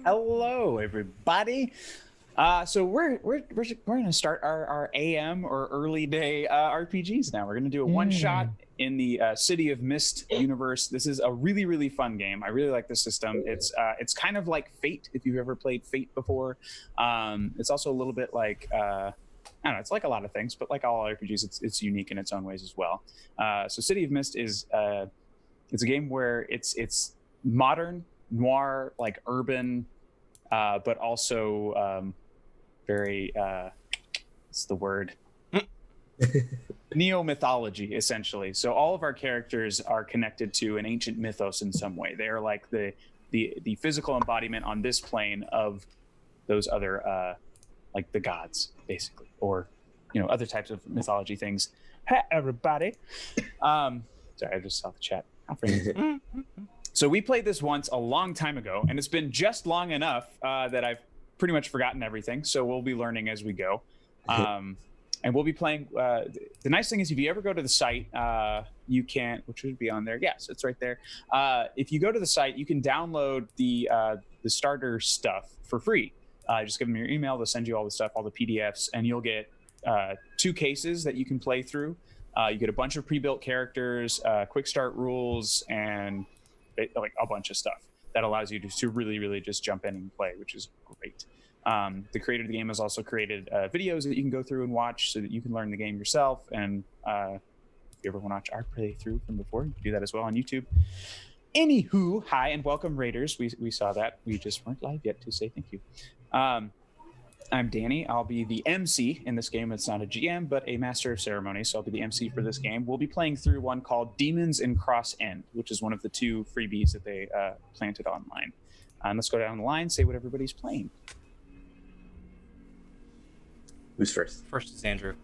Hello, everybody. So we're going to start our AM or early day RPGs now. We're going to do a one shot in the City of Mist universe. This is a really fun game. I really like this system. It's kind of like Fate if you've ever played Fate before. It's also a little bit like I don't know. It's like a lot of things, but like all RPGs, it's unique in its own ways as well. So City of Mist is it's a game where it's modern noir, like urban, but also very what's the word? Neo mythology, essentially. So all of our characters are connected to an ancient mythos in some way. They are like the physical embodiment on this plane of those other like the gods, basically, or other types of mythology things. Hey, everybody. Sorry, I just saw the chat. So we played this once a long time ago, and it's been just long enough that I've pretty much forgotten everything. So we'll be learning as we go. And we'll be playing. The nice thing is if you ever go to the site, you can, which would be on there. Yes, it's right there. If you go to the site, you can download the starter stuff for free. Just give them your email. They'll send you all the stuff, all the PDFs, and you'll get 2 cases that you can play through. You get a bunch of pre-built characters, quick start rules, and like a bunch of stuff that allows you to really just jump in and play, which is great. The creator of the game has also created videos that you can go through and watch so that you can learn the game yourself. And if you ever want to watch our playthrough from before, you can do that as well on YouTube. Anywho, hi and welcome, Raiders. We saw that. We just weren't live yet to say thank you. I'm Danny. I'll be the MC in this game. It's not a GM, but a master of ceremonies. So I'll be the MC for this game. We'll be playing through one called Demons in Cross End, which is one of the 2 freebies that they planted online. And let's go down the line, say what everybody's playing. Who's first? First is Andrew.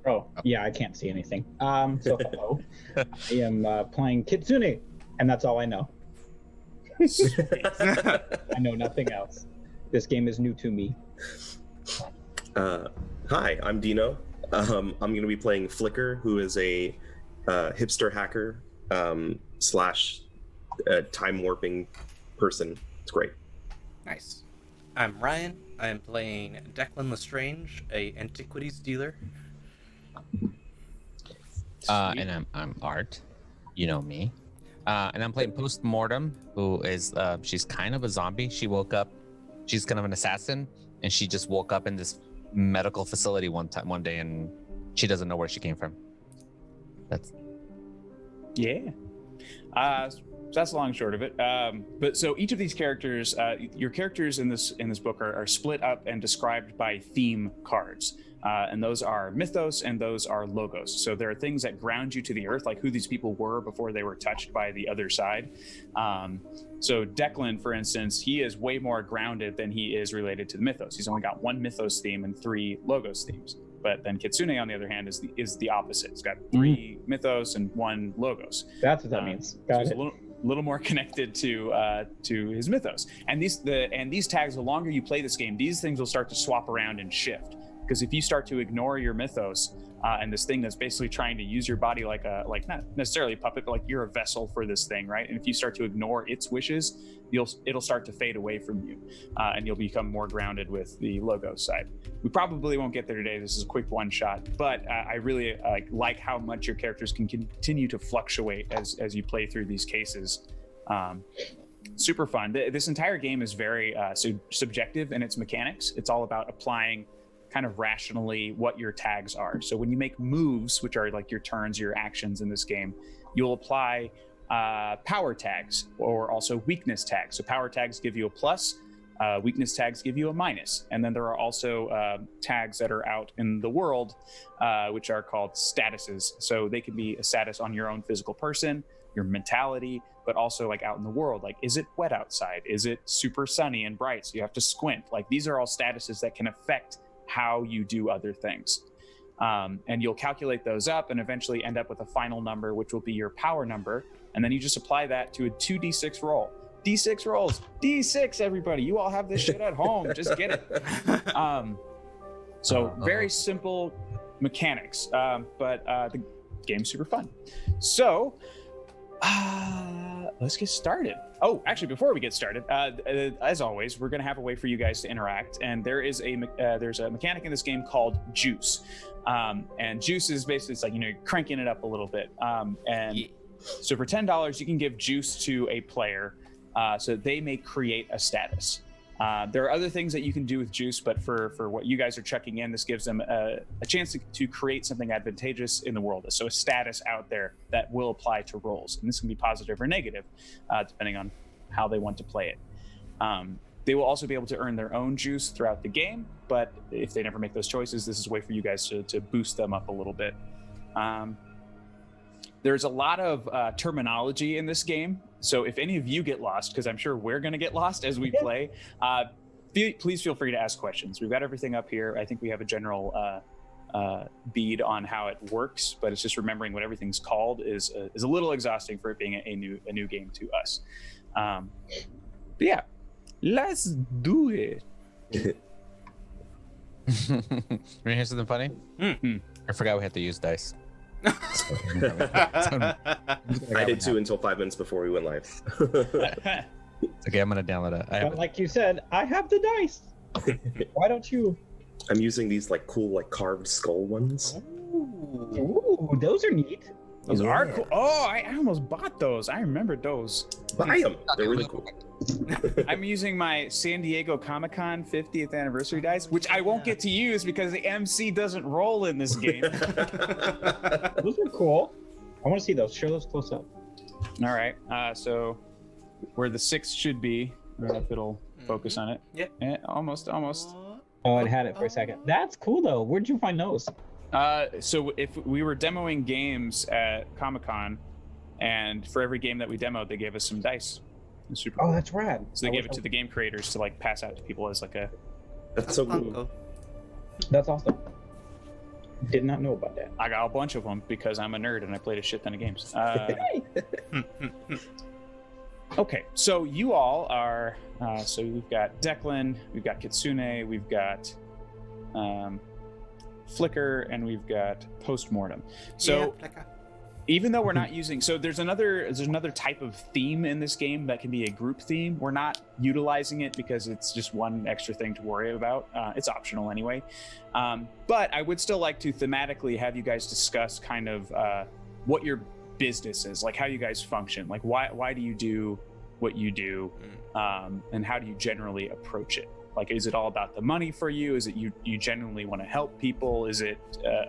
Oh, yeah, I can't see anything. So hello. I am playing Kitsune, and that's all I know. I know nothing else. This game is new to me. Hi, I'm Dino. I'm going to be playing Flicker, who is a hipster hacker slash time warping person. It's great. Nice. I'm Ryan. I am playing Declan Lestrange, a antiquities dealer. And I'm Art. You know me. And I'm playing Postmortem, who is she's kind of a zombie. She woke up. She's kind of an assassin, and she just woke up in this medical facility one day, and she doesn't know where she came from. That's that's the long and short of it. But so each of these characters, your characters in this book are split up and described by theme cards. And those are mythos and those are logos. So there are things that ground you to the earth, like who these people were before they were touched by the other side. So Declan, for instance, he is way more grounded than he is related to the mythos. He's only got 1 mythos theme and 3 logos themes. But then Kitsune, on the other hand, is the opposite. It's got 3 mythos and 1 logos. That's what that means. Got it. A little more connected to his mythos. And these tags, the longer you play this game, these things will start to swap around and shift. Because if you start to ignore your mythos and this thing that's basically trying to use your body like not necessarily a puppet, but like you're a vessel for this thing, right? And if you start to ignore its wishes, it'll start to fade away from you, and you'll become more grounded with the logo side. We probably won't get there today. This is a quick one shot, but I really like how much your characters can continue to fluctuate as you play through these cases. Super fun. This entire game is very subjective in its mechanics. It's all about applying kind of rationally what your tags are. So when you make moves, which are like your turns, your actions in this game, you'll apply power tags or also weakness tags. So power tags give you a plus, weakness tags give you a minus. And then there are also tags that are out in the world, which are called statuses. So they can be a status on your own physical person, your mentality, but also like out in the world. Like, is it wet outside? Is it super sunny and bright? So you have to squint. Like, these are all statuses that can affect how you do other things. And you'll calculate those up and eventually end up with a final number, which will be your power number. And then you just apply that to a 2d6 roll. D6 rolls. D6, everybody. You all have this shit at home. Just get it. So very simple mechanics, but the game's super fun. So Let's get started. Oh, actually, before we get started, as always, we're going to have a way for you guys to interact, and there's a mechanic in this game called juice, and juice is basically it's like you're cranking it up a little bit, so for $10 you can give juice to a player, so they may create a status. There are other things that you can do with juice, but for what you guys are checking in, this gives them a chance to create something advantageous in the world. So a status out there that will apply to roles. And this can be positive or negative, depending on how they want to play it. They will also be able to earn their own juice throughout the game, but if they never make those choices, this is a way for you guys to boost them up a little bit. There's a lot of terminology in this game. So if any of you get lost, because I'm sure we're going to get lost as we play, please feel free to ask questions. We've got everything up here. I think we have a general bead on how it works, but it's just remembering what everything's called is a little exhausting for it being a new game to us. But yeah, let's do it. You want to hear something funny? I forgot we had to use dice. I did too until 5 minutes before we went live. Okay, I'm gonna download it. But like you said, I have the dice. Why don't you? I'm using these like cool like carved skull ones. Ooh, those are neat. Those are cool. Oh, I almost bought those. I remembered those. Buy them. They're really cool. I'm using my San Diego Comic-Con 50th anniversary dice, which I won't get to use because the MC doesn't roll in this game. Those are cool. I want to see those. Show those close up. All right. So where the 6 should be, I don't know if it'll focus on it. Yep. Almost. Oh, it had it for a second. That's cool though. Where'd you find those? So if we were demoing games at Comic-Con, and for every game that we demoed, they gave us some dice. It was super Oh, cool. that's rad. So they gave it to the game creators to like pass out to people as like a. That's so cool. That's awesome. Did not know about that. I got a bunch of them because I'm a nerd and I played a shit ton of games. Okay, so you all are. So we've got Declan, we've got Kitsune, we've got Flicker, and we've got Postmortem. So even though we're not using, so there's another type of theme in this game that can be a group theme. We're not utilizing it because it's just one extra thing to worry about. It's optional anyway. But I would still like to thematically have you guys discuss kind of what your business is, like how you guys function, like why do you do what you do, and how do you generally approach it? Like, is it all about the money for you? Is it you genuinely want to help people? Is it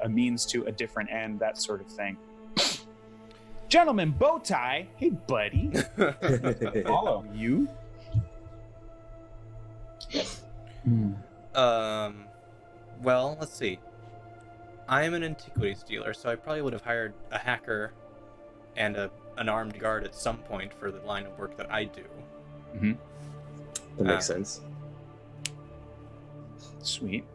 a means to a different end? That sort of thing. Gentleman Bowtie, hey buddy. Follow you. Well, let's see. I'm an antiquities dealer, so I probably would have hired a hacker and an armed guard at some point for the line of work that I do. Mm-hmm. That makes sense. Sweet.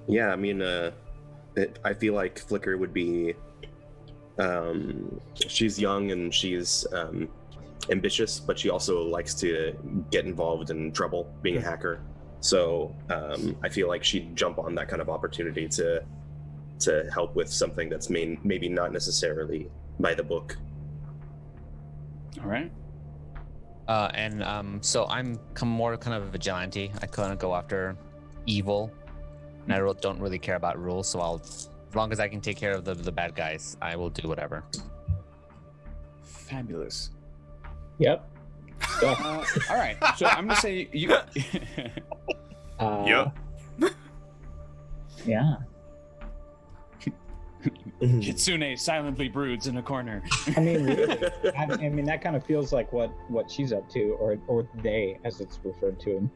Yeah, I mean, I feel like Flicker would be. She's young and she's ambitious, but she also likes to get involved in trouble, being a hacker. So I feel like she'd jump on that kind of opportunity to help with something that's maybe not necessarily by the book. All right. So I'm more kind of a vigilante. I kind of go after evil, and I don't really care about rules. So as long as I can take care of the bad guys, I will do whatever. Fabulous. Yep. All right. So I'm gonna say you. Yep. Yeah. Kitsune silently broods in a corner. I mean, really, I mean that kind of feels like what she's up to, or they, as it's referred to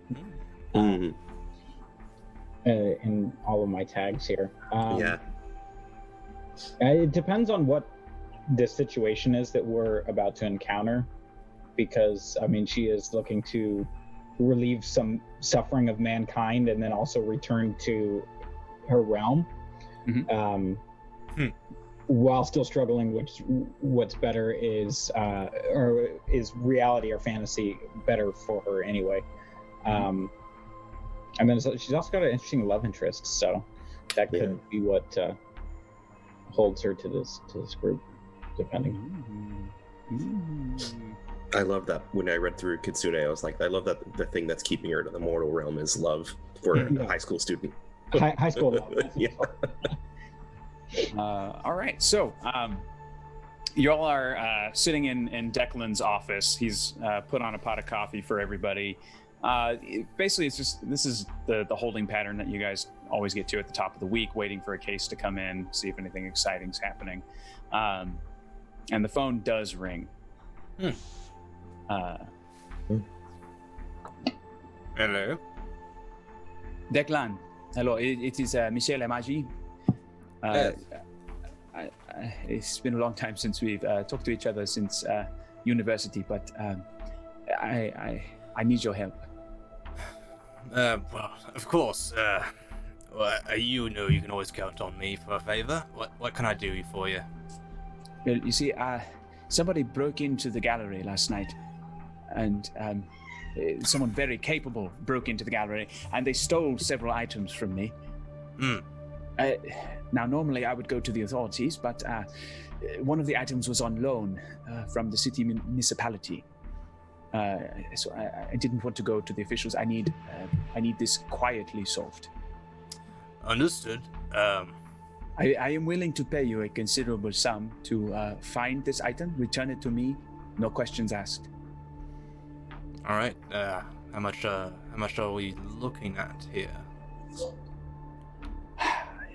in all of my tags here. Yeah. It depends on what the situation is that we're about to encounter, because I mean, she is looking to relieve some suffering of mankind and then also return to her realm. Mm-hmm. While still struggling, what's better is or is reality or fantasy better for her anyway. And then she's also got an interesting love interest, so that could be what holds her to this group, depending. I love that. When I read through Kitsune, I was like, I love that the thing that's keeping her to the mortal realm is love for a high school student. High school level. Yeah. All right, so you all are sitting in Declan's office. He's put on a pot of coffee for everybody. Basically, it's just this is the holding pattern that you guys always get to at the top of the week, waiting for a case to come in, see if anything exciting's happening. And the phone does ring. Hello. Declan, hello. It is Michel Amagi. Yes. It's been a long time since we've talked to each other since university, but I need your help. Well, of course. Well, you know you can always count on me for a favor. What can I do for you? Well, you see, somebody broke into the gallery last night, and someone very capable broke into the gallery, and they stole several items from me. Now, normally I would go to the authorities, but one of the items was on loan from the city municipality. So I didn't want to go to the officials. I need this quietly solved. Understood. I am willing to pay you a considerable sum to find this item, return it to me, no questions asked. All right. How much are we looking at here?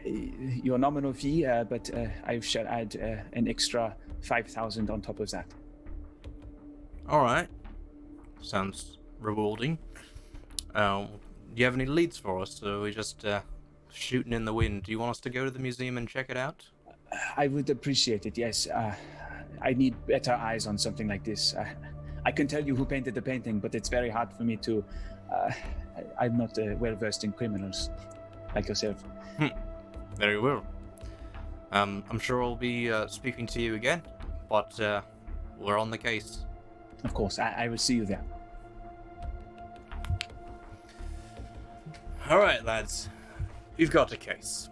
Your nominal fee, but I shall add an extra 5,000 on top of that. All right. Sounds rewarding. Do you have any leads for us? So we're just shooting in the wind. Do you want us to go to the museum and check it out? I would appreciate it, yes. I need better eyes on something like this. I can tell you who painted the painting, but it's very hard for me to... I'm not well-versed in criminals like yourself. Very well. I'm sure I'll be speaking to you again, but we're on the case. Of course, I will see you there. All right, lads. We've got a case.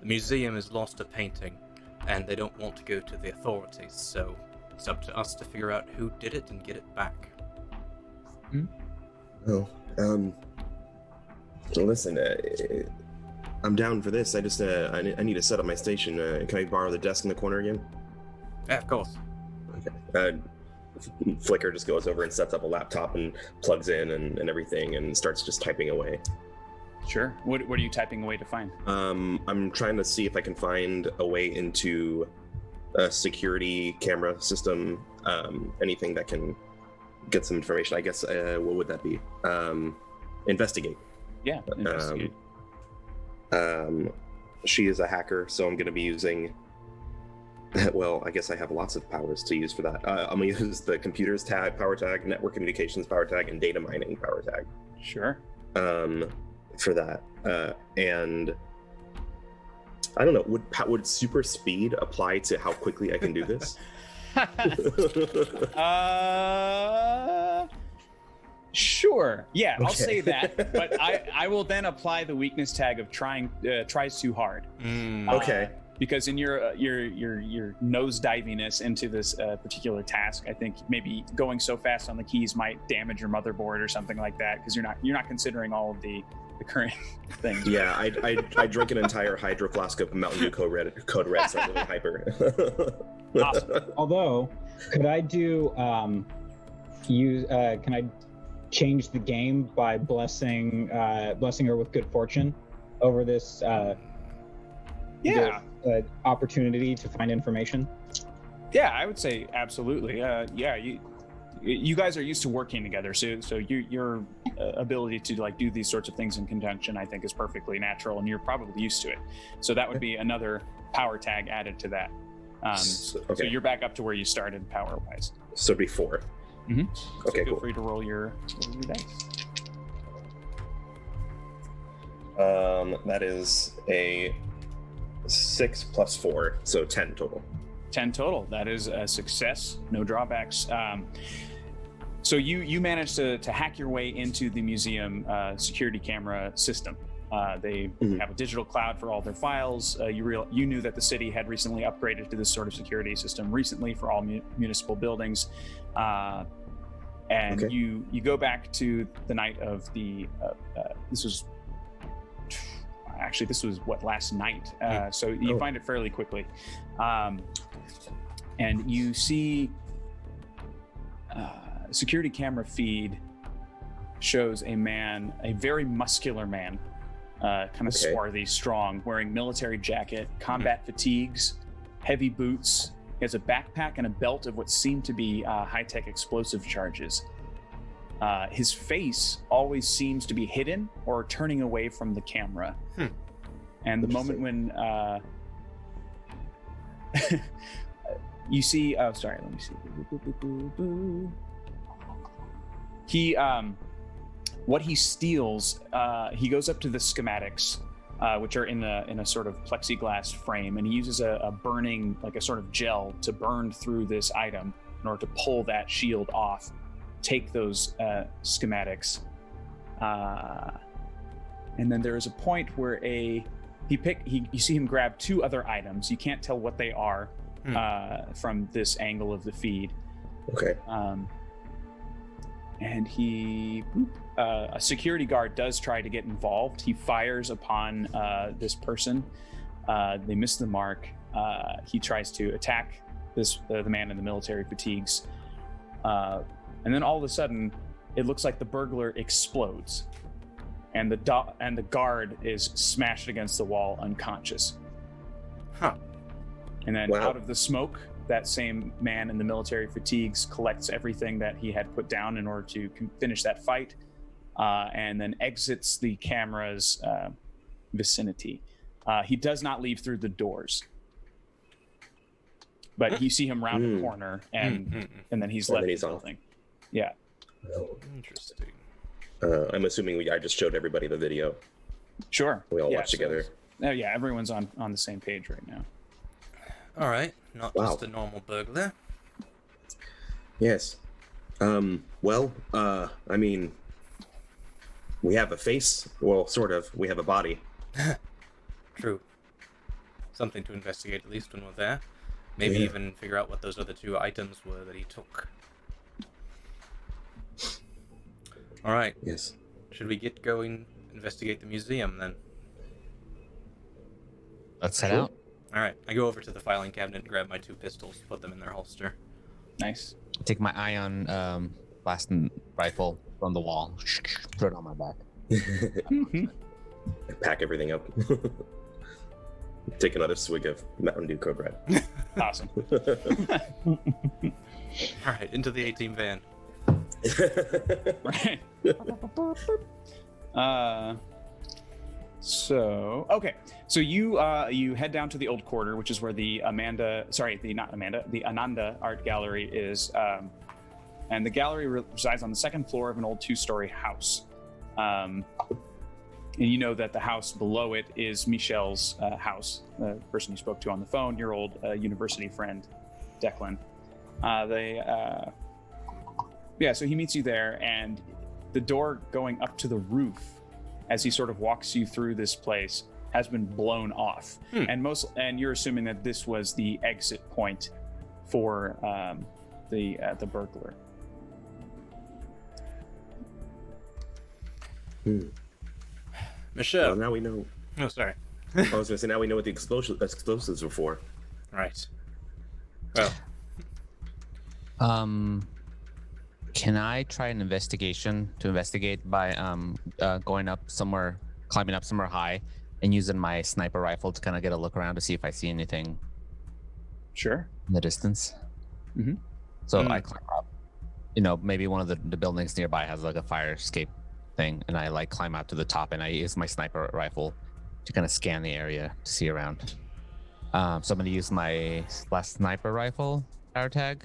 The museum has lost a painting, and they don't want to go to the authorities, so it's up to us to figure out who did it and get it back. Oh, listen, I'm down for this. I just, I need to set up my station. Can I borrow the desk in the corner again? Yeah, of course. Okay. Flicker just goes over and sets up a laptop and plugs in and everything and starts just typing away. Sure. What are you typing away to find? I'm trying to see if I can find a way into a security camera system, anything that can get some information. I guess, what would that be? Investigate. Yeah, investigate. She is a hacker, so I'm going to be using... Well, I guess I have lots of powers to use for that. I'm going to use the computers tag, power tag, network communications power tag, and data mining power tag. Sure. For that. And I don't know, would super speed apply to how quickly I can do this? Sure. Yeah, Okay. I'll say that, but I will then apply the weakness tag of tries too hard. Okay. Because in your nosediviness into this particular task, I think maybe going so fast on the keys might damage your motherboard or something like that. Because you're not considering all of the current things. Yeah, I drank an entire hydro flask of Mountain Dew Code Red, so I'm really hyper. Awesome. Although, could I do can I change the game by blessing her with good fortune over this Yeah. Opportunity to find information? Yeah, I would say absolutely. Yeah, you guys are used to working together, so your ability to like do these sorts of things in conjunction, I think, is perfectly natural, and you're probably used to it. So that would be another power tag added to that. So you're back up to where you started power-wise. So before. Mm-hmm. Okay, Feel cool. free to roll your dice. That is a 6 plus 4, so 10 total. 10 total. That is a success. No drawbacks. So you managed to hack your way into the museum security camera system. They Mhm. have a digital cloud for all their files. You knew that the city had recently upgraded to this sort of security system recently for all municipal buildings. And Okay. you go back to the night of the this was last night, so you Oh. find it fairly quickly, and you see security camera feed shows a very muscular man, kind of Okay. swarthy, strong, wearing military jacket, combat fatigues, heavy boots. He has a backpack and a belt of what seem to be high-tech explosive charges. His face always seems to be hidden or turning away from the camera. And the moment when you see, oh, sorry, let me see. He, what he steals, he goes up to the schematics, which are in a sort of plexiglass frame, and he uses a burning, like a sort of gel, to burn through this item in order to pull that shield off, take those schematics, and then there is a point where you see him grab two other items. You can't tell what they are from this angle of the feed. Okay. And a security guard does try to get involved. He fires upon this person. They miss the mark. He tries to attack the man in the military fatigues. And then all of a sudden, it looks like the burglar explodes. And the guard is smashed against the wall, unconscious. Huh. And then Wow. out of the smoke, that same man in the military fatigues collects everything that he had put down in order to finish that fight, and then exits the camera's vicinity. He does not leave through the doors, but you see him round a corner, and then he's And left then he's the off. building. Yeah. Interesting. I'm assuming I just showed everybody the video. Sure. We all Yeah, watch so- together. Oh yeah, everyone's on the same page right now. All right, not Wow. just a normal burglar. Yes. Well, I mean, we have a face. Well, sort of. We have a body. True. Something to investigate at least when we're there. Maybe Yeah. even figure out what those other two items were that he took. All right, Yes. should we get going, investigate the museum then? Let's head Sure. out. All right, I go over to the filing cabinet and grab my two pistols, put them in their holster. Nice. Take my ion blasting rifle from the wall. Put it on my back. Pack everything up. Take another swig of Mountain Dew Code Red. Awesome. All right, into the A-team van. Right. So you head down to the old quarter, which is where the Ananda Art Gallery is, and the gallery resides on the second floor of an old two-story house. And you know that the house below it is Michelle's house, the person you spoke to on the phone, your old university friend, Declan. So he meets you there, and the door going up to the roof, as he sort of walks you through this place, has been blown off. And you're assuming that this was the exit point for the burglar. Michelle. Well, now we know. Oh, sorry. I was gonna say now we know what the explosives were for. Right. Well, Can I try an investigation to investigate by going up somewhere, climbing up somewhere high, and using my sniper rifle to kind of get a look around to see if I see anything Sure. in the distance? Mhm. So I climb up. You know, maybe one of the buildings nearby has like a fire escape thing, and I like climb out to the top, and I use my sniper rifle to kind of scan the area to see around. So I'm going to use my last sniper rifle power tag.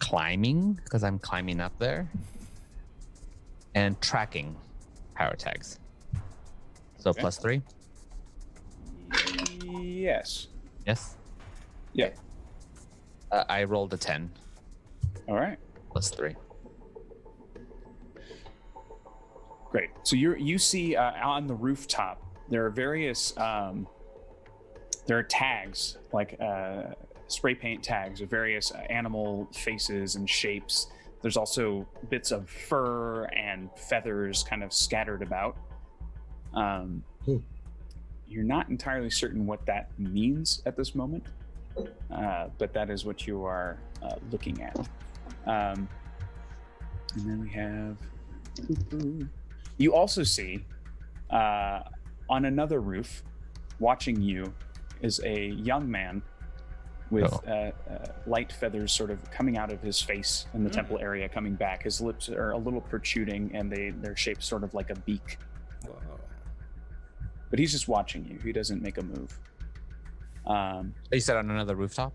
Climbing, because I'm climbing up there, and tracking power tags. So Okay. +3. Yes. Yes. Yeah. I rolled a 10 All right. +3. Great. So you see on the rooftop there are various there are tags like spray paint tags of various animal faces and shapes. There's also bits of fur and feathers kind of scattered about. You're not entirely certain what that means at this moment, but that is what you are looking at. And then we have. You also see on another roof, watching you, is a young man with light feathers sort of coming out of his face in the temple area, coming back. His lips are a little protruding, and they're shaped sort of like a beak. Whoa. But he's just watching you. He doesn't make a move. You said on another rooftop?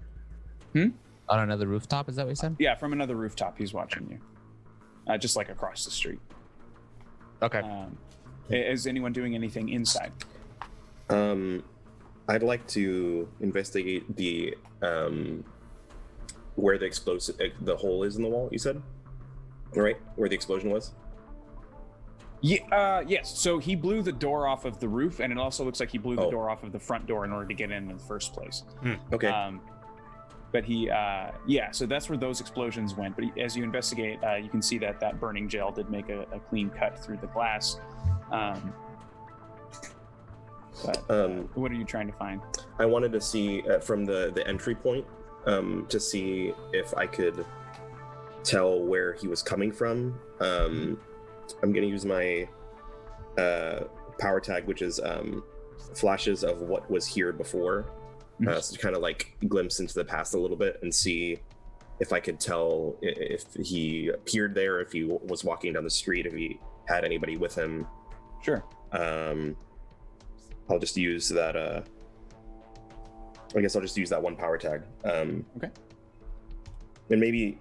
Hmm? On another rooftop, is that what you said? Yeah, from another rooftop, he's watching you. Just like across the street. Okay. Is anyone doing anything inside? I'd like to investigate the where the explosive, the hole is in the wall. You said, right? Where the explosion was. Yeah. Yes. So he blew the door off of the roof, and it also looks like he blew the Oh. door off of the front door in order to get in the first place. Okay. But he, yeah. So that's where those explosions went. But as you investigate, you can see that burning gel did make a clean cut through the glass. But what are you trying to find? I wanted to see from the entry point to see if I could tell where he was coming from. I'm going to use my power tag, which is flashes of what was here before. So to kind of like glimpse into the past a little bit and see if I could tell if he appeared there, if he was walking down the street, if he had anybody with him. Sure. I'll just use that. I guess I'll just use that one power tag. Okay. And maybe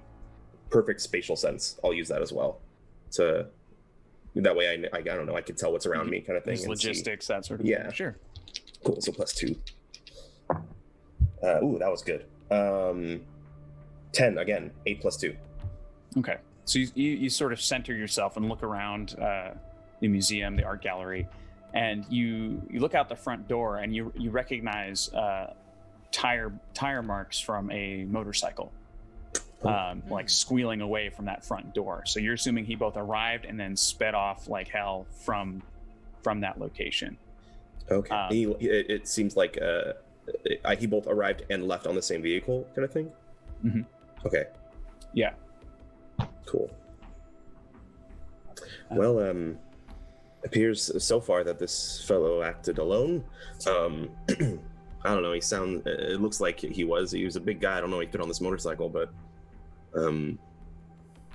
perfect spatial sense. I'll use that as well. To that way, I don't know. I can tell what's around me, kind of thing. There's and see. logistics, that sort of Yeah. thing. Sure. Cool. So +2. Ooh, that was good. 10 again. 8 + 2. Okay. So you sort of center yourself and look around the museum, the art gallery, and you look out the front door and you recognize tire marks from a motorcycle, like squealing away from that front door. So you're assuming he both arrived and then sped off like hell from that location. Okay. It seems like he both arrived and left on the same vehicle, kind of thing. Mhm. Okay. Yeah. Cool. Well, appears so far that this fellow acted alone. I don't know. It looks like he was a big guy. I don't know. He fit on this motorcycle, but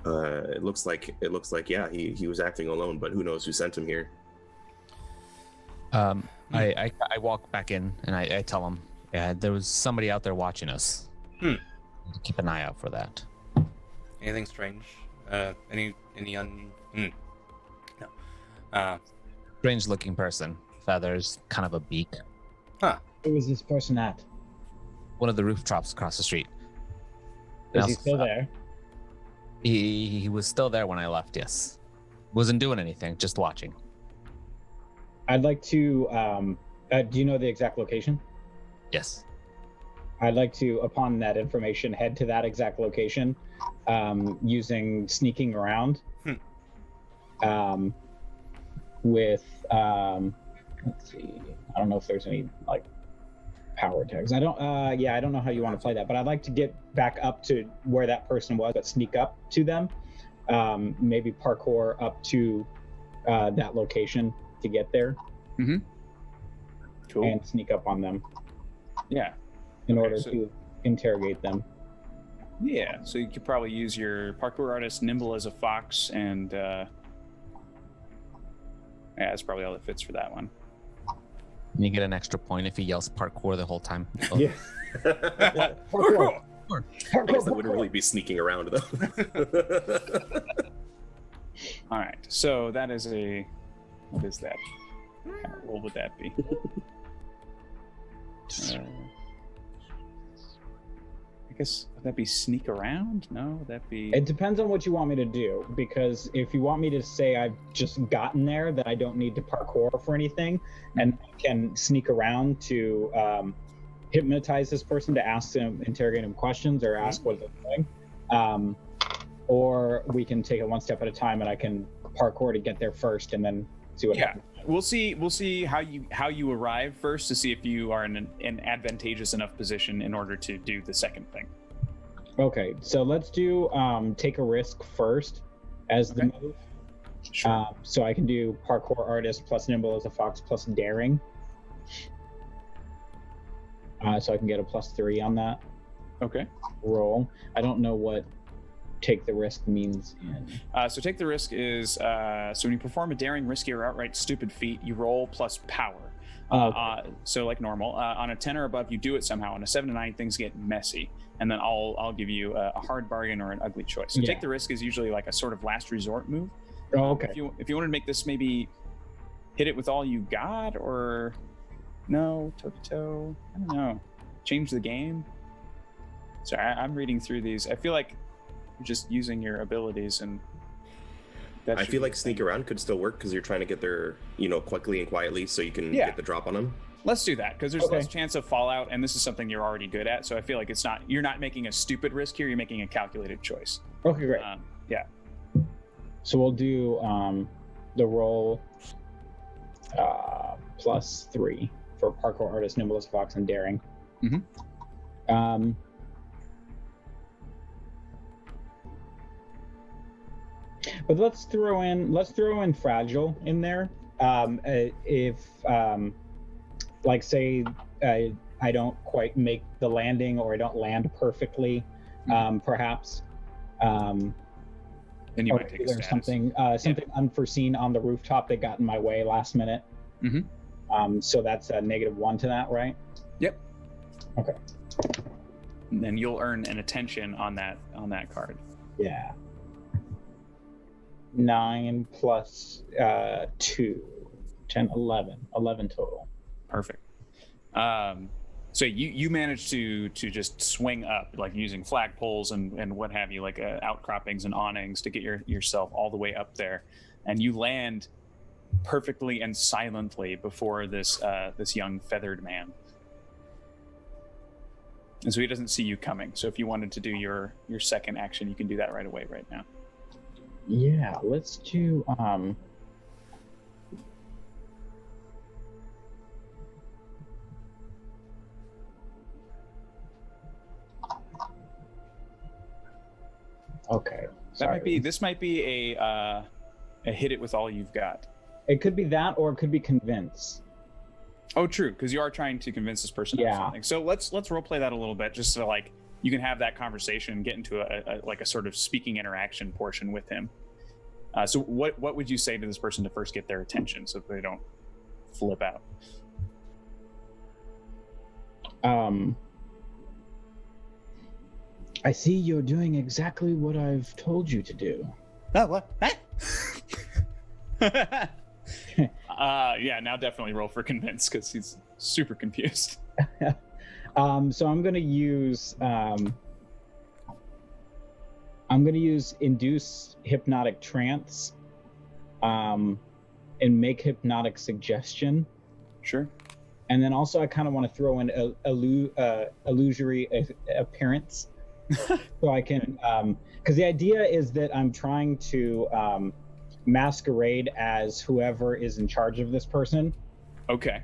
it looks like yeah, he was acting alone. But who knows who sent him here? I walk back in and I tell him, yeah, there was somebody out there watching us. Keep an eye out for that. Anything strange? Any No. Strange looking person. Feathers, kind of a beak. Who is this person at? One of the rooftops across the street. Is he still there? He was still there when I left, yes. Wasn't doing anything, just watching. I'd like to. Do you know the exact location? Yes. I'd like to, upon that information, head to that exact location, using sneaking around. With let's see. I don't know if there's any like power tags. I don't. I don't know how you want to play that, but I'd like to get back up to where that person was, but sneak up to them. Maybe parkour up to that location to get there. Cool. And sneak up on them. Yeah. In Okay, order so- to interrogate them. Yeah. So you could probably use your parkour artist, nimble as a fox, and yeah, that's probably all that fits for that one. And you get an extra point if he yells parkour the whole time. Yeah. I guess that wouldn't really be sneaking around though. All right. So that is what is that? What kind of roll would that be? guess would that be sneak around? No, would that be? It depends on what you want me to do, because if you want me to say I've just gotten there, that I don't need to parkour for anything, and I can sneak around to hypnotize this person to ask them, interrogate them questions, or ask what they're doing. Or we can take it one step at a time, and I can parkour to get there first, and then see what happens. We'll see how you arrive first to see if you are in an advantageous enough position in order to do the second thing. Okay, so let's do take a risk first as the move. Sure. So I can do parkour artist plus nimble as a fox plus daring. So I can get a +3 on that Okay. roll. I don't know what take the risk means. So take the risk is so when you perform a daring, risky, or outright stupid feat, you roll plus power. So like normal. On a 10 or above, you do it somehow. On a 7 to 9, things get messy, and then I'll give you a hard bargain or an ugly choice. So take the risk is usually like a sort of last resort move. Oh, okay. If you want to make this, maybe hit it with all you got, or no toe to toe. I don't know. Change the game. Sorry, I'm reading through these. I feel like you're just using your abilities, and I feel like sneak around could still work because you're trying to get there, quickly and quietly, so you can get the drop on them. Let's do that, because there's less chance of fallout, and this is something you're already good at. So I feel like you're not making a stupid risk here. You're making a calculated choice. Okay, great. Yeah. So we'll do the roll +3 for parkour artist, nimble as a fox, and daring. Mm-hmm. But let's throw in fragile in there. If like say I don't quite make the landing, or I don't land perfectly, perhaps. Then you might take a status. Something unforeseen on the rooftop that got in my way last minute. Mm-hmm. So that's a -1 to that, right? Yep. Okay. And then you'll earn an attention on that card. Yeah. 9 plus 2, 10, 11 total. Perfect. So you managed to just swing up, like using flagpoles and what have you, like outcroppings and awnings, to get yourself all the way up there, and you land perfectly and silently before this young feathered man. And so he doesn't see you coming. So if you wanted to do your second action, you can do that right away, right now. Yeah, let's do okay. This might be a hit it with all you've got. It could be that, or it could be convince. Oh, true, because you are trying to convince this person of something. So let's role play that a little bit, just so like you can have that conversation and get into a sort of speaking interaction portion with him. So what would you say to this person to first get their attention, so they don't flip out? I see you're doing exactly what I've told you to do. Oh, what? Yeah, now definitely roll for convince, because he's super confused. So I'm gonna use induce hypnotic trance, and make hypnotic suggestion. Sure. And then also I kind of want to throw in illusory appearance, so I can, because the idea is that I'm trying to masquerade as whoever is in charge of this person. Okay.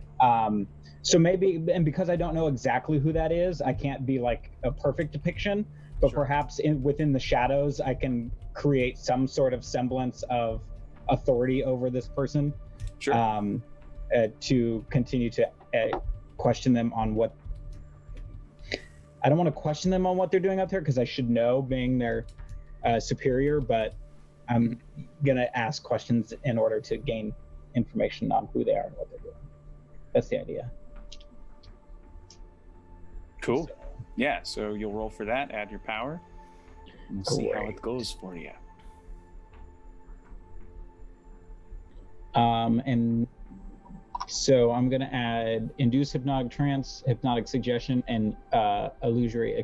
So maybe, and because I don't know exactly who that is, I can't be like a perfect depiction, but perhaps within the shadows, I can create some sort of semblance of authority over this person. Sure. To continue to question them on what. I don't want to question them on what they're doing up there, because I should know, being their superior, but I'm gonna ask questions in order to gain information on who they are and what they're doing. That's the idea. Cool. Yeah, so you'll roll for that, add your power, and we'll see how it goes for you. And So I'm going to add induce hypnotic trance, hypnotic suggestion, and illusory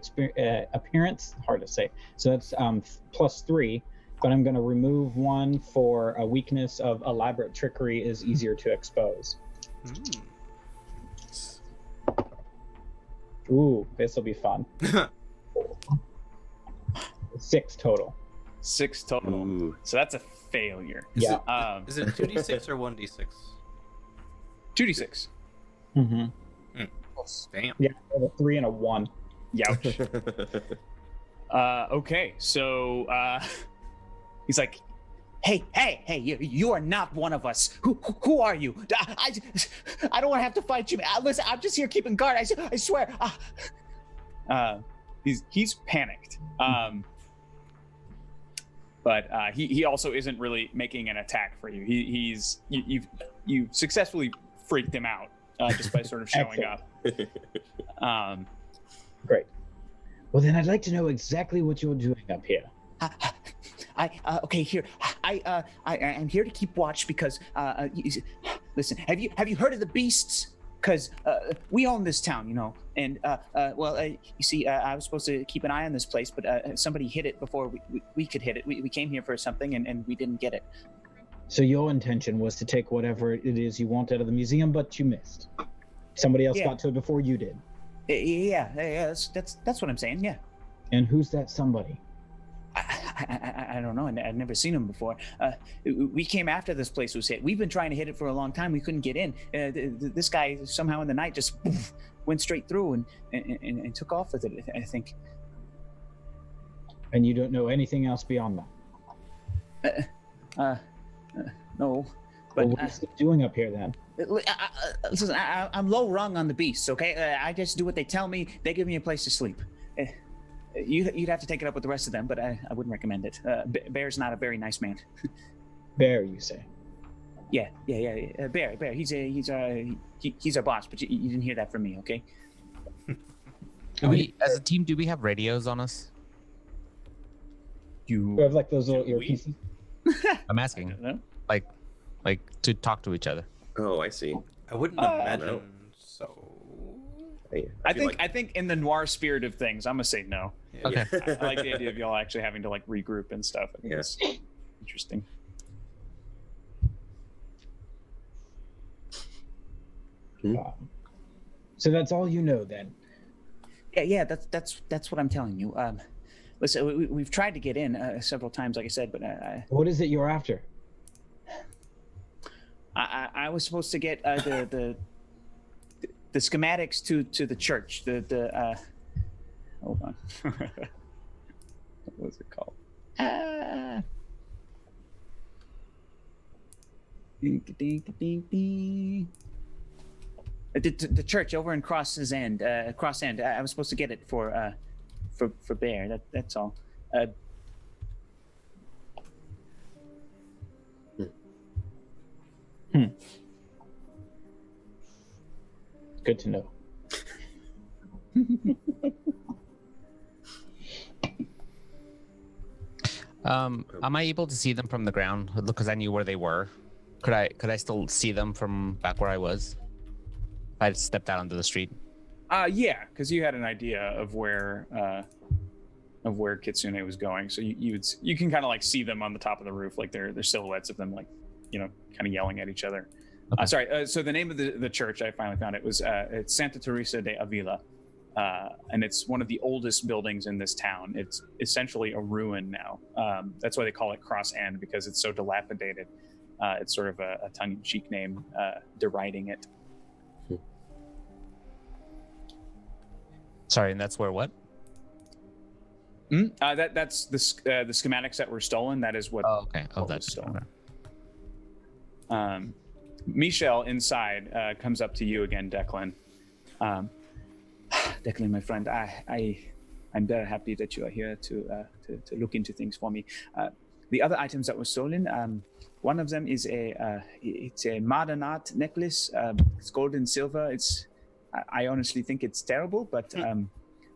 appearance. Hard to say. So that's +3, but I'm going to remove 1 for a weakness of elaborate trickery is easier to expose. Ooh, this will be fun. 6 total. 6 total. Ooh. So that's a failure. Is Yeah. Is it 2d6 or 1d6? 2d6. Mm-hmm. Damn. Yeah, I have a 3 and a 1. Youch. Okay, so he's like, hey, you are not one of us. Who are you? I don't want to have to fight you. Listen, I'm just here keeping guard. I swear. He's panicked. But he also isn't really making an attack for you. You successfully freaked him out just by sort of showing up. Great. Well, then I'd like to know exactly what you're doing up here. Okay, here. I'm here to keep watch because listen, have you heard of the beasts? Because we own this town, you know, and you see, I was supposed to keep an eye on this place, but somebody hit it before we could hit it. We came here for something and we didn't get it. So your intention was to take whatever it is you want out of the museum, but you missed. Somebody else got to it before you did. Yeah, that's what I'm saying. Yeah. And who's that somebody? I don't know. I've never seen him before. We came after this place was hit. We've been trying to hit it for a long time. We couldn't get in. This guy somehow in the night just went straight through and took off with it, I think. And you don't know anything else beyond that? No. But what is he doing up here then? Listen, I'm low rung on the beasts, okay? I just do what they tell me. They give me a place to sleep. You'd have to take it up with the rest of them, but I wouldn't recommend it. Bear's not a very nice man. Bear, you say? Yeah. Bear. He's our boss, but you didn't hear that from me, okay? As a team, do we have radios on us? You have like those little earpieces? I'm asking. Like to talk to each other. Oh, I see. I wouldn't imagine so. I think in the noir spirit of things, I'm gonna say no. Yeah. Okay. I like the idea of y'all actually having to like regroup and stuff. I think it's interesting. So that's all you know then? Yeah. That's what I'm telling you. Listen, we've tried to get in several times, like I said, but what is it you're after? I was supposed to get the schematics to the church. Hold on. What was it called? The church over in Cross End. I was supposed to get it for Bear. That's all. Good to know. Am I able to see them from the ground? Because I knew where they were. Could I still see them from back where I was? If I stepped out onto the street. Yeah, because you had an idea of where Kitsune was going, so you can kind of like see them on the top of the roof, like they're silhouettes of them, like kind of yelling at each other. Okay. Sorry. So the name of the church, I finally found it, was it's Santa Teresa de Avila, and it's one of the oldest buildings in this town. It's essentially a ruin now. That's why they call it Cross End, because it's so dilapidated. It's sort of a tongue-in-cheek name, deriding it. Sorry, and that's where what? That's the schematics that were stolen. That is what. Oh, okay. Oh, what was that's stolen. Okay. Michel inside comes up to you again, Declan. Declan, my friend, I'm very happy that you are here to look into things for me. The other items that were stolen, one of them is it's a modern art necklace. It's gold and silver. I honestly think it's terrible, but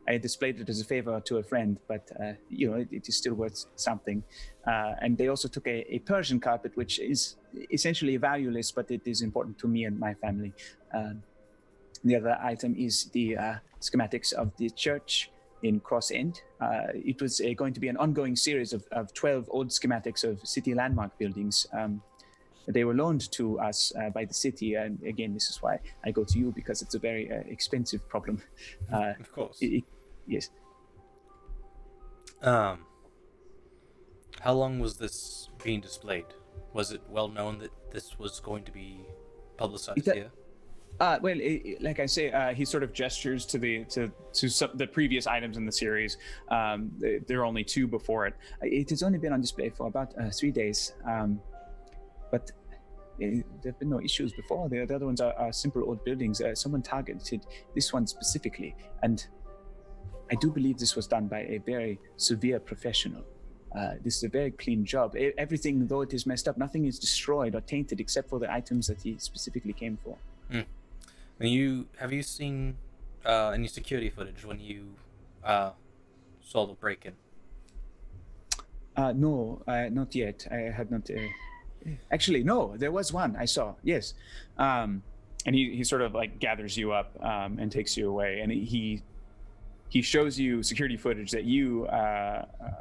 I displayed it as a favor to a friend, but it is still worth something. And they also took a Persian carpet, which is essentially valueless, but it is important to me and my family. The other item is the schematics of the church in Cross End. It was going to be an ongoing series of 12 old schematics of city landmark buildings. They were loaned to us by the city, and again, this is why I go to you, because it's a very expensive problem. Of course. Yes. How long was this being displayed? Was it well known that this was going to be publicized here? Well, like I say, he sort of gestures to the previous items in the series. There are only 2 before it. It has only been on display for about 3 days, but there have been no issues before. The other ones are simple old buildings. Someone targeted this one specifically, and I do believe this was done by a very severe professional. This is a very clean job. Everything, though it is messed up, nothing is destroyed or tainted except for the items that he specifically came for. Have you seen any security footage when you saw the break-in? No, not yet. I had not. Actually, no. There was one I saw. Yes. And he sort of like gathers you up and takes you away, and he shows you security footage that you,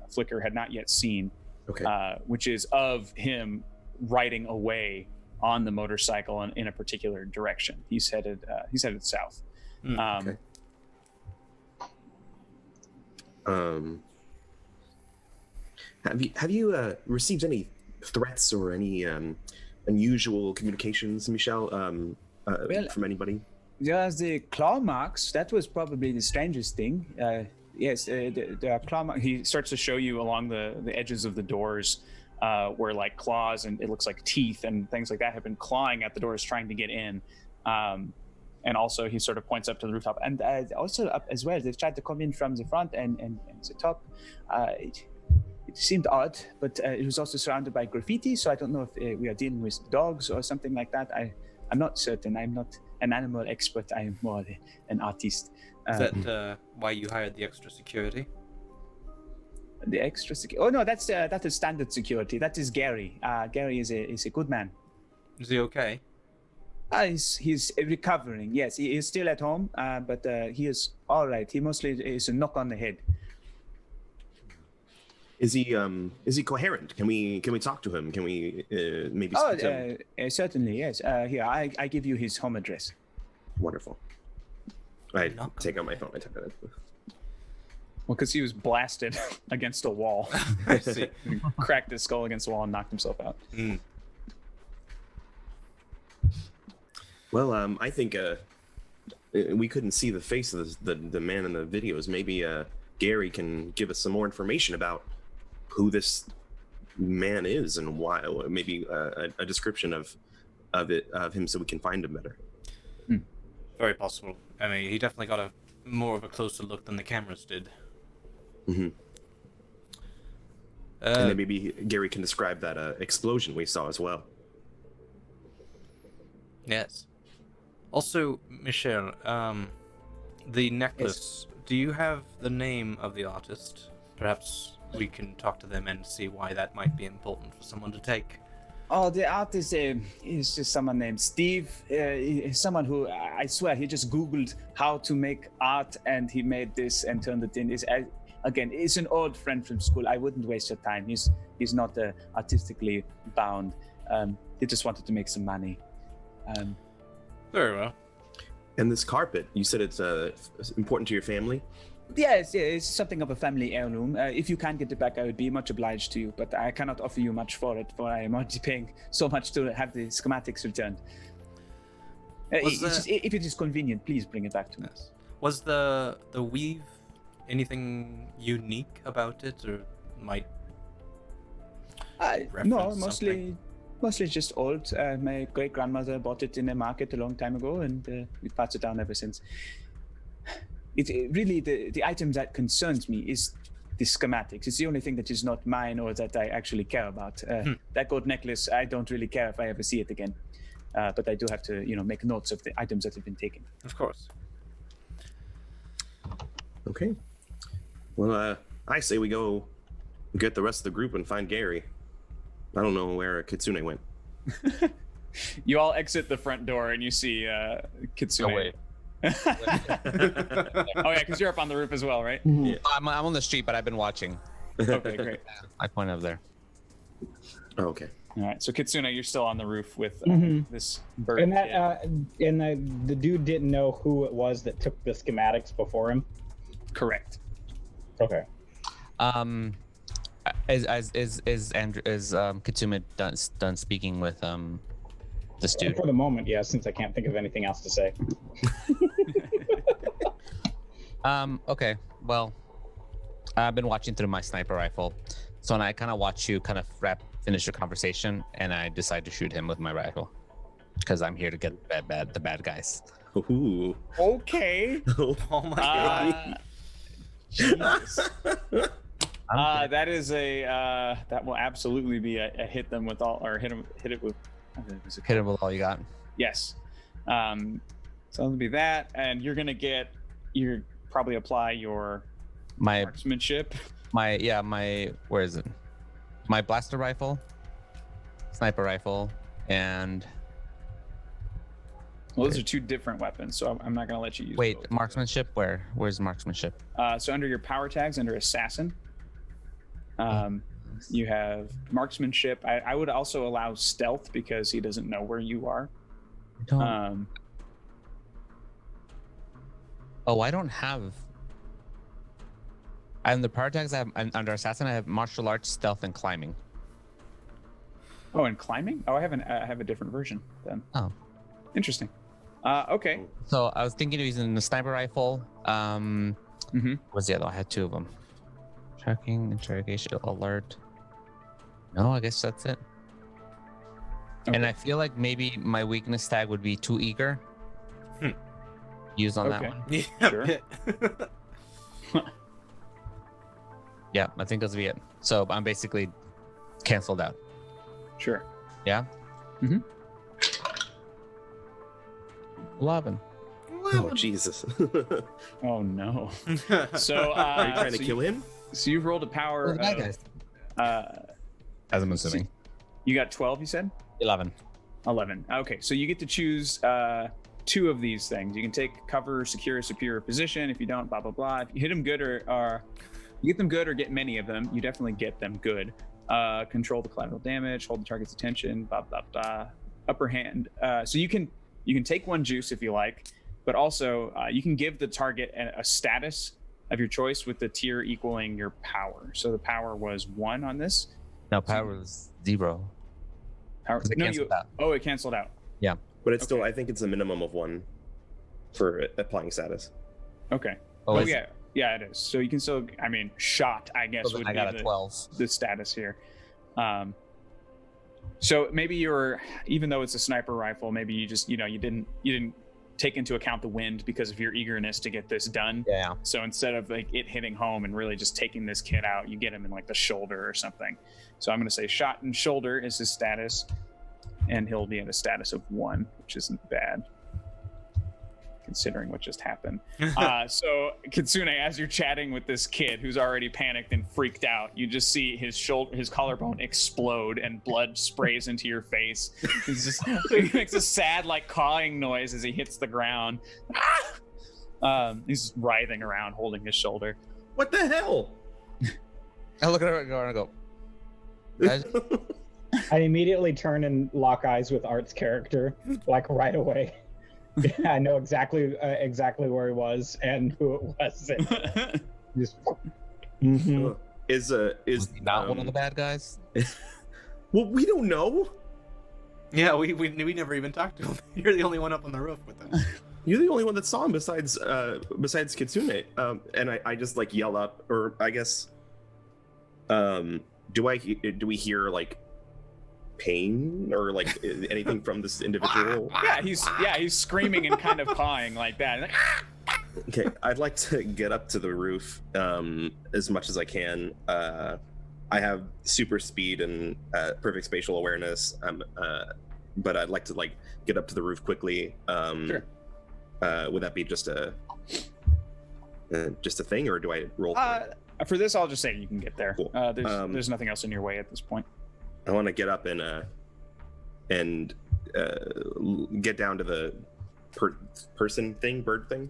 Flicker, had not yet seen. Okay. Which is of him riding away on the motorcycle in a particular direction. He's headed south. Okay. Have you received any threats or any unusual communications, Michelle, from anybody? There's the claw marks. That was probably the strangest thing. Yes, there are claw marks. He starts to show you along the edges of the doors where like claws and it looks like teeth and things like that have been clawing at the doors trying to get in. And also he sort of points up to the rooftop, and also up as well. They've tried to come in from the front and the top. It seemed odd, but it was also surrounded by graffiti, so I don't know if we are dealing with dogs or something like that. I'm not certain. I'm not an animal expert. I am more an artist. Is that why you hired the extra security? The extra security? Oh no, that is standard security. That is Gary. Gary is a good man. Is he okay? He's recovering. Yes, he is still at home, but he is all right. He mostly is a knock on the head. Is he coherent? Can we talk to him? Can we maybe speak to him? Certainly, yes. Here, I give you his home address. Wonderful. I take out my phone. I type it in. Well, because he was blasted against a wall. I see. He cracked his skull against the wall and knocked himself out. Mm. Well, I think we couldn't see the face of the man in the videos. Maybe Gary can give us some more information about who this man is and why. Maybe a description of him so we can find him better. Very possible. I mean, he definitely got more of a closer look than the cameras did. Mm-hmm. And then maybe Gary can describe that explosion we saw as well. Yes. Also, Michelle, the necklace, yes. Do you have the name of the artist? Perhaps we can talk to them and see why that might be important for someone to take. Oh, the artist is just someone named Steve. He's someone who, I swear, he just Googled how to make art and he made this and turned it in. Again, he's an old friend from school. I wouldn't waste your time. He's not artistically bound. He just wanted to make some money. Very well. And this carpet, you said it's important to your family? Yes, it's something of a family heirloom. If you can get it back, I would be much obliged to you, but I cannot offer you much for it, for I am already paying so much to have the schematics returned. If it is convenient, please bring it back to me. Yes. Was the weave anything unique about it, or might no, something? Mostly just old. My great-grandmother bought it in a market a long time ago, and we've passed it down ever since. Really, the item that concerns me is the schematics. It's the only thing that is not mine or that I actually care about. That gold necklace, I don't really care if I ever see it again. But I do have to, make notes of the items that have been taken. Of course. Okay. Well, I say we go get the rest of the group and find Gary. I don't know where Kitsune went. You all exit the front door and you see Kitsune. Oh, wait. Oh yeah, because you're up on the roof as well, right? Yeah. I'm on the street, but I've been watching. Okay, great. I point up there. Oh, okay. All right, so Kitsune, you're still on the roof with Mhm. this bird. And kid. that the dude didn't know who it was that took the schematics before him. Correct. Okay. Is Kitsune done speaking with this dude? For the moment, yeah, since I can't think of anything else to say. Okay. Well, I've been watching through my sniper rifle, so I kind of watch you kind of finish your conversation, and I decide to shoot him with my rifle because I'm here to get the bad guys. Ooh. Okay. Oh my god. Jesus. That is that will absolutely be a hit them with all, or hit it with. Hit him with all you got. Yes. So it'll be that, and you're probably apply your My marksmanship. where is it? My blaster rifle, sniper rifle, and Well, those are two different weapons, so I'm not going to let you use wait, both. marksmanship. Where's marksmanship? So under your power tags, under assassin, you have marksmanship. I would also allow stealth because he doesn't know where you are. I don't. I don't have. And the power tags I have under assassin, I have martial arts, stealth, and climbing. Oh, and climbing? Oh, I have a different version then. Oh. Interesting. Okay. So I was thinking of using the sniper rifle. Mhm. What's the other one? I had two of them. Tracking, interrogation, alert. No, I guess that's it. And Okay. I feel like maybe my weakness tag would be too eager. Use on that Okay. one. Yeah. Sure. Yeah, I think those would be it. So I'm basically canceled out. Sure. Yeah? Mhm. 11. Oh, Jesus. Oh no. So Are you trying to so kill him? So you've rolled a power. Oh, the bad of, guys. As I'm assuming. You got 12, you said? 11. 11. Okay, so you get to choose two of these things. You can take cover, secure a superior position. If you don't, blah blah blah. If you hit them good or you get them good or get many of them, you definitely get them good. Control the collateral damage, hold the target's attention, blah blah blah. Upper hand. So you can take one juice if you like, but also you can give the target a status of your choice with the tier equaling your power. So the power was 1 on this. No, power was 0. Power, 'Cause it canceled out. Oh, it canceled out. But it's still, Okay. I think it's a minimum of 1 for applying status. Okay. Oh, Oh, is yeah. Yeah, it is. So you can still, shot, I guess, So would then I got be a 12. the status here. So maybe even though it's a sniper rifle, maybe you just, you didn't take into account the wind because of your eagerness to get this done. Yeah. So instead of like it hitting home and really just taking this kid out, you get him in like the shoulder or something. So I'm going to say shot in shoulder is his status, and he'll be at a status of 1, which isn't bad considering what just happened. So Kitsune, as you're chatting with this kid who's already panicked and freaked out, you just see his collarbone explode and blood sprays into your face. He makes a sad like cawing noise as he hits the ground. He's writhing around holding his shoulder. What the hell? I look at her and go, guys, I immediately turn and lock eyes with Art's character, like right away. I know exactly where he was and who it was. And just, Mhm. Is was he not one of the bad guys? Well, we don't know. Yeah, we never even talked to him. You're the only one up on the roof with him. You're the only one that saw him besides Kitsune. And I just like yell up, or I guess, do we hear like pain or like anything from this individual? Yeah, he's screaming and kind of cawing like that. Like, Okay, I'd like to get up to the roof as much as I can. I have super speed and perfect spatial awareness, but I'd like to like get up to the roof quickly. Sure. Would that be just a just a thing, or do I roll? For it? For this, I'll just say you can get there. Cool. There's nothing else in your way at this point. I want to get up and get down to the person thing, bird thing,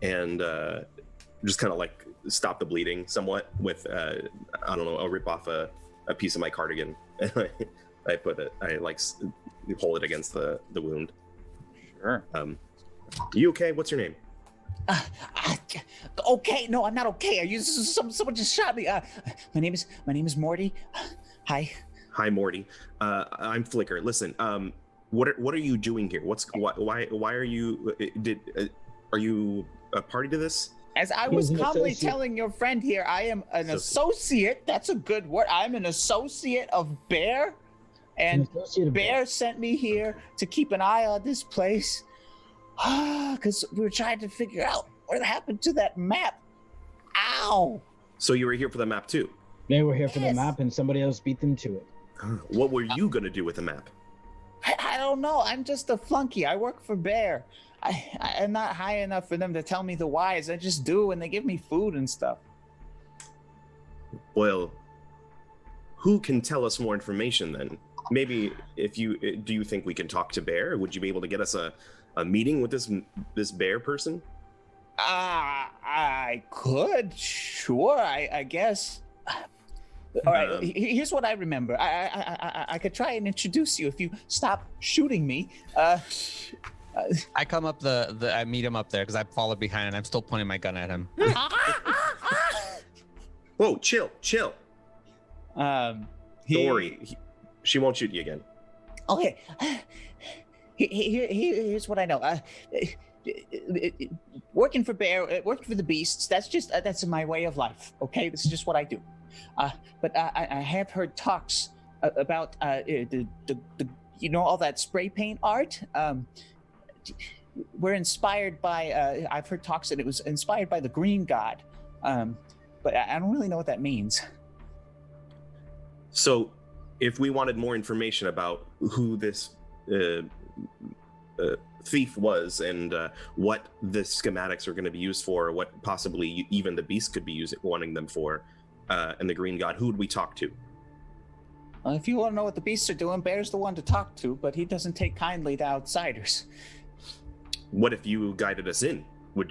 and just kind of like stop the bleeding somewhat with I don't know, I'll rip off a piece of my cardigan and I hold it against the wound. Sure. You okay? What's your name? Okay, no, I'm not okay. Are you? Someone just shot me. My name is Morty. Hi. Hi, Morty. I'm Flicker. Listen, what are you doing here? Why are you? Are you a party to this? As I was calmly telling your friend here, I am an associate. That's a good word. I'm an associate of Bear, and Bear sent me here to keep an eye on this place. Because we were trying to figure out what happened to that map. Ow! So you were here for the map too? They were here for the map, and somebody else beat them to it. What were you gonna do with the map? I don't know. I'm just a flunky. I work for Bear. I'm not high enough for them to tell me the whys. I just do, and they give me food and stuff. Well, who can tell us more information then? Maybe do you think we can talk to Bear? Would you be able to get us a meeting with this Bear person? I could, sure. I guess. All right. Here's what I remember. I could try and introduce you if you stop shooting me. I come up I meet him up there because I follow behind and I'm still pointing my gun at him. Whoa, chill. Don't worry. She won't shoot you again. Okay. Here's what I know. Working for Bear, working for the Beasts, that's my way of life. Okay, this is just what I do. But I have heard talks about the all that spray paint art. We're inspired by. I've heard talks that it was inspired by the Green God, but I don't really know what that means. So, if we wanted more information about who this thief was and what the schematics are going to be used for, or what possibly even the Beast could be wanting them for, and the Green God, who would we talk to? Well, if you want to know what the Beasts are doing, Bear's the one to talk to, but he doesn't take kindly to outsiders. What if you guided us in? Would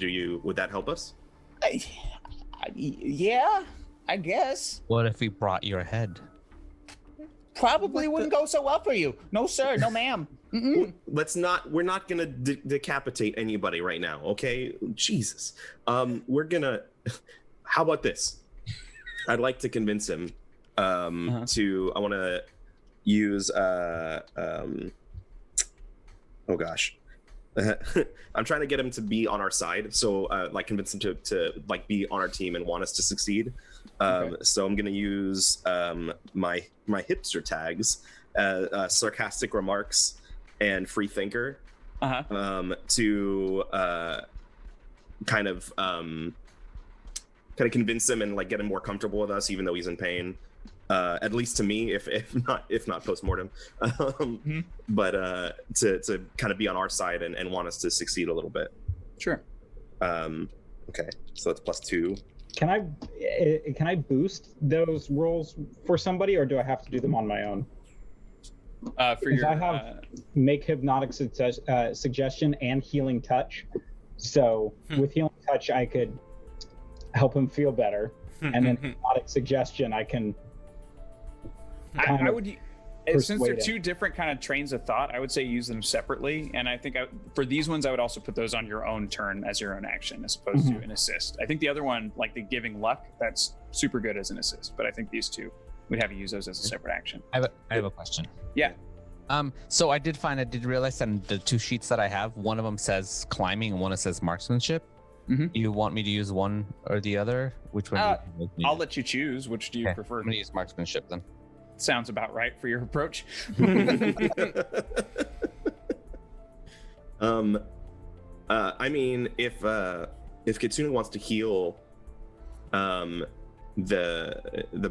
that help us? Yeah, I guess. What if we brought your head? Probably wouldn't go so well for you. No, sir. No, ma'am. We're not gonna decapitate anybody right now, okay? Jesus. We're gonna, how about this? I'd like to convince him I want to use oh gosh. I'm trying to get him to be on our side, so convince him to like be on our team and want us to succeed. So I'm gonna use my hipster tags, sarcastic remarks, and free thinker, to kind of convince him and like get him more comfortable with us, even though he's in pain. At least to me, if not post-mortem, but to kind of be on our side and want us to succeed a little bit. Sure. Okay, so that's +2. Can I boost those rolls for somebody, or do I have to do them on my own? I have make hypnotic suggestion and healing touch, so with healing touch I could help him feel better, and then hypnotic suggestion I can. I would, since they're two different kind of trains of thought, I would say use them separately. And I think for these ones, I would also put those on your own turn as your own action, as opposed to an assist. I think the other one, like the giving luck, that's super good as an assist. But I think these two, we'd have you use those as a separate action. I have a question. Yeah. So I did realize that the two sheets that I have, one of them says climbing and one says marksmanship. You want me to use one or the other? Which one? I'll let you choose. Which do you prefer? I'm gonna use marksmanship then. Sounds about right for your approach. I mean, if Kitsune wants to heal the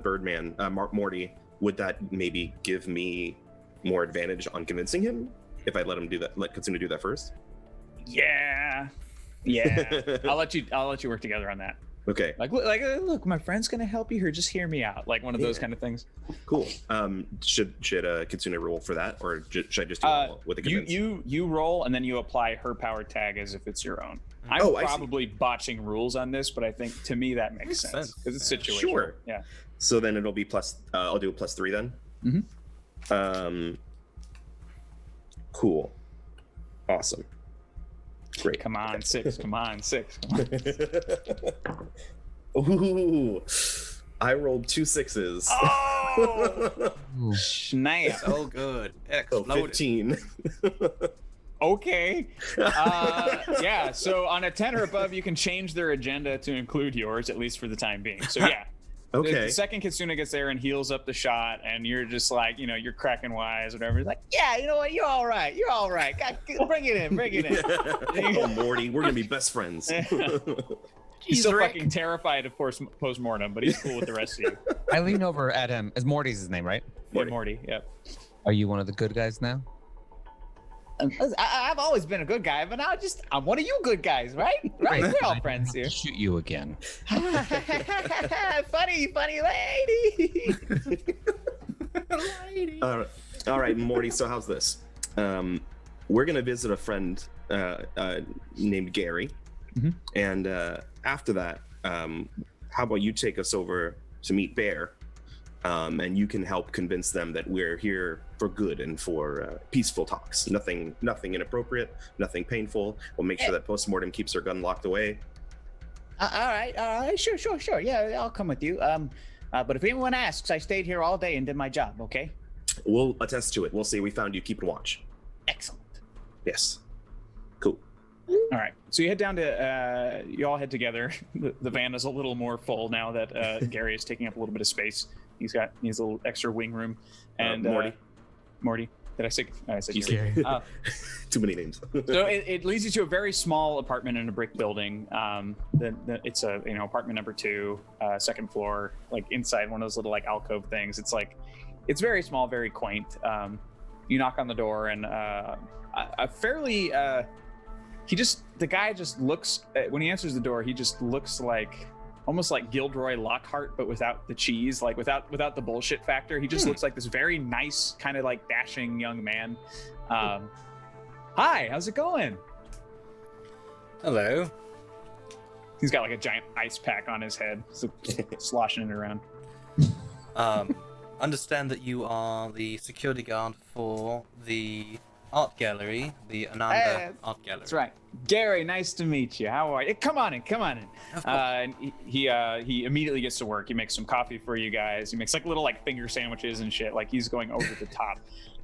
Birdman, Morty, would that maybe give me more advantage on convincing him if I let Kitsune do that first? Yeah. Yeah, I'll let you work together on that. Okay, Look, my friend's gonna help you here. Just hear me out. Like one of those Yeah. kind of things. cool. Should Kitsune roll for that, or should I just do it all with a convince? You roll and then you apply her power tag as if it's your own. I'm Oh, I see. probably botching rules on this, but I think to me that makes sense because it's Yeah. situational. Sure. Yeah. So then it'll be plus. I'll do a +3 then. Cool. Awesome. Great. Come on, 6. Come on, 6. Come on. Ooh, I rolled 2 6s. Oh, Ooh. snap. So good. It So exploded. 15. Okay. Yeah. So on a 10 or above, you can change their agenda to include yours, at least for the time being. So yeah. Okay. The second Kitsune gets there and heals up the shot, and you're just like, you're cracking wise, whatever. He's like, yeah, you know what? You're all right. You're all right. God, bring it in. Bring it in. Oh, Morty, we're gonna be best friends. He's still Rick. fucking terrified, of course, post-mortem, but he's cool with the rest of you. I lean over at him. As Morty's his name, right? Morty. Yep. Are you one of the good guys now? I've always been a good guy, but now I'm one of you good guys, right? Right? We're all friends here. Shoot you again. funny lady. All right, Morty. So how's this? We're gonna visit a friend named Gary, and after that, how about you take us over to meet Bear, and you can help convince them that we're here for good and for peaceful talks. Nothing inappropriate, nothing painful. We'll make sure that postmortem keeps her gun locked away. All right. Sure. Yeah, I'll come with you. But if anyone asks, I stayed here all day and did my job. Okay. We'll attest to it. We'll say we found you keeping watch. Excellent. Yes. Cool. All right. So you head down to, you all head together. The van is a little more full now that Gary is taking up a little bit of space. He's got a little extra wing room. And Morty. Did I say? I said Gary. Too many names. So it leads you to a very small apartment in a brick building. It's a apartment number 2, second floor, like inside one of those little like alcove things. It's very small, very quaint. You knock on the door and a fairly the guy just looks when he answers the door. He just looks like almost like Gilderoy Lockhart, but without the cheese, like without the bullshit factor. He just looks like this very nice, kind of like dashing young man. Hi, how's it going? Hello. He's got like a giant ice pack on his head, so sloshing it around. Understand that you are the security guard for the art gallery, the Ananda Art Gallery. That's right. Gary, nice to meet you. How are you? Come on in. Of course. And he immediately gets to work. He makes some coffee for you guys. He makes like little like finger sandwiches and shit. Like he's going over the top.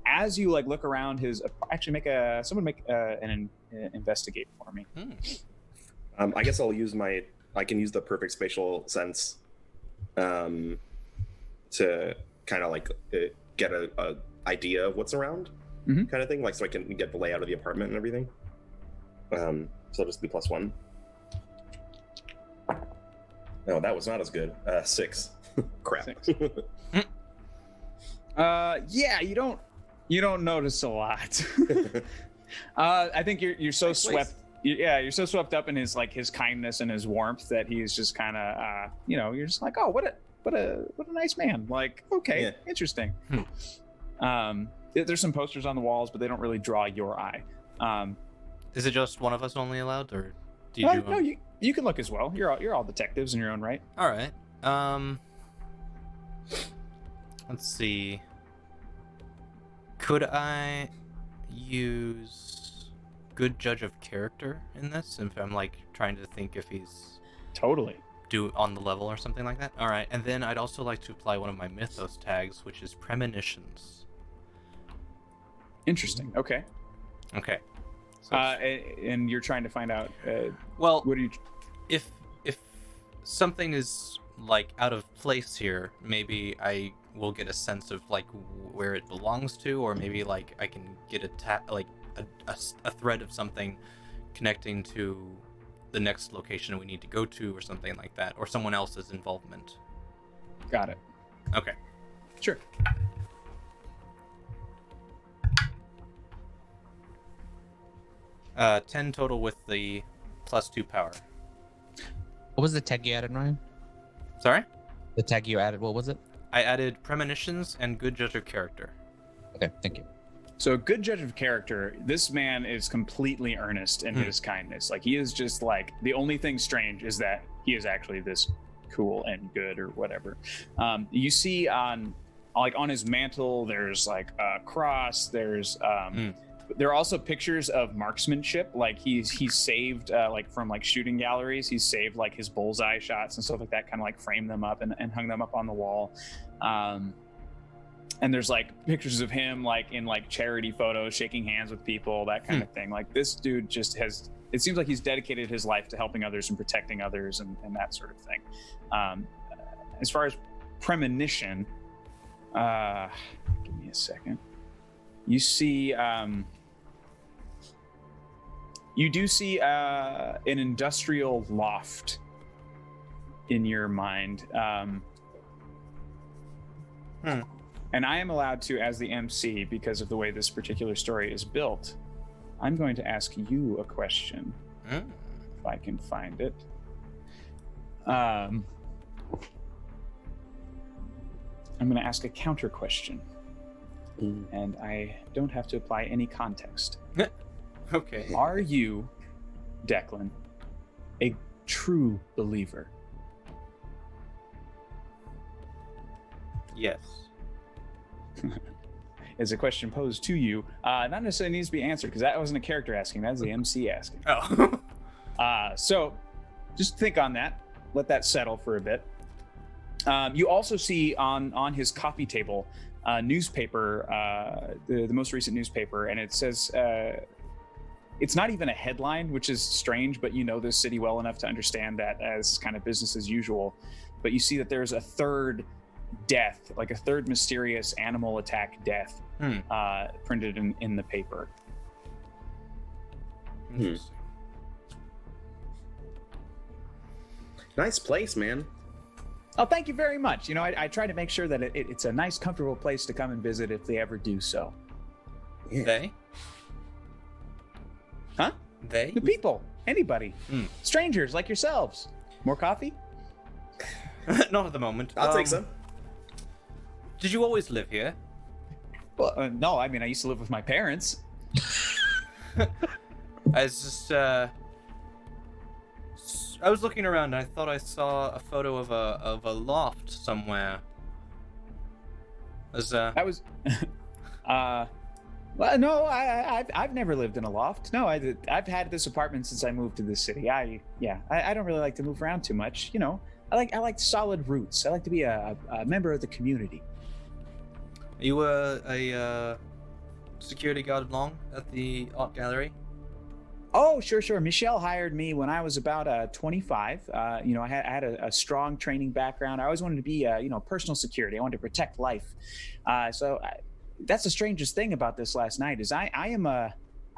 As you like look around his, actually someone make an investigate for me. I guess I can use the perfect spatial sense to kind of like get a idea of what's around, kind of thing, like so I can get the layout of the apartment and everything. So it'll just be +1. No, that was not as good. 6. Crap. 6. Yeah, you don't notice a lot. I think you're so swept. You're so swept up in his kindness and his warmth that he's just kind of you're just like, oh, what a nice man. Like, okay, Yeah. Interesting. There's some posters on the walls, but they don't really draw your eye. Is it just one of us only allowed, or do you do? No, you can look as well. You're all detectives in your own right. All right. Let's see. Could I use good judge of character in this? If I'm like trying to think if he's Totally. on the level or something like that. All right. And then I'd also like to apply one of my mythos tags, which is premonitions. Interesting. Okay. Okay. So And you're trying to find out. well, What do you? if something is like out of place here, maybe I will get a sense of like where it belongs to, or maybe like I can get a thread of something connecting to the next location we need to go to, or something like that, or someone else's involvement. Got it. Okay. Sure. $10 total with the +2 power. What was the tag you added, Ryan? Sorry? The tag you added, what was it? I added premonitions and good judge of character. Okay, thank you. So, good judge of character. This man is completely earnest in his kindness. Like, he is just like, the only thing strange is that he is actually this cool and good or whatever. You see on his mantle, there's like a cross. There's there are also pictures of marksmanship. Like he's saved like from like shooting galleries. He's saved like his bullseye shots and stuff like that. Kind of like framed them up and hung them up on the wall. And there's like pictures of him like in like charity photos, shaking hands with people, that kind of thing. Like this dude just has, it seems like he's dedicated his life to helping others and protecting others and that sort of thing. As far as premonition, give me a second. You see, you do see an industrial loft in your mind. And I am allowed to, as the MC, because of the way this particular story is built, I'm going to ask you a question, if I can find it. I'm going to ask a counter question, and I don't have to apply any context. Okay. Are you, Declan, a true believer? Yes. Is a question posed to you, not necessarily needs to be answered because that wasn't a character asking, that's the MC asking. Oh. So just think on that, let that settle for a bit. You also see on his coffee table newspaper, the most recent newspaper, and it says it's not even a headline, which is strange, but you know this city well enough to understand that as kind of business as usual. But you see that there's a third death, like a third mysterious animal attack death, printed in the paper. Interesting. Nice place, man. Oh, thank you very much. You know, I try to make sure that it's a nice, comfortable place to come and visit if they ever do so. Yeah. They? Huh? They? The people, anybody, strangers like yourselves. More coffee? Not at the moment. I'll take some. Did you always live here? Well, no, I mean, I used to live with my parents. I was just, I was looking around and I thought I saw a photo of a loft somewhere. That was, well, no, I've never lived in a loft. No, I've had this apartment since I moved to this city. I don't really like to move around too much. You know, I like solid roots. I like to be a member of the community. You were a security guard long at the art gallery? Oh, sure. Michelle hired me when I was about 25. You know, I had a strong training background. I always wanted to be, personal security. I wanted to protect life. That's the strangest thing about this last night is I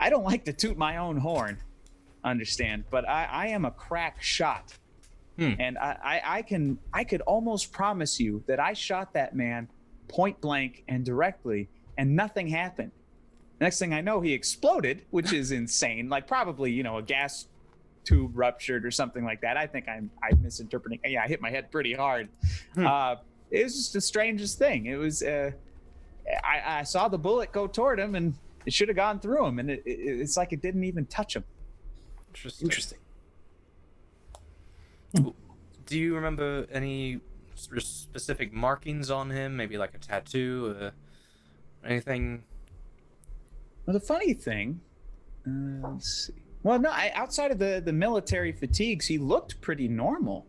don't like to toot my own horn, understand, but I am a crack shot. And I could almost promise you that I shot that man point blank and directly, and nothing happened. Next thing I know, he exploded, which is insane. Like probably, you know, a gas tube ruptured or something like that. I think I'm misinterpreting. Yeah, I hit my head pretty hard. It was just the strangest thing. It was, I saw the bullet go toward him, and it should have gone through him, and it's like it didn't even touch him. Interesting. Do you remember any specific markings on him? Maybe like a tattoo or anything? Well, the funny thing, let's see. Well, no, outside of the military fatigues, he looked pretty normal.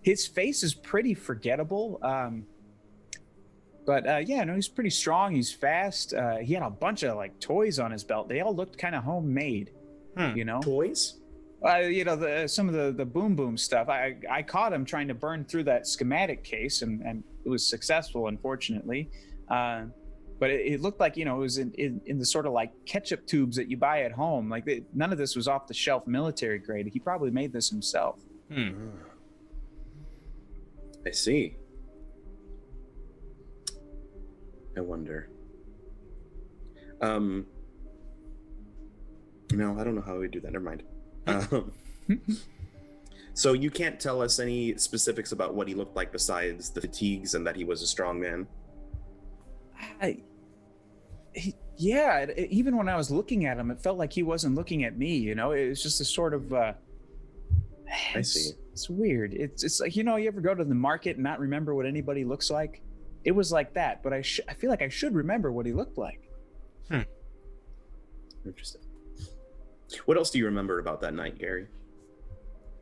His face is pretty forgettable. But he's pretty strong. He's fast. He had a bunch of like toys on his belt. They all looked kind of homemade, you know? Toys? Some of the boom boom stuff. I caught him trying to burn through that schematic case, and it was successful, unfortunately. But it looked like, you know, it was in the sort of like ketchup tubes that you buy at home. Like none of this was off the shelf military grade. He probably made this himself. I see. I wonder. No, I don't know how we do that. Never mind. Um, so you can't tell us any specifics about what he looked like besides the fatigues and that he was a strong man. Even when I was looking at him, it felt like he wasn't looking at me. You know, it was just a sort of. I see. It's weird. It's like, you know, you ever go to the market and not remember what anybody looks like? It was like that, but I feel like I should remember what he looked like. Interesting. What else do you remember about that night, Gary?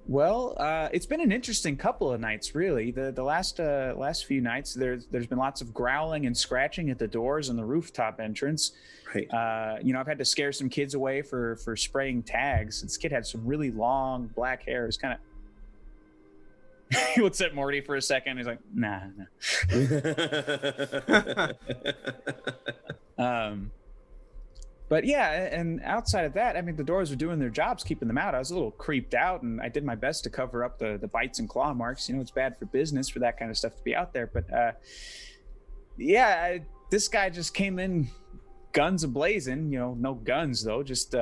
Well, it's been an interesting couple of nights, really. The last few nights, there's been lots of growling and scratching at the doors and the rooftop entrance. Right. You know, I've had to scare some kids away for spraying tags. This kid had some really long black hair. It's kind of. He looks at Morty for a second. He's like, nah. But yeah, and outside of that, I mean, the doors were doing their jobs, keeping them out. I was a little creeped out, and I did my best to cover up the bites and claw marks. You know, it's bad for business for that kind of stuff to be out there. But this guy just came in guns a-blazing. You know, no guns, though, just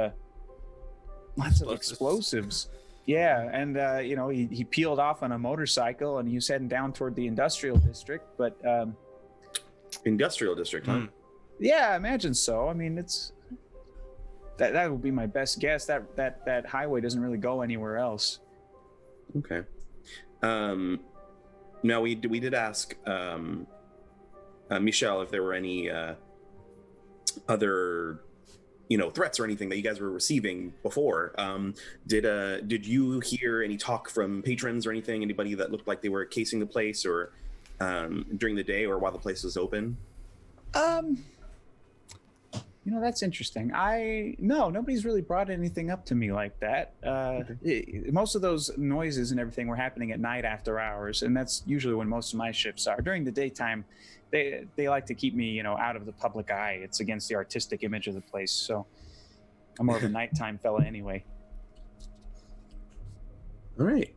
lots of explosives. Yeah, and you know, he peeled off on a motorcycle, and he was heading down toward the industrial district. But Industrial district, huh? yeah, I imagine so. I mean, it's that would be my best guess. That highway doesn't really go anywhere else. Okay. Now we did ask Michelle if there were any other, you know, threats or anything that you guys were receiving before. Did you hear any talk from patrons or anything? Anybody that looked like they were casing the place, or during the day, or while the place was open? You know, that's interesting. Nobody's really brought anything up to me like that. Most of those noises and everything were happening at night after hours, and that's usually when most of my shifts are. During the daytime, they like to keep me, you know, out of the public eye. It's against the artistic image of the place, so I'm more of a nighttime fella anyway. All right.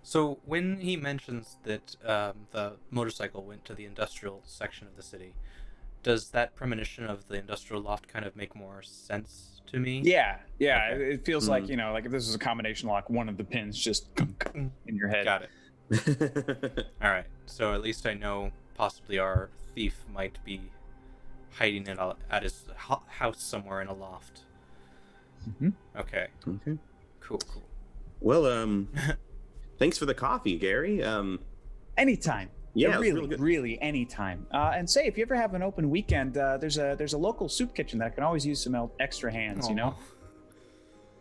So when he mentions that the motorcycle went to the industrial section of the city, does that premonition of the industrial loft kind of make more sense to me? Yeah. Okay. It feels like, you know, like if this was a combination lock, one of the pins just in your head. Got it. All right. So at least I know possibly our thief might be hiding it at his house somewhere in a loft. Mm-hmm. Okay. Okay. Cool. Well, thanks for the coffee, Gary. Anytime. Yeah, really anytime. And say, if you ever have an open weekend, there's a local soup kitchen that can always use some extra hands. You know.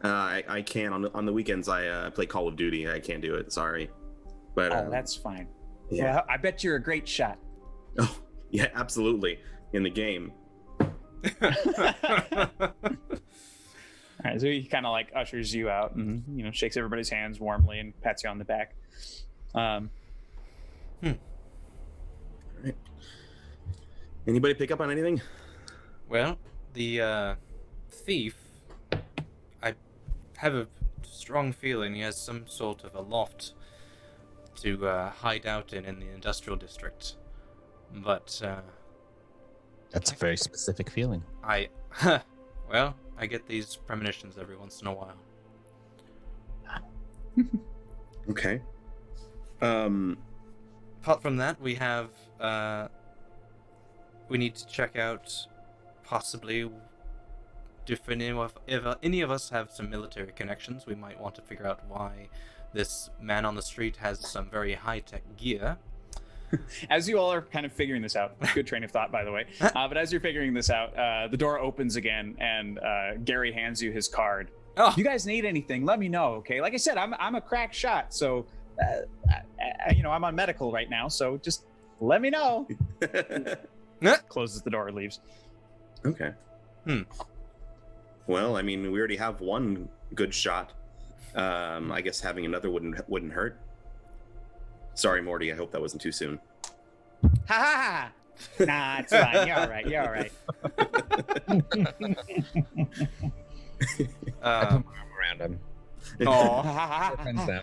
I can on the weekends. I play Call of Duty. I can't do it. Sorry, but that's fine. Yeah, well, I bet you're a great shot. Oh yeah, absolutely. In the game. All right, so he kind of like ushers you out and, you know, shakes everybody's hands warmly and pats you on the back. All right. Anybody pick up on anything? Well, the thief, I have a strong feeling he has some sort of a loft to hide out in the industrial district. But That's a very specific feeling. Well, I get these premonitions every once in a while. Okay. Apart from that, we have we need to check out possibly if any of us have some military connections. We might want to figure out why this man on the street has some very high-tech gear. As you all are kind of figuring this out, good train of thought, by the way. But as you're figuring this out, the door opens again, and Gary hands you his card. Oh. If you guys need anything, let me know, okay? Like I said, I'm a crack shot, so you know, I'm on medical right now, so just let me know. Closes the door and leaves. Okay. Well, I mean, we already have one good shot. I guess having another wouldn't hurt. Sorry, Morty. I hope that wasn't too soon. Ha ha! Nah, it's fine. You're all right. You're all right. I put my arm around him. Oh, Friends now.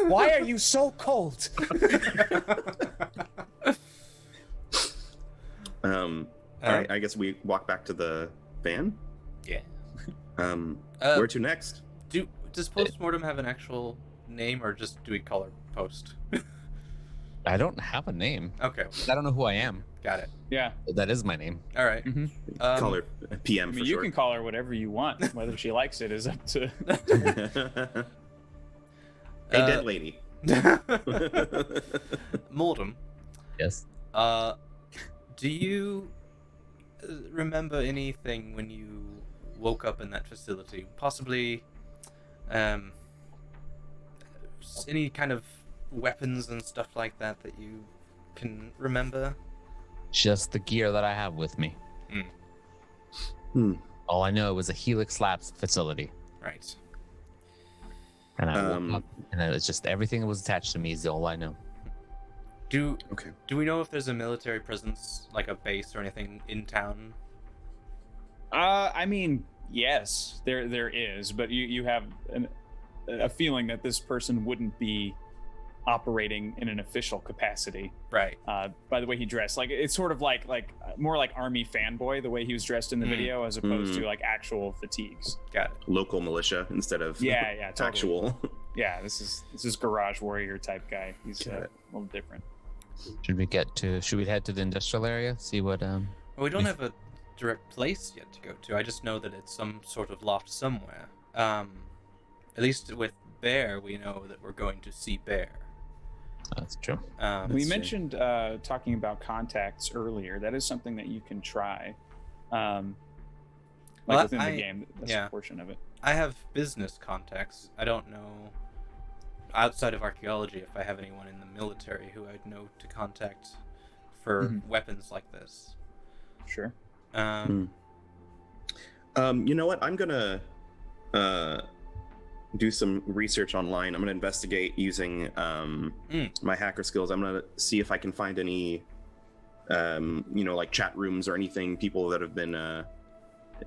Why are you so cold? All right. I guess we walk back to the van. yeah. Where to next? Does Postmortem have an actual name, or just do we call her Post? I don't have a name. Okay, I don't know who I am. got it. Yeah. That is my name. All right. Mm-hmm. Call her PM I for mean, you short. can call her whatever you want. Whether she likes it is up to. Hey, dead lady. Mordom, Yes. do you remember anything when you woke up in that facility? Possibly, any kind of weapons and stuff like that that you can remember? Just the gear that I have with me. All I know was a Helix Labs facility. Right. And I woke up, and it's just everything that was attached to me is all I know. Do Okay. we know if there's a military presence, like a base or anything in town? I mean, yes, there is, but you have a feeling that this person wouldn't be operating in an official capacity. Right. By the way he dressed, like it's sort of like more like army fanboy the way he was dressed in the video, as opposed to like actual fatigues. Got it. Local militia instead of Yeah, totally. actual. Yeah, this is garage warrior type guy. He's Got a it. little different. Should we head to the industrial area? See what Well, we don't have a direct place yet to go to. I just know that it's some sort of loft somewhere. At least with Bear, we know that we're going to see Bear. That's true. We true. mentioned talking about contacts earlier. That is something that you can try. Like Well, within the game, that's yeah. a portion of it. I have business contacts. I don't know, outside of archaeology, if I have anyone in the military who I'd know to contact for weapons like this. Sure. You know what? I'm gonna do some research online. I'm gonna investigate using my hacker skills. I'm gonna see if I can find any, like chat rooms or anything. People that have been,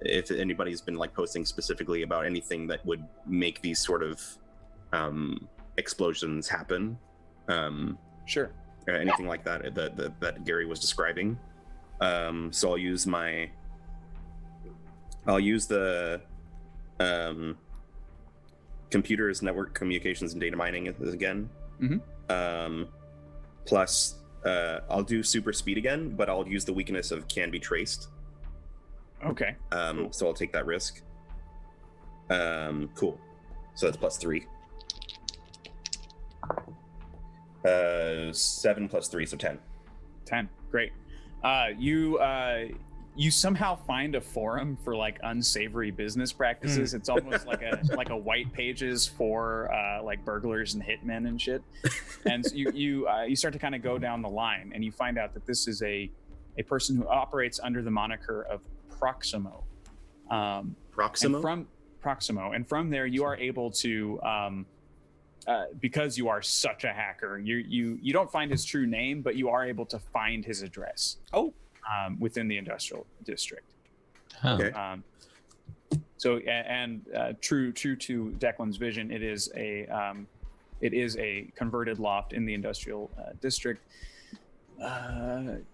if anybody's been like posting specifically about anything that would make these sort of explosions happen. Sure. Or anything like that that Gary was describing. So I'll use the computers, network communications, and data mining again. Plus, I'll do super speed again, but I'll use the weakness of can be traced. Okay. Cool. So I'll take that risk. Cool. So that's +3. 7 + 3, so 10. 10. Great. You somehow find a forum for like unsavory business practices. It's almost like a white pages for like burglars and hitmen and shit. And so you start to kind of go down the line, and you find out that this is a person who operates under the moniker of Proximo. Proximo? And from Proximo, and from there you are able to because you are such a hacker, you don't find his true name, but you are able to find his address. Oh. Within the industrial district. Huh. Okay. True to Declan's vision, it is a converted loft in the industrial district.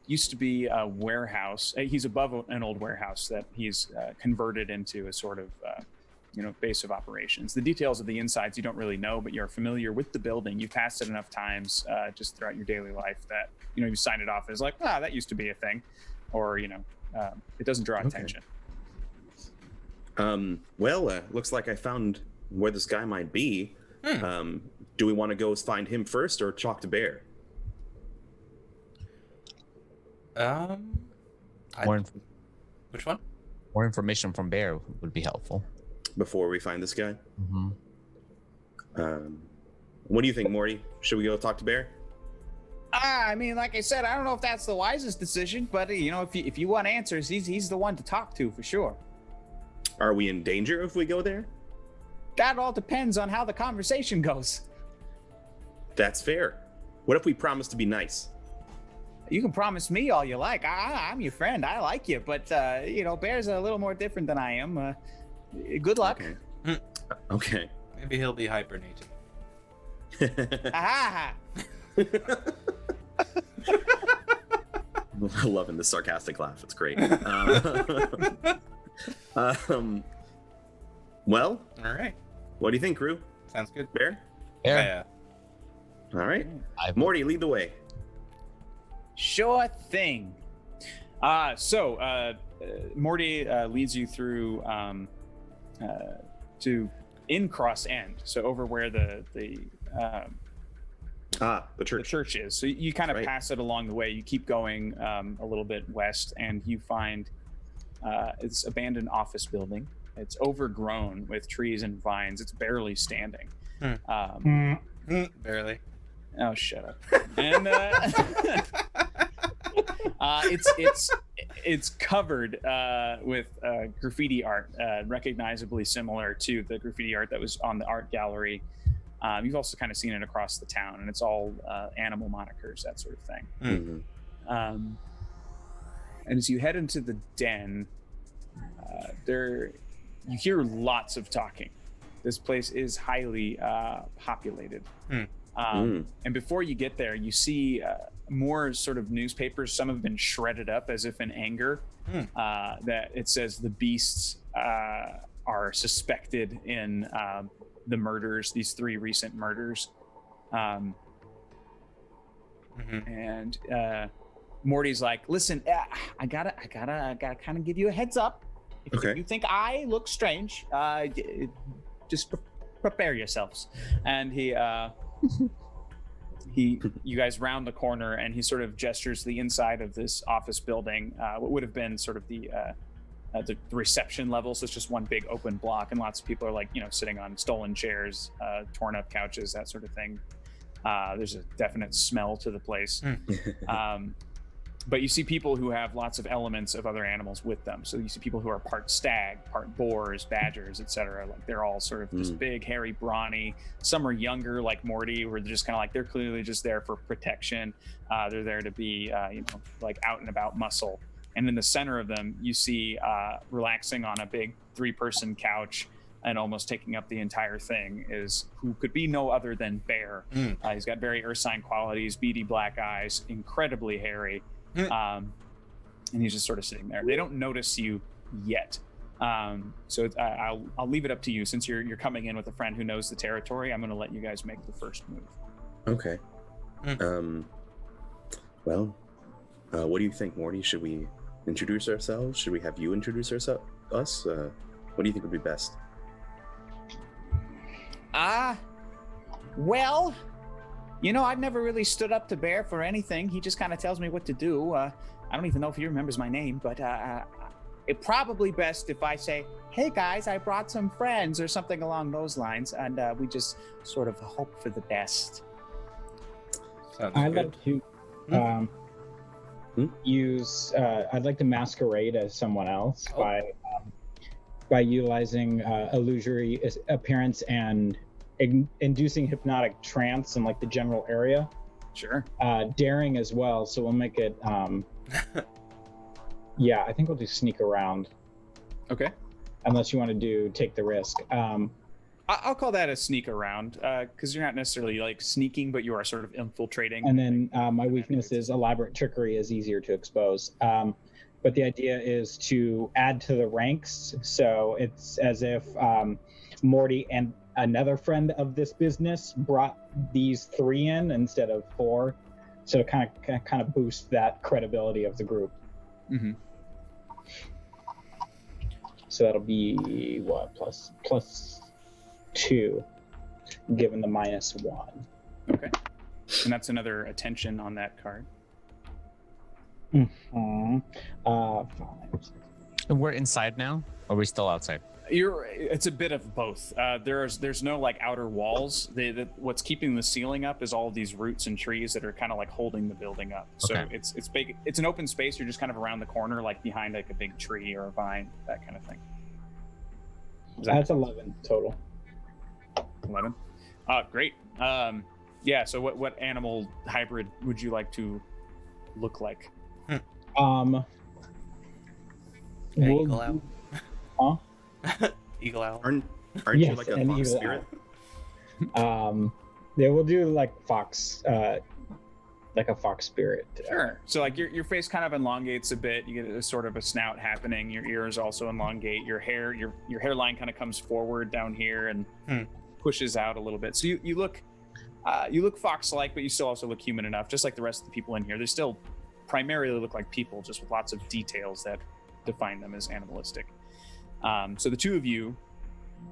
Used to be a warehouse. He's above an old warehouse that he's converted into a sort of base of operations. The details of the insides you don't really know, but you're familiar with the building. You've passed it enough times just throughout your daily life that you sign it off as like, that used to be a thing, or it doesn't draw attention. Looks like I found where this guy might be. Do we want to go find him first or talk to Bear? Which one? More information from Bear would be helpful. Before we find this guy? Mm-hmm. What do you think, Morty? Should we go talk to Bear? I mean, like I said, I don't know if that's the wisest decision, but if you want answers, he's the one to talk to for sure. Are we in danger if we go there? That all depends on how the conversation goes. That's fair. What if we promise to be nice? You can promise me all you like. I'm your friend. I like you, but Bear's a little more different than I am. Good luck. Okay. Maybe he'll be hibernating. Ah. Loving the sarcastic laugh. It's great. Well, All right. what do you think, crew? Sounds good. Bear? Yeah. All right. I've- Morty, lead the way. Sure thing. Morty leads you through to in Cross End, so over where the The the church. church is. So you kind of Right. pass it along the way. You keep going a little bit west, and you find it's abandoned office building. It's overgrown with trees and vines. It's barely standing. Barely. Oh, shut up. And it's covered with graffiti art, recognizably similar to the graffiti art that was on the art gallery. You've also kind of seen it across the town, and it's all animal monikers, that sort of thing. Mhm. And as you head into the den, you hear lots of talking. This place is highly populated. And before you get there, you see more sort of newspapers. Some have been shredded up as if in anger. That it says the beasts are suspected in the murders, these 3 recent murders. And Morty's like, listen, I gotta kind of give you a heads up. If Okay. you think I look strange, just prepare yourselves. And you guys round the corner, and he sort of gestures the inside of this office building, what would have been sort of the reception level. So it's just one big open block, and lots of people are like, sitting on stolen chairs, torn up couches, that sort of thing. There's a definite smell to the place. But you see people who have lots of elements of other animals with them. So you see people who are part stag, part boars, badgers, etc. Like they're all sort of just big, hairy, brawny. Some are younger, like Morty, where they're just kind of like, they're clearly just there for protection. They're there to be, like out and about muscle. And in the center of them, you see relaxing on a big 3-person couch and almost taking up the entire thing is who could be no other than Bear. He's got very Ursine qualities, beady black eyes, incredibly hairy. And he's just sort of sitting there. They don't notice you yet. So I'll leave it up to you. Since you're coming in with a friend who knows the territory, I'm going to let you guys make the first move. Okay. Well, what do you think, Morty? Should we introduce ourselves? Should we have you introduce us? What do you think would be best? Well, I've never really stood up to Bear for anything. He just kind of tells me what to do. I don't even know if he remembers my name, but it probably best if I say, hey guys, I brought some friends or something along those lines, and we just sort of hope for the best. Sounds I'd good. like to use. I'd like to masquerade as someone else by utilizing illusory appearance and inducing hypnotic trance in like the general area. Sure. Daring as well, so we'll make it. Yeah, I think we'll do sneak around. Okay. Unless you want to take the risk. I'll call that a sneak around, because you're not necessarily like sneaking, but you are sort of infiltrating. And then my weakness is elaborate trickery is easier to expose. But the idea is to add to the ranks, so it's as if Morty and another friend of this business brought these 3 in instead of 4, so kind of boost that credibility of the group. Mm-hmm. So that'll be what plus 2, given the -1. Okay. And that's another attention on that card. 5, 6. And we're inside now, or are we still outside? It's a bit of both. There's no like outer walls. What's keeping the ceiling up is all of these roots and trees that are kind of like holding the building up. So Okay. it's big. It's an open space. You're just kind of around the corner, like behind like a big tree or a vine, that kind of thing. That's 11 total. 11. Great. Yeah. So what animal hybrid would you like to look like? Eagle owl. Huh? Eagle owl. Aren't Yes, you like a an fox eagle spirit? Yeah, we'll do like fox. like a fox spirit. Sure. So like your face kind of elongates a bit. You get a sort of a snout happening. Your ears also elongate. Your hairline kind of comes forward down here and pushes out a little bit. So you look fox-like, but you still also look human enough, just like the rest of the people in here. They still primarily look like people, just with lots of details that define them as animalistic. So the two of you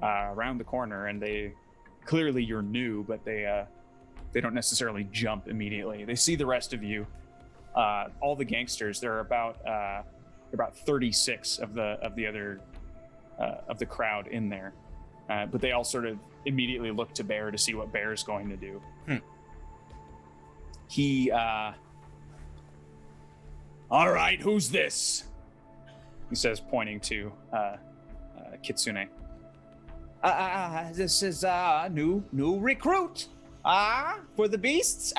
around the corner, and they clearly you're new, but they don't necessarily jump immediately. They see the rest of you. All the gangsters. There are about 36 of the other of the crowd in there, but they all sort of immediately look to Bear to see what Bear's going to do. He, all right, who's this? He says, pointing to Kitsune. This is a new recruit. For the beasts.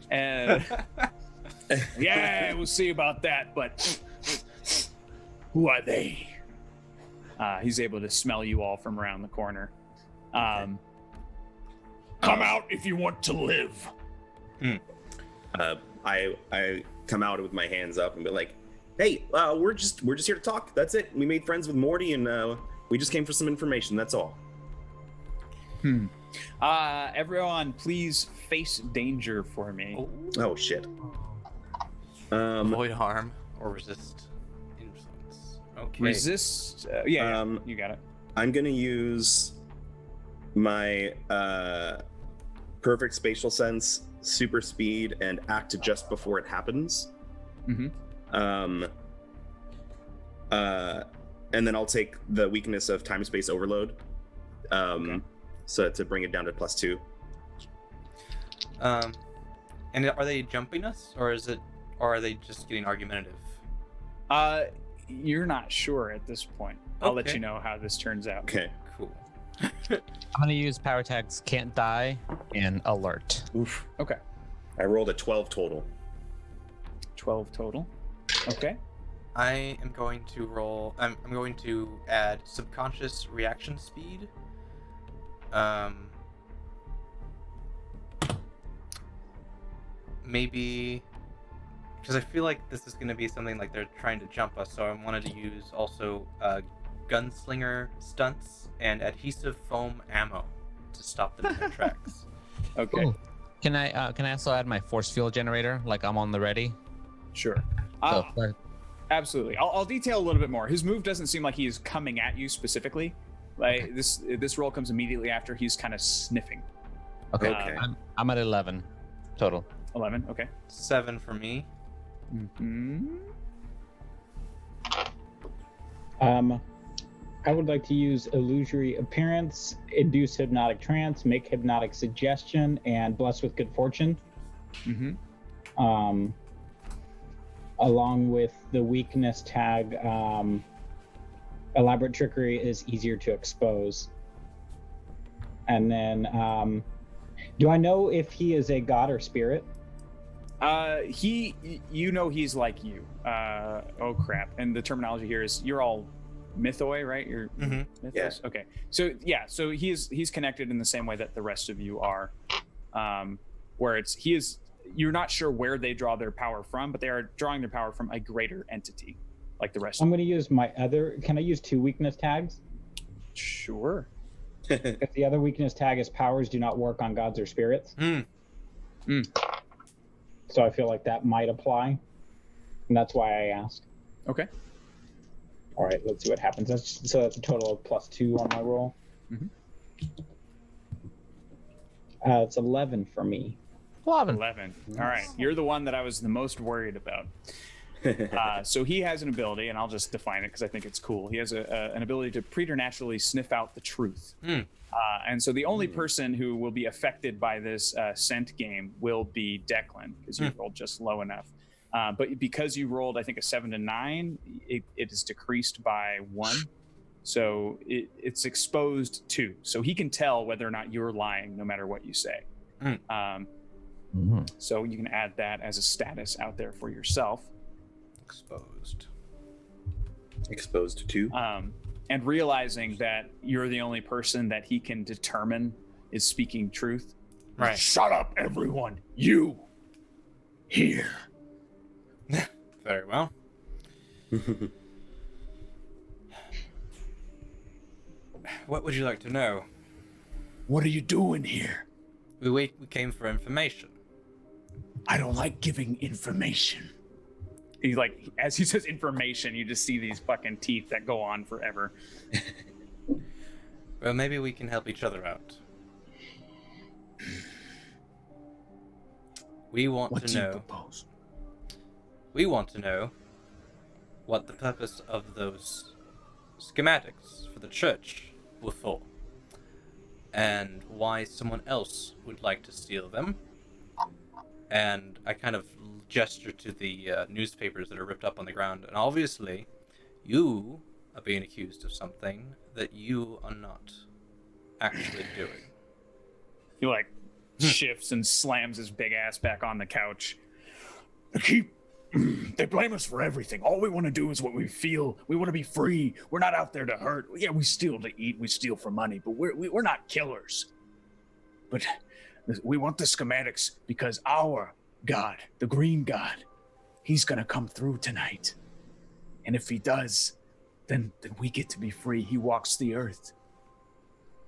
And yeah, we'll see about that. But who are they? He's able to smell you all from around the corner. Come out if you want to live. I come out with my hands up and be like, "Hey, we're just here to talk. That's it. We made friends with Morty, and we just came for some information. That's all." Everyone, please face danger for me. Oh shit. Avoid harm or resist influence. Okay. Resist. Yeah, you got it. I'm gonna use my perfect spatial sense, super speed, and act just before it happens. And then I'll take the weakness of time space overload. Okay. So to bring it down to +2. And are they jumping us, or are they just getting argumentative? You're not sure at this point. I'll let Okay. you know how this turns out. Okay. Cool. I'm gonna use power tags can't die and alert. Oof. Okay. I rolled a 12 total. 12 total. Okay. I am going to roll. I'm going to add subconscious reaction speed. Maybe because I feel like this is going to be something like they're trying to jump us, so I wanted to use also gunslinger stunts and adhesive foam ammo to stop them in their tracks. Okay. Ooh. Can I also add my force field generator? Like I'm on the ready. Sure. So, Absolutely. I'll detail a little bit more. His move doesn't seem like he is coming at you specifically. Like this roll comes immediately after he's kind of sniffing. okay. Okay. I'm at 11 total. 11. Okay. 7 for me. Mm-hmm. I would like to use illusory appearance, induce hypnotic trance, make hypnotic suggestion, and bless with good fortune. Mm-hmm. Along with the weakness tag, elaborate trickery is easier to expose. And then, do I know if he is a god or spirit? He's like you. Oh crap. And the terminology here is you're all mythoi, right? You're mythos? Yeah. Okay. So yeah, so he's connected in the same way that the rest of you are. Where you're not sure where they draw their power from, but they are drawing their power from a greater entity, like the rest I'm of going to use my other. Can I use 2 weakness tags? Sure. If the other weakness tag is powers do not work on gods or spirits. So I feel like that might apply. And that's why I asked. Okay. All right, let's see what happens. So that's a total of +2 on my roll. It's 11 for me. 11. All right. You're the one that I was the most worried about. So he has an ability, and I'll just define it because I think it's cool. He has an ability to preternaturally sniff out the truth. And so the only person who will be affected by this scent game will be Declan, because you rolled just low enough. But because you rolled, I think, a 7 to 9, it is decreased by 1. So it's exposed 2. So he can tell whether or not you're lying, no matter what you say. So you can add that as a status out there for yourself. Exposed to. And realizing that you're the only person that he can determine is speaking truth. Right. Shut up, everyone. You. Here. Very well. What would you like to know? What are you doing here? We came for information. I don't like giving information. He's like, as he says information, you just see these fucking teeth that go on forever. Well, maybe we can help each other out. We want What to do you know. propose? We want to know what the purpose of those schematics for the church were for, and why someone else would like to steal them. And I kind of gesture to the newspapers that are ripped up on the ground, and obviously, you are being accused of something that you are not actually doing. He like shifts and slams his big ass back on the couch. They blame us for everything. All we want to do is what we feel. We want to be free. We're not out there to hurt. Yeah, we steal to eat. We steal for money, but we're not killers. But we want the schematics because our God, the Green God, he's gonna come through tonight. And if he does, then we get to be free. He walks the earth.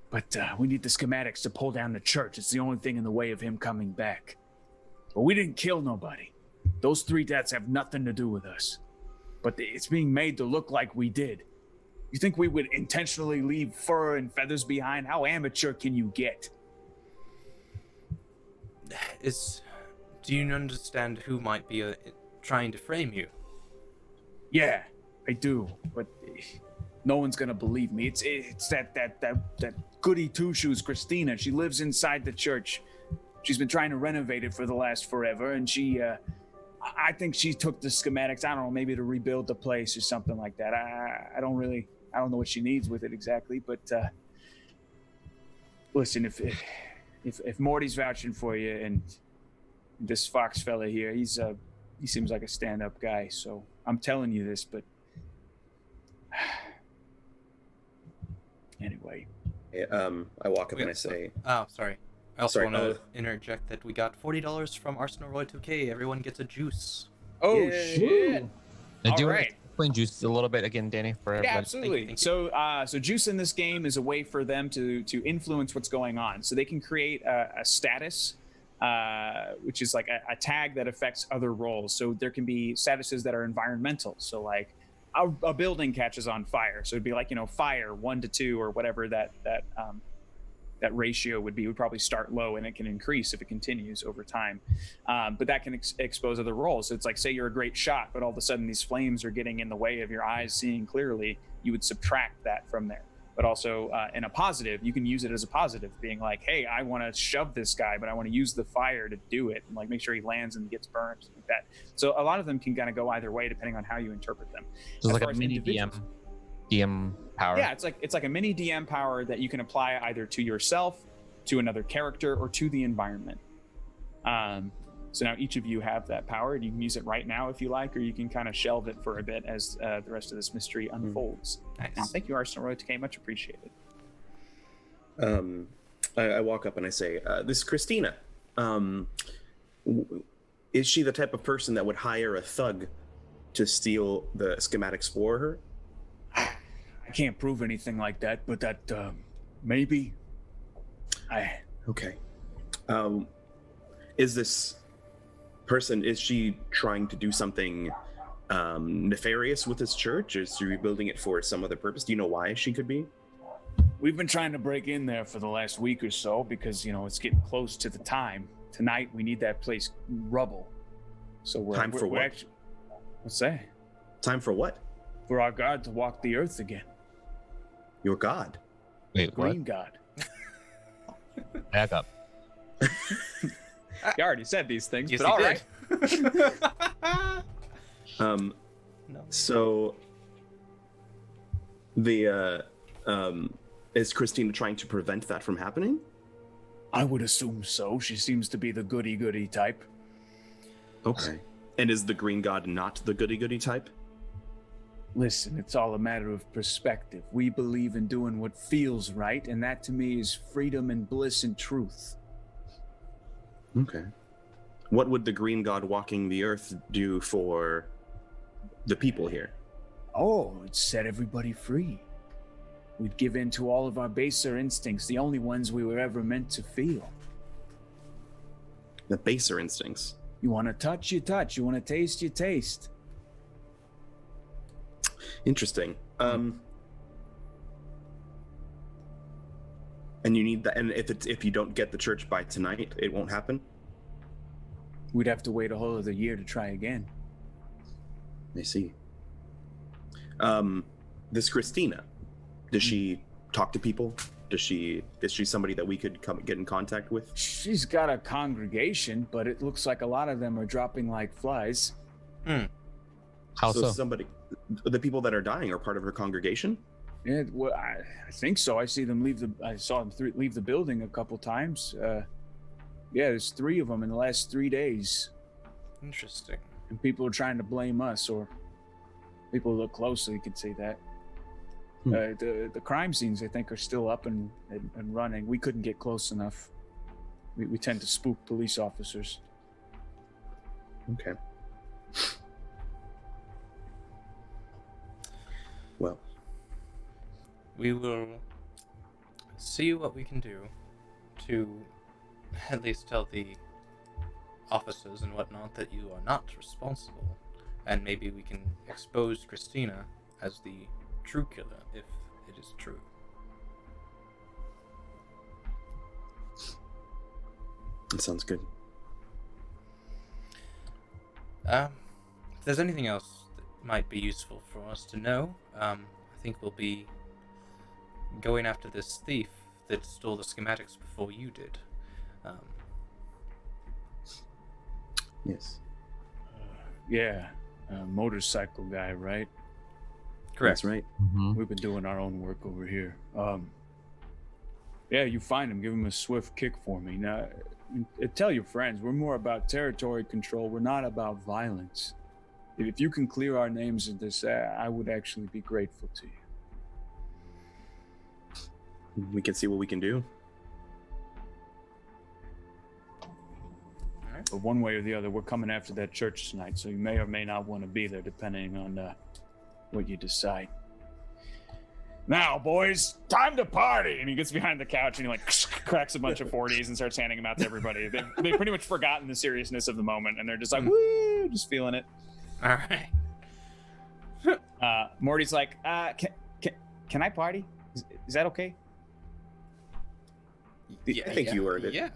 But we need the schematics to pull down the church. It's the only thing in the way of him coming back. But we didn't kill nobody. Those 3 deaths have nothing to do with us. But it's being made to look like we did. You think we would intentionally leave fur and feathers behind? How amateur can you get? Do you understand who might be trying to frame you? Yeah, I do. But no one's gonna believe me. It's that goody two-shoes, Christina. She lives inside the church. She's been trying to renovate it for the last forever, and I think she took the schematics, I don't know, maybe to rebuild the place or something like that. I don't know what she needs with it exactly, but listen, if Morty's vouching for you and this Fox fella here, he seems like a stand-up guy, so I'm telling you this, but anyway. I walk up and I say, Oh, sorry. I also Sorry, want to interject that we got $40 from Arsenal Roy 2K. Everyone gets a juice. Oh Yay. shit! Now, do you All want right. to explain juice a little bit again, Danny? For Yeah, everybody? absolutely. Thank So juice in this game is a way for them to influence what's going on. So they can create a status, which is like a tag that affects other roles. So there can be statuses that are environmental. So like a building catches on fire. So it'd be like, fire 1 to 2 or whatever that ratio would be. Would probably start low and it can increase if it continues over time. But that can expose other roles. So it's like, say you're a great shot, but all of a sudden these flames are getting in the way of your eyes seeing clearly. You would subtract that from there. But also in a positive, you can use it as a positive, being like, hey, I want to shove this guy, but I want to use the fire to do it and like make sure he lands and gets burned, something like that. So a lot of them can kind of go either way depending on how you interpret them. So As it's far like a as mini individuals- DM power. Yeah, it's like a mini DM power that you can apply either to yourself, to another character, or to the environment. So now each of you have that power, and you can use it right now if you like, or you can kind of shelve it for a bit as the rest of this mystery unfolds. Nice. And thank you, Arsenal Road 2K, much appreciated. I walk up and I say, this is Christina. Is she the type of person that would hire a thug to steal the schematics for her? I can't prove anything like that, but that maybe. Okay. Is this person, is she trying to do something nefarious with this church? Is she rebuilding it for some other purpose? Do you know why she could be? We've been trying to break in there for the last week or so because, it's getting close to the time. Tonight, we need that place rubble. So we're Time for what? actually, what's that? Time for what? For our God to walk the earth again. Your god. Wait, what? Green God. Back up. You already said these things, Yes, but all he right. did. No. So is Christina trying to prevent that from happening? I would assume so. She seems to be the goody-goody type. Okay. And is the green god not the goody-goody type? Listen, it's all a matter of perspective. We believe in doing what feels right, and that to me is freedom and bliss and truth. Okay. What would the green god walking the earth do for the people here? Oh, it set everybody free. We'd give in to all of our baser instincts, the only ones we were ever meant to feel. The baser instincts. You want to touch, you touch. You want to taste, you taste. Interesting. And you need that. And if you don't get the church by tonight, it won't happen. We'd have to wait a whole other year to try again. I see. This Christina, does she talk to people? Is she somebody that we could get in contact with? She's got a congregation, but it looks like a lot of them are dropping like flies. How so? Somebody, the people that are dying are part of her congregation? Yeah, well, I think so. I saw them leave the building a couple times. Yeah, there's 3 of them in the last 3 days. Interesting. And people are trying to blame us, or people who look closely could say that. The crime scenes, I think, are still up and running. We couldn't get close enough. We tend to spook police officers. Okay. Well, We will see what we can do to at least tell the officers and whatnot that you are not responsible, and maybe we can expose Christina as the true killer if it is true. that sounds good. If there's anything else that might be useful for us to know, I think we'll be going after this thief that stole the schematics before you did. Yes. Yeah, motorcycle guy, right? Correct. That's right. Mhm. We've been doing our own work over here. Yeah, you find him, give him a swift kick for me. Now, tell your friends, we're more about territory control. We're not about violence. If you can clear our names of this, I would actually be grateful to you. We can see what we can do. But one way or the other, we're coming after that church tonight, so you may or may not want to be there, depending on what you decide. Now, boys, time to party! And he gets behind the couch and he cracks a bunch of 40s and starts handing them out to everybody. They've pretty much forgotten the seriousness of the moment, and they're just like, woo, just feeling it. All right. Morty's like, can I party? Is that okay? I think you earned it. Yeah.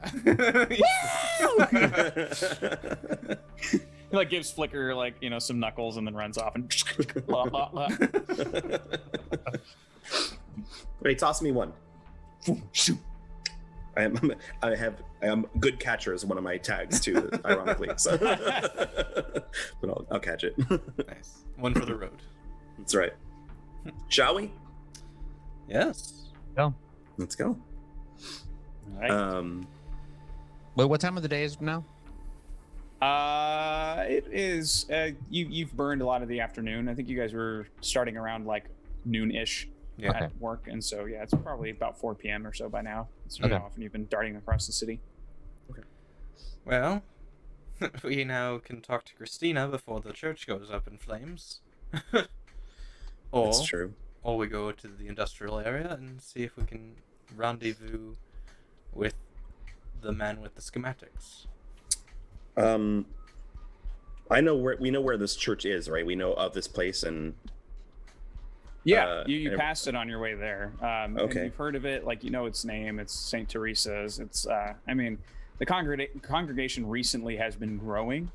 He gives Flicker some knuckles and then runs off and blah, blah, blah. Wait, toss me one. Shoot. I am good catcher is one of my tags too, ironically. So. But I'll catch it. Nice. One for the road. That's right. Shall we? Yes. Let's go. All right. Wait, what time of the day is it now? It is. You've burned a lot of the afternoon. I think you guys were starting around noon-ish Yeah. at work, and so it's probably about 4 p.m. or so by now. It's Okay. off, and you've been darting across the city. Well, we now can talk to Christina before the church goes up in flames. or, That's true. or we go to the industrial area and see if we can rendezvous with the man with the schematics. I know we know where this church is, right? We know of this place, and Yeah, you and- passed it on your way there. And Okay. you've heard of it, you know its name. It's St. Teresa's. It's, the congregation recently has been growing.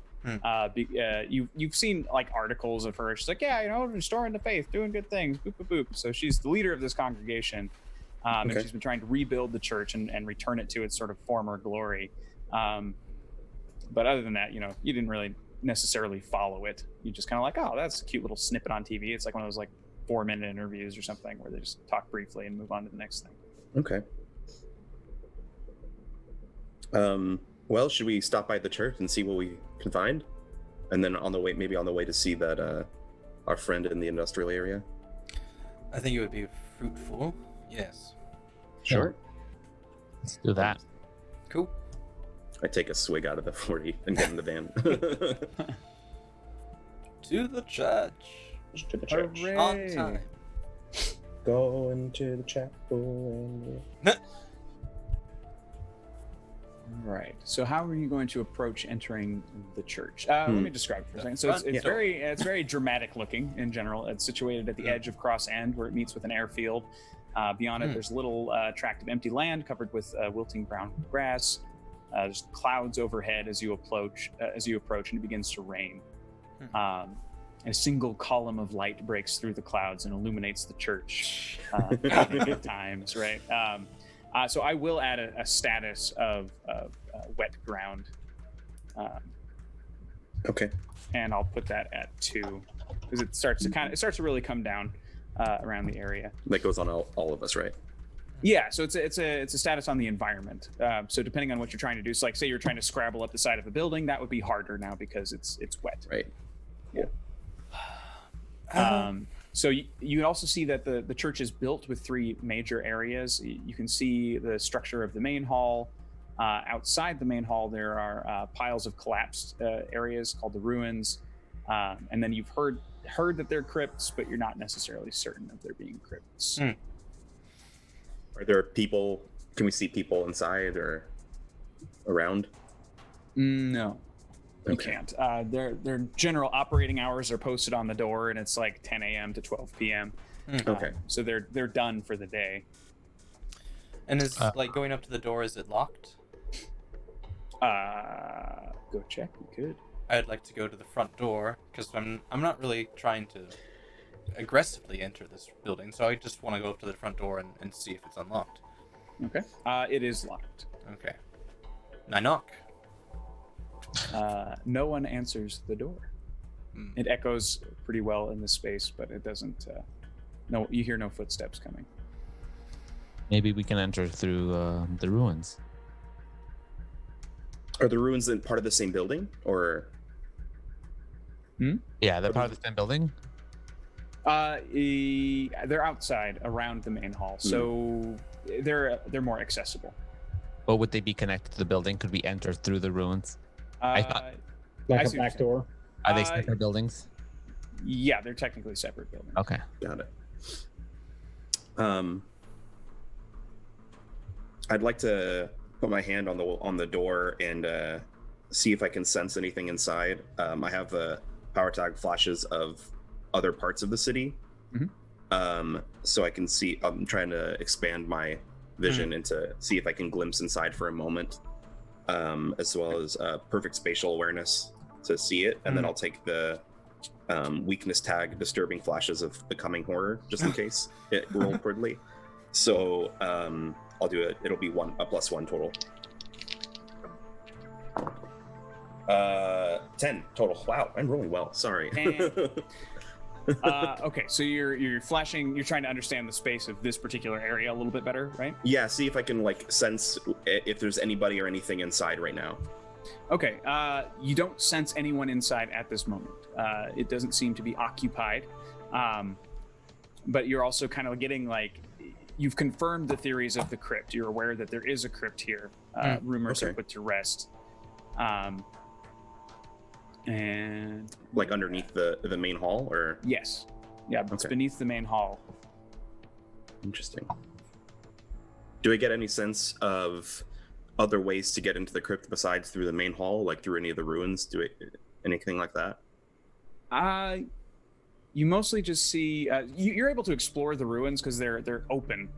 You've seen articles of her. She's restoring the faith, doing good things, boop, boop, boop. So she's the leader of this congregation. And Okay. she's been trying to rebuild the church and return it to its sort of former glory. But other than that, you didn't really necessarily follow it. You just kind of oh, that's a cute little snippet on TV. It's one of those 4-minute interviews or something where they just talk briefly and move on to the next thing. Okay. Well, should we stop by the church and see what we can find, and then on the way to see that our friend in the industrial area? I think it would be fruitful. Yes. Sure. Let's do that. Cool. I take a swig out of the 40 and get in the van. To the church. To the church. Hooray. On time. Going to the chapel. And... Right. So how are you going to approach entering the church? Let me describe it for a second. So it's Front it's very dramatic looking in general. It's situated at the edge of Cross End, where it meets with an airfield. Beyond it, there's a little tract of empty land covered with wilting brown grass. There's clouds overhead as you approach, and it begins to rain. A single column of light breaks through the clouds and illuminates the church at times. Right. So I will add a status of wet ground. Okay. And I'll put that at 2 because it starts to really come down around the area. That goes on all of us, right? Yeah, so it's a status on the environment. So depending on what you're trying to do, so like say you're trying to scrabble up the side of a building, that would be harder now because it's wet. Right. So you can also see that the church is built with 3 major areas. You can see the structure of the main hall. Outside the main hall, there are piles of collapsed areas called the ruins. And then you've heard that they're crypts, but you're not necessarily certain of there being crypts. Are there people? Can we see people inside or around? No. You Okay. can't. Their general operating hours are posted on the door, and it's like 10 a.m. to 12 p.m. Okay. So they're done for the day. And is like going up to the door, is it locked? Go check. You could. I'd like to go to the front door because I'm not really trying to aggressively enter this building, so I just want to go up to the front door and see if it's unlocked. Okay. It is locked. Okay. And I knock. No one answers the door. It echoes pretty well in the space, but it doesn't. No, you hear no footsteps coming. Maybe we can enter through the ruins. Are the ruins in part of the same building, or? Yeah, they're part of the same building. They're outside around the main hall, so they're more accessible. But would they be connected to the building? Could we enter through the ruins? I thought- I Like see a what back you're door. Are they separate buildings? Yeah, they're technically separate buildings. Okay. Got it. I'd like to put my hand on the door and see if I can sense anything inside. I have power tag flashes of other parts of the city, so I can see. I'm trying to expand my vision into see if I can glimpse inside for a moment, as well as perfect spatial awareness to see it, and then I'll take the weakness tag, disturbing flashes of becoming horror, just in case it rolled poorly. So I'll do it. It'll be a +1 total. 10 total. Wow, I'm rolling well. Sorry. Okay, so you're flashing. You're trying to understand the space of this particular area a little bit better, right? Yeah, see if I can like sense if there's anybody or anything inside right now. Okay, you don't sense anyone inside at this moment. It doesn't seem to be occupied, but you're also kind of getting like you've confirmed the theories of the crypt. You're aware that there is a crypt here. Rumors are Okay. put to rest. And Like underneath the main hall, or yes, yeah, it's Okay. beneath the main hall. interesting. Do I get any sense of other ways to get into the crypt besides through the main hall, like through any of the ruins? Anything like that? You mostly just see you're able to explore the ruins because they're open.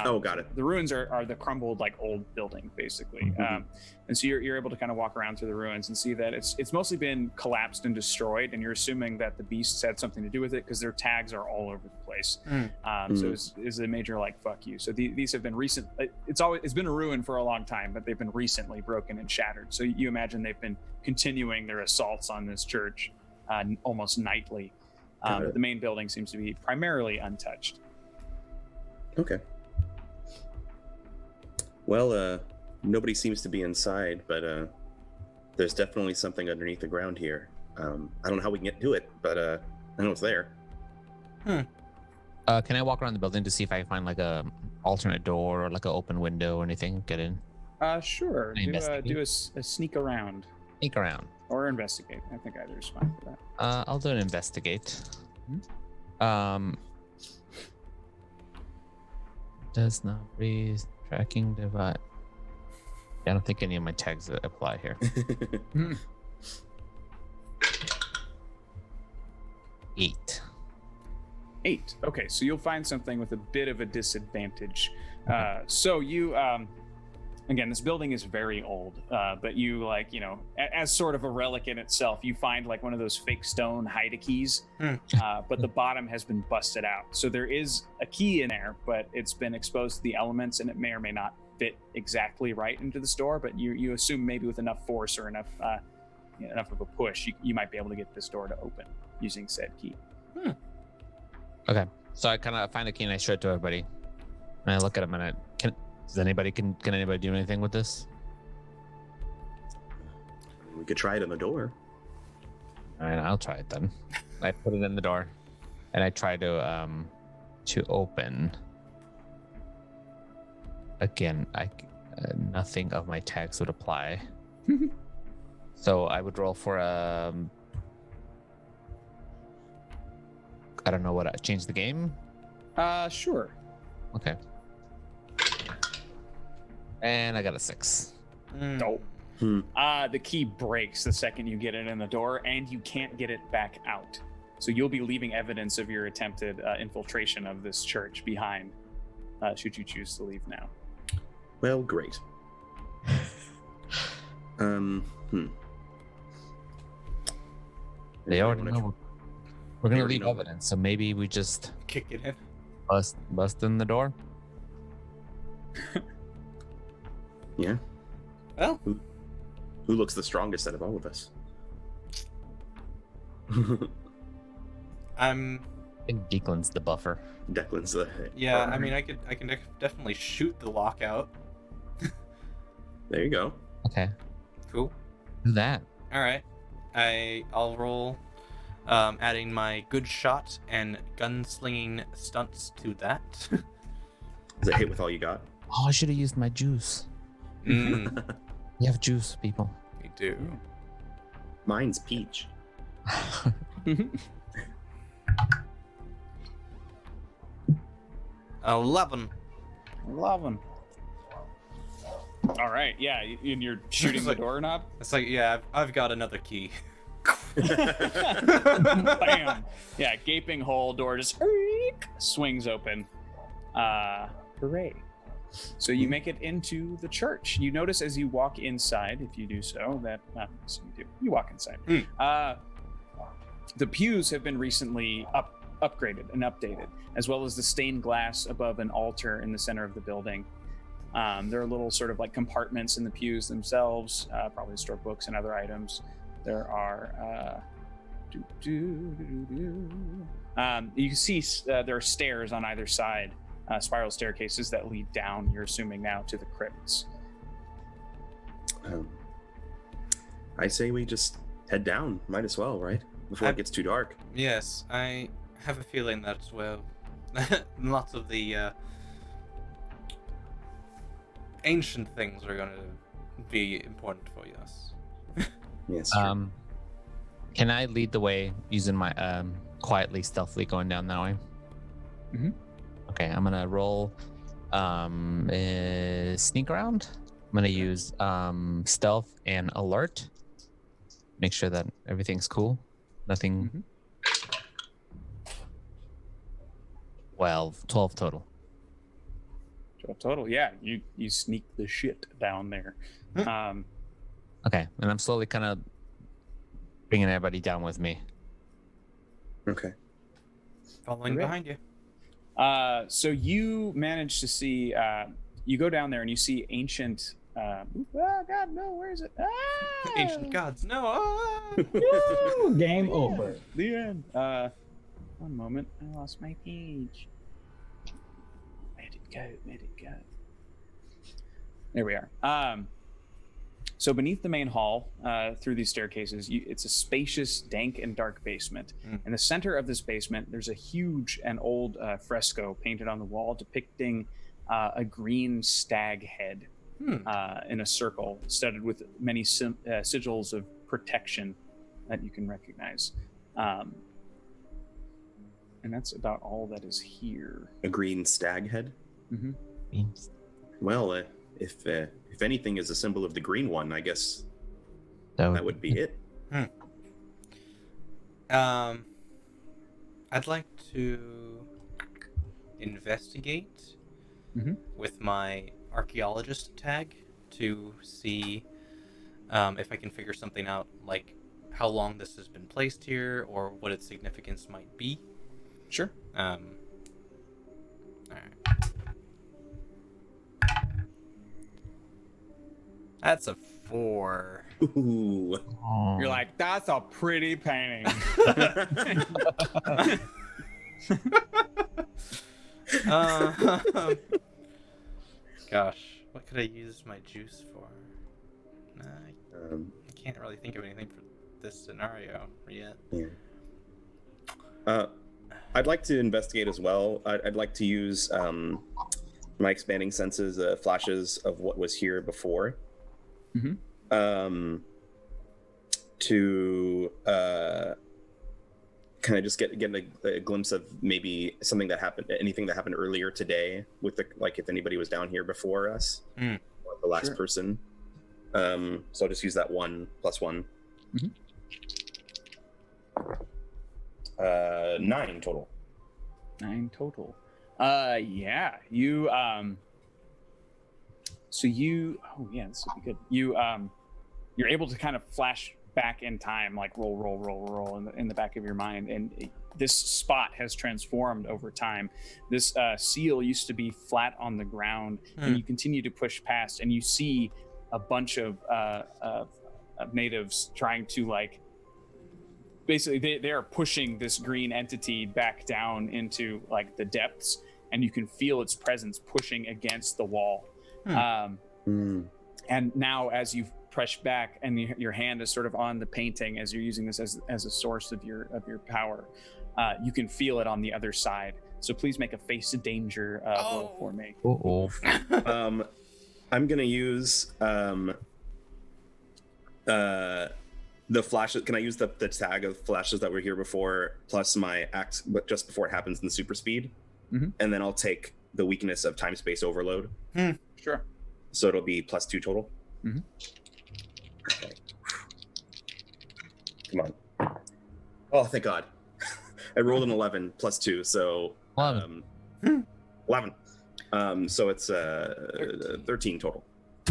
Oh, got it. The ruins are the crumbled like old building basically, and so you're able to kind of walk around through the ruins and see that it's mostly been collapsed and destroyed, and you're assuming that the beasts had something to do with it because their tags are all over the place. So it's a major like fuck you. So these have been recent. It's been a ruin for a long time, but they've been recently broken and shattered. So you imagine they've been continuing their assaults on this church almost nightly. Got it. The main building seems to be primarily untouched. Okay. Well, nobody seems to be inside, but there's definitely something underneath the ground here. I don't know how we can get to it, but I know it's there. Can I walk around the building to see if I can find like a alternate door or like an open window or anything? Get in. Sure. Investigate. Do a sneak around Sneak around. or investigate. I think either is fine for that. I'll do an investigate. Does not breathe. Tracking device. I don't think any of my tags apply here. 8. 8. Okay, so you'll find something with a bit of a disadvantage. So you, again, this building is very old, but you as sort of a relic in itself, you find like one of those fake stone hide keys, but the bottom has been busted out. So there is a key in there, but it's been exposed to the elements, and it may or may not fit exactly right into the store. But you assume maybe with enough force or enough of a push, you might be able to get this door to open using said key. Okay, so I kind of find the key and I show it to everybody, and I look at them and can anybody do anything with this? We could try it on the door. All right, I'll try it then. I put it in the door, and I try to open. Again, nothing of my tags would apply. So I would roll for I don't know what. Change the game? Sure. Okay. And I got a 6. Nope. The key breaks the second you get it in the door, and you can't get it back out. So you'll be leaving evidence of your attempted infiltration of this church behind, should you choose to leave now. Well, great. They already wanna- know we're gonna already leave know. evidence, so maybe we just Kick it in. bust in the door. Yeah. Well, Who looks the strongest out of all of us? I'm. I think Declan's the buffer. Declan's the. Yeah, I mean, I can definitely shoot the lockout. There you go. Okay, Cool. do that. All right. I'll roll, adding my good shot and gunslinging stunts to that. Is it hit with all you got? Oh, I should have used my juice. Mm, You have juice, people. we do. Mine's peach. 11. 11. All right, yeah, and you're shooting the Like- doorknob. It's like, yeah, I've got another key. Bam! Yeah, gaping hole, door just swings open. Hooray! So you make it into the church. You notice as you walk inside, if you do so, that yes, you walk inside. The pews have been recently upgraded and updated, as well as the stained glass above an altar in the center of the building. There are little sort of like compartments in the pews themselves, probably to store books and other items. There are you can see there are stairs on either side, spiral staircases that lead down, you're assuming now, to the crypts. I say we just head down. Might as well, right? Before it gets too dark. Yes, I have a feeling that's where lots of the ancient things are going to be important for us. Yes. True. Can I lead the way using my quietly, stealthily going down that way? Mhm. Okay, I'm gonna roll sneak around. I'm gonna use stealth and alert. Make sure that everything's cool. Nothing. 12 total. 12 total, yeah. You sneak the shit down there. Okay, and I'm slowly kind of bringing everybody down with me. Okay. Following Alright. behind you. So you manage to see, you go down there and you see ancient, oh God, no, where is it? Ancient gods, no! Ah! Woo, game over. The end. One moment, I lost my page. Where'd it go? There we are. So beneath the main hall, through these staircases, it's a spacious, dank, and dark basement. In the center of this basement, there's a huge and old fresco painted on the wall depicting a green stag head in a circle, studded with many sigils of protection that you can recognize. And that's about all that is here. A green stag head. Mm-hmm. Well, if anything is a symbol of the green one, I guess that would be it. I'd like to investigate with my archaeologist tag to see if I can figure something out, like how long this has been placed here or what its significance might be. Sure. All right. That's a 4. Ooh. You're like, that's a pretty painting. Gosh, what could I use my juice for? I can't really think of anything for this scenario yet. Yeah. I'd like to investigate as well. I'd like to use my expanding senses, flashes of what was here before, to kind of just get a glimpse of maybe something that happened, anything that happened earlier today with if anybody was down here before us, or the last person. So I'll just use that 1 + 1. 9 total. 9 total. Yeah. You so you oh yeah, this would be good. You're able to kind of flash back in time, like roll in the back of your mind, and this spot has transformed over time. This seal used to be flat on the ground, and you continue to push past, and you see a bunch of natives trying to basically they are pushing this green entity back down into the depths, and you can feel its presence pushing against the wall. And now as you've pressed back and your hand is sort of on the painting as you're using this as a source of your power, you can feel it on the other side. So please make a face danger roll for me. I'm gonna use the flashes. Can I use the tag of flashes that were here before plus my act, but just before it happens in the super speed, and then I'll take the weakness of time space overload. Sure. So it'll be +2 total. Okay. Come on. Oh, thank God. I rolled an 11 +2, so 11. So it's 13 total.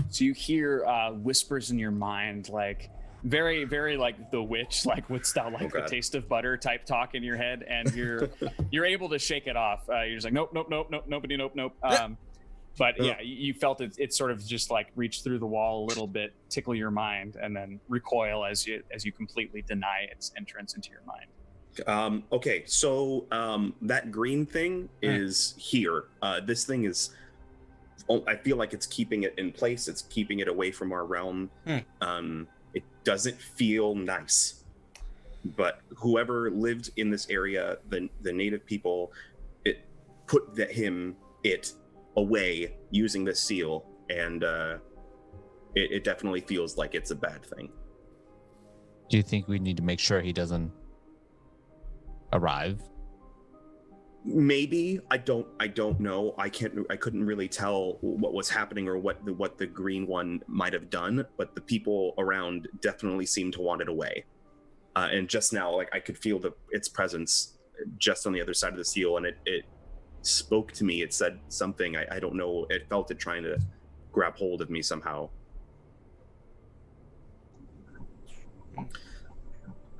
So you hear whispers in your mind, very, very like the witch, wouldst thou like the taste of butter type talk in your head, and you're able to shake it off. You're just like, nope, nobody, nope. But yeah, you felt it sort of just reach through the wall a little bit, tickle your mind, and then recoil as you completely deny its entrance into your mind. Okay, so that green thing is here. This thing is, I feel like it's keeping it in place. It's keeping it away from our realm. It doesn't feel nice, but whoever lived in this area, the native people, it put it away using this seal, and it definitely feels like it's a bad thing. Do you think we need to make sure he doesn't arrive? Maybe. I don't know. I couldn't really tell what was happening or what the green one might have done, but the people around definitely seemed to want it away. And just now, I could feel its presence just on the other side of the seal, and it spoke to me. It said something. I don't know. It felt it trying to grab hold of me somehow.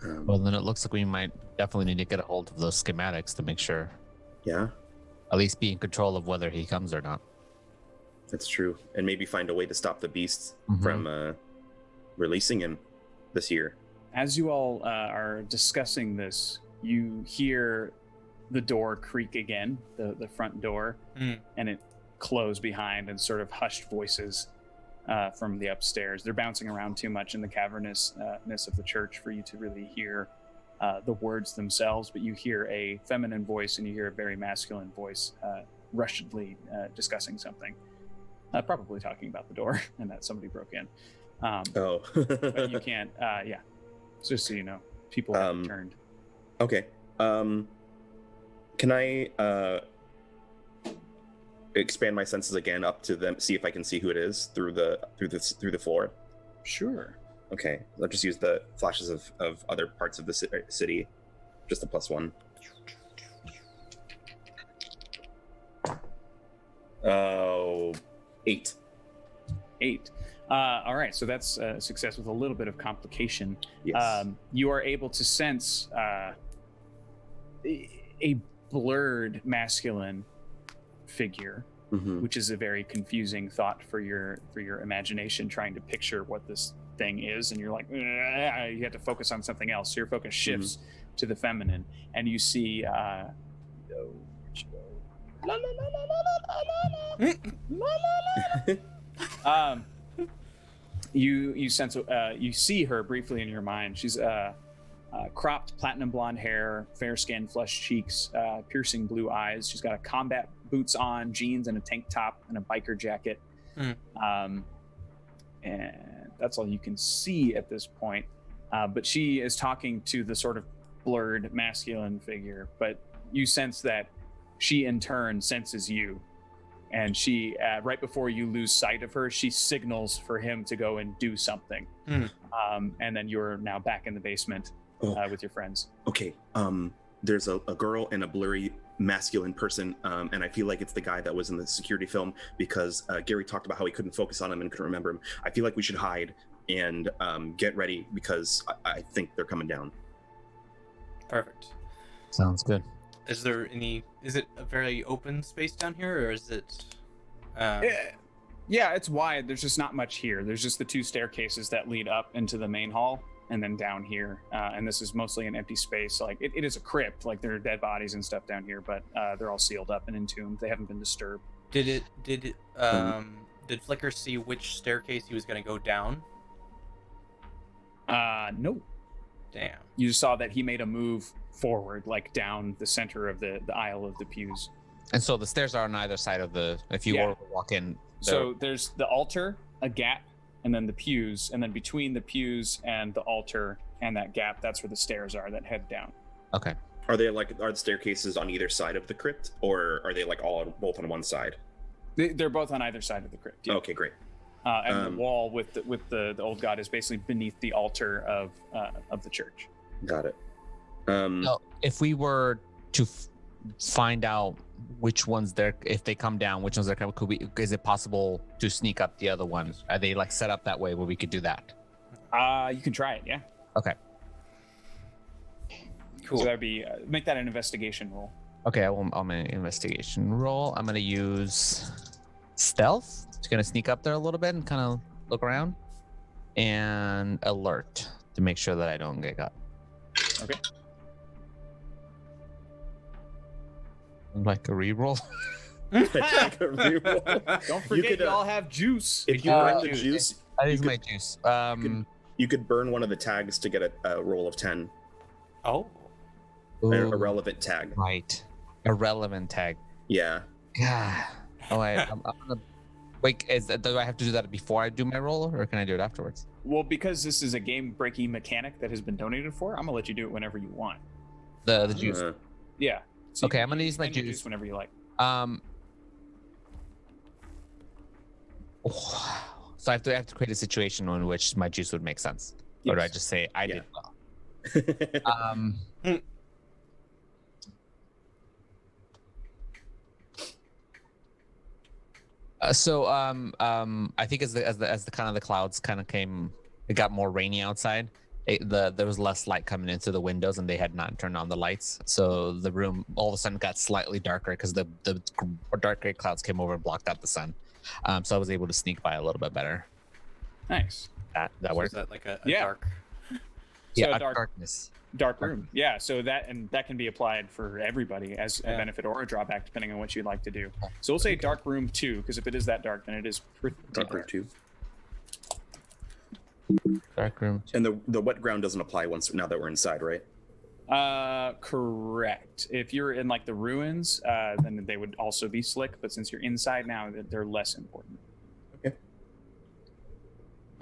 Well, then it looks like we might definitely need to get a hold of those schematics to make sure. Yeah. At least be in control of whether he comes or not. That's true. And maybe find a way to stop the beast from releasing him this year. As you all are discussing this, you hear the door creak again, the front door, and it close behind, and sort of hushed voices from the upstairs. They're bouncing around too much in the cavernousness of the church for you to really hear the words themselves, but you hear a feminine voice and you hear a very masculine voice rushedly discussing something. Probably talking about the door and that somebody broke in. Oh. But you can't. Yeah. Just so you know, people have returned. Okay. Can I expand my senses again up to them, see if I can see who it is through the floor? Sure. Okay. I'll just use the flashes of other parts of the city. Just a +1. Oh, 8. 8. All right, so that's a success with a little bit of complication. Yes. You are able to sense a blurred masculine figure, which is a very confusing thought for your imagination, trying to picture what this thing is, and you're like, you have to focus on something else. So your focus shifts to the feminine, and you see. You sense you see her briefly in your mind. She's cropped platinum blonde hair, fair skin, flush cheeks, piercing blue eyes. She's got a combat boots on, jeans and a tank top and a biker jacket. And that's all you can see at this point. But she is talking to the sort of blurred masculine figure, but you sense that she in turn senses you. And she, right before you lose sight of her, she signals for him to go and do something. And then you're now back in the basement with your friends. Okay. There's a girl and a blurry masculine person, and I feel like it's the guy that was in the security film, because Gary talked about how he couldn't focus on him and couldn't remember him. I feel like we should hide and get ready, because I think they're coming down. Perfect. Sounds good. Is it a very open space down here, or is it Yeah, it's wide. There's just not much here. There's just the 2 staircases that lead up into the main hall and then down here, and this is mostly an empty space. Like it is a crypt, like there are dead bodies and stuff down here, but they're all sealed up and entombed. They haven't been disturbed. Did Flicker see which staircase he was going to go down? No. Damn. You just saw that he made a move forward, like down the center of the aisle of the pews. And so the stairs are on either side of the. If you were to walk in. So there's the altar, a gap, and then the pews, and then between the pews and the altar and that gap, that's where the stairs are that head down. Okay. Are the staircases on either side of the crypt, or are they like both on one side? They're both on either side of the crypt. Yeah. Okay, great. And the wall with the old god is basically beneath the altar of the church. Got it. So if we were to find out which ones they're, if they come down, which ones they're coming, is it possible to sneak up the other ones? Are they like set up that way where we could do that? You can try it, yeah. Okay. Cool. So that'd be make that an investigation roll. Okay, I'm an investigation roll. I'm gonna use stealth. Just gonna sneak up there a little bit and kind of look around, and alert to make sure that I don't get got. Okay. Like a reroll. Don't forget you all have juice. If you burn the juice, That is my juice. you could burn one of the tags to get a roll of 10. Oh. A relevant tag. Right. A relevant tag. Yeah. God. Oh, I'm gonna. Wait, do I have to do that before I do my roll, or can I do it afterwards? Well, because this is a game-breaking mechanic that has been donated for, I'm gonna let you do it whenever you want. The juice. Yeah. So Okay, I'm gonna use my spend your juice. whenever you like. So I have to create a situation in which my juice would make sense, or do I Yes. just say I Yeah. did well? I think as the kind of the clouds kind of came, it got more rainy outside. There was less light coming into the windows, and they had not turned on the lights, so the room all of a sudden got slightly darker because the dark gray clouds came over and blocked out the sun. So I was able to sneak by a little bit better. Nice. That So is worked. that like a Yeah. dark? So Yeah, dark- darkness. Dark room. Yeah. So that can be applied for everybody as a Yeah. benefit or a drawback, depending on what you'd like to do. So we'll say dark room 2, because if it is that dark, then it is pretty Dark room 2. Dark room. And the wet ground doesn't apply now that we're inside, right? Correct. If you're in like the ruins, then they would also be slick. But since you're inside now, they're less important.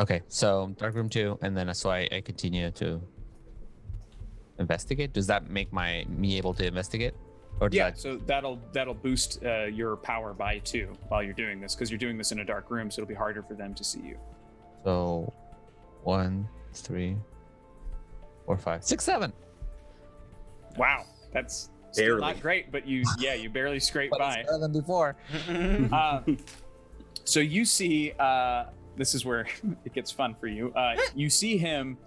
Okay, so dark room 2, and then so I continue to investigate. Does that make me able to investigate? Or does Yeah, that... so that'll boost your power by 2 while you're doing this, because you're doing this in a dark room, so it'll be harder for them to see you. So 1, 3, 4, 5, 6, 7. Wow, that's still Barely. not great, but you barely scraped But by. it's better than before. So you see, this is where it gets fun for you. You see him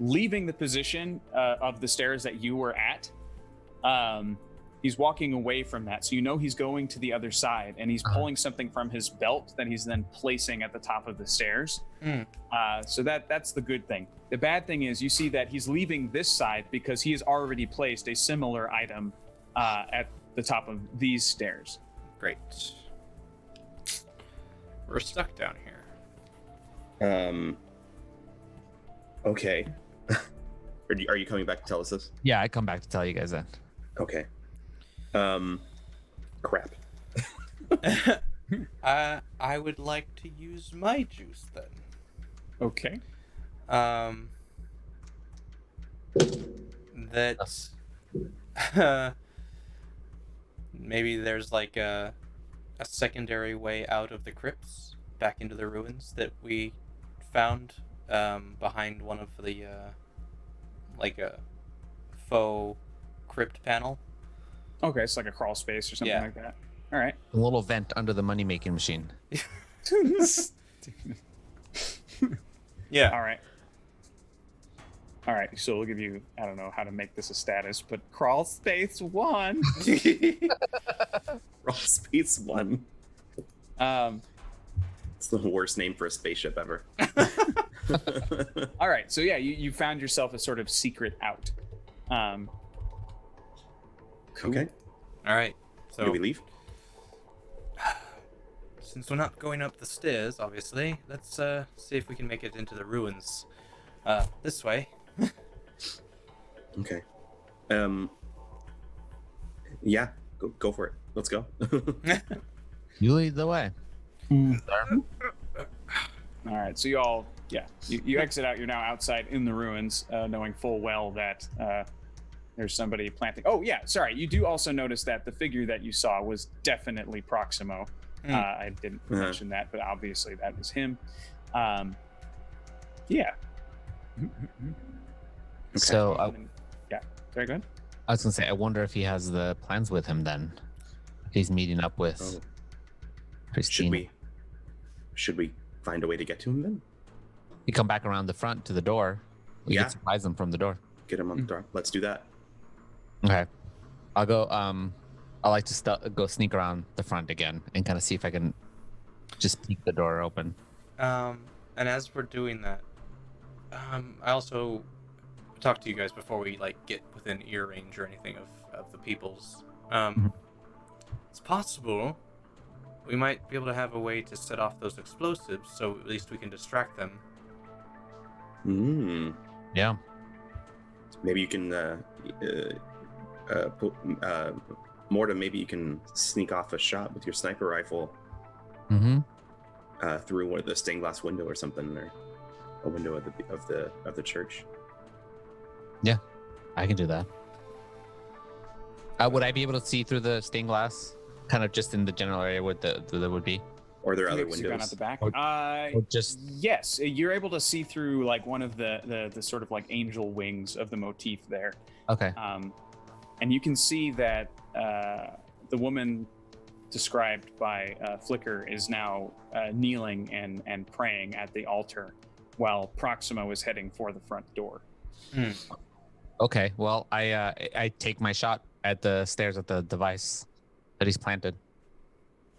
leaving the position of the stairs that you were at. He's walking away from that, so you know he's going to the other side, and he's pulling something from his belt that he's then placing at the top of the stairs. So that's the good thing. The bad thing is you see that he's leaving this side because he has already placed a similar item at the top of these stairs. Great. We're stuck down here. Okay. Are you coming back to tell us this? Yeah, I come back to tell you guys that. Okay. Crap. I would like to use my juice then. Okay. That maybe there's like a secondary way out of the crypts back into the ruins that we found behind one of the like a faux crypt panel. Okay, it's like a crawl space or something Yeah. like that. All right. A little vent under the money making machine. Yeah. All right. All right. So we'll give you, I don't know how to make this a status, but crawl space 1. Raw Space 1. It's the worst name for a spaceship ever. All right. So yeah, you found yourself a sort of secret out. Okay. All right. So Do we leave? since we're not going up the stairs, obviously, let's see if we can make it into the ruins. This way. Okay. Yeah. Go for it. Let's go. You lead the way. All right. So you all, you exit out. You're now outside in the ruins, knowing full well that there's somebody planting. Oh yeah. Sorry. You do also notice that the figure that you saw was definitely Proximo. I didn't mention that, but obviously that was him. Yeah. So Yeah. Very good. I was gonna say, I wonder if he has the plans with him then. He's meeting up with Oh, Christine. should we find a way to get to him then? You come back around the front to the door. We Yeah. can surprise him from the door. Get him on the door. Let's do that. Okay. I'll go. I like to go sneak around the front again and kind of see if I can just peek the door open. And as we're doing that, I also talked to you guys before we like get within ear range or anything of the peoples. It's possible we might be able to have a way to set off those explosives, so at least we can distract them. Yeah. Maybe you can Mortem, maybe you can sneak off a shot with your sniper rifle Mm-hmm. through one of the stained glass window or something, or a window of the church. I can do that. Would I be able to see through the stained glass? Kind of just in the general area where there would be? Or are there other Maybe you've gone out windows? the back. Or just... Yes, you're able to see through like one of the sort of like angel wings of the motif there. Okay. And you can see that the woman described by Flicker is now kneeling and praying at the altar while Proximo is heading for the front door. Okay. Well, I take my shot at the stairs at the device that he's planted.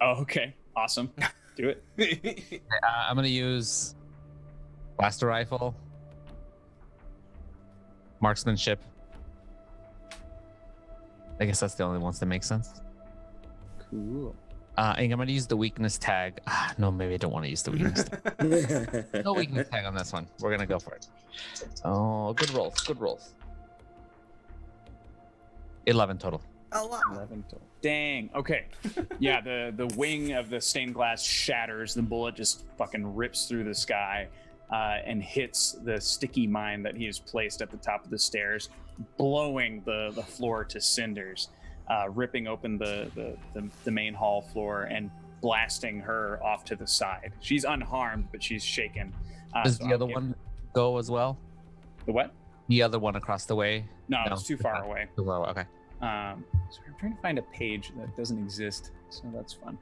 Oh, okay. Awesome. Do it. I'm gonna use blaster rifle, marksmanship. I guess that's the only ones that make sense. Cool. And I'm gonna use the weakness tag. No, maybe I don't want to use the weakness tag. No weakness tag on this one. We're gonna go for it. Oh, good rolls. Good rolls. 11 total. 11 total. Dang. Okay. Yeah, the wing of the stained glass shatters. The bullet just fucking rips through the sky. and hits the sticky mine that he has placed at the top of the stairs, blowing the floor to cinders, ripping open the main hall floor and blasting her off to the side. She's unharmed, but she's shaken. Does so the I'll other give- one go as well? The what? The other one across the way? No, it's too far away. Too far away. Okay. So I'm trying to find a page that doesn't exist, so that's fun.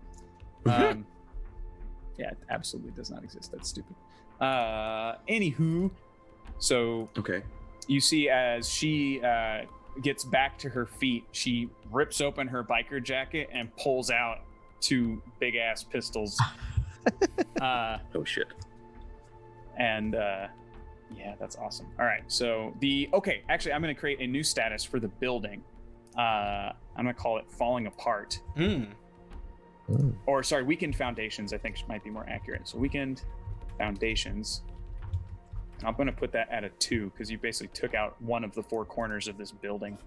Yeah, it absolutely does not exist. That's stupid. Anywho, so Okay. you see as she gets back to her feet, she rips open her biker jacket and pulls out 2 big ass pistols. Oh shit. And yeah, that's awesome. All right, so actually, I'm going to create a new status for the building. I'm going to call it Falling Apart. Or sorry, Weakened Foundations, I think might be more accurate. So Weakened Foundations. I'm going to put that at a 2 because you basically took out one of the 4 corners of this building.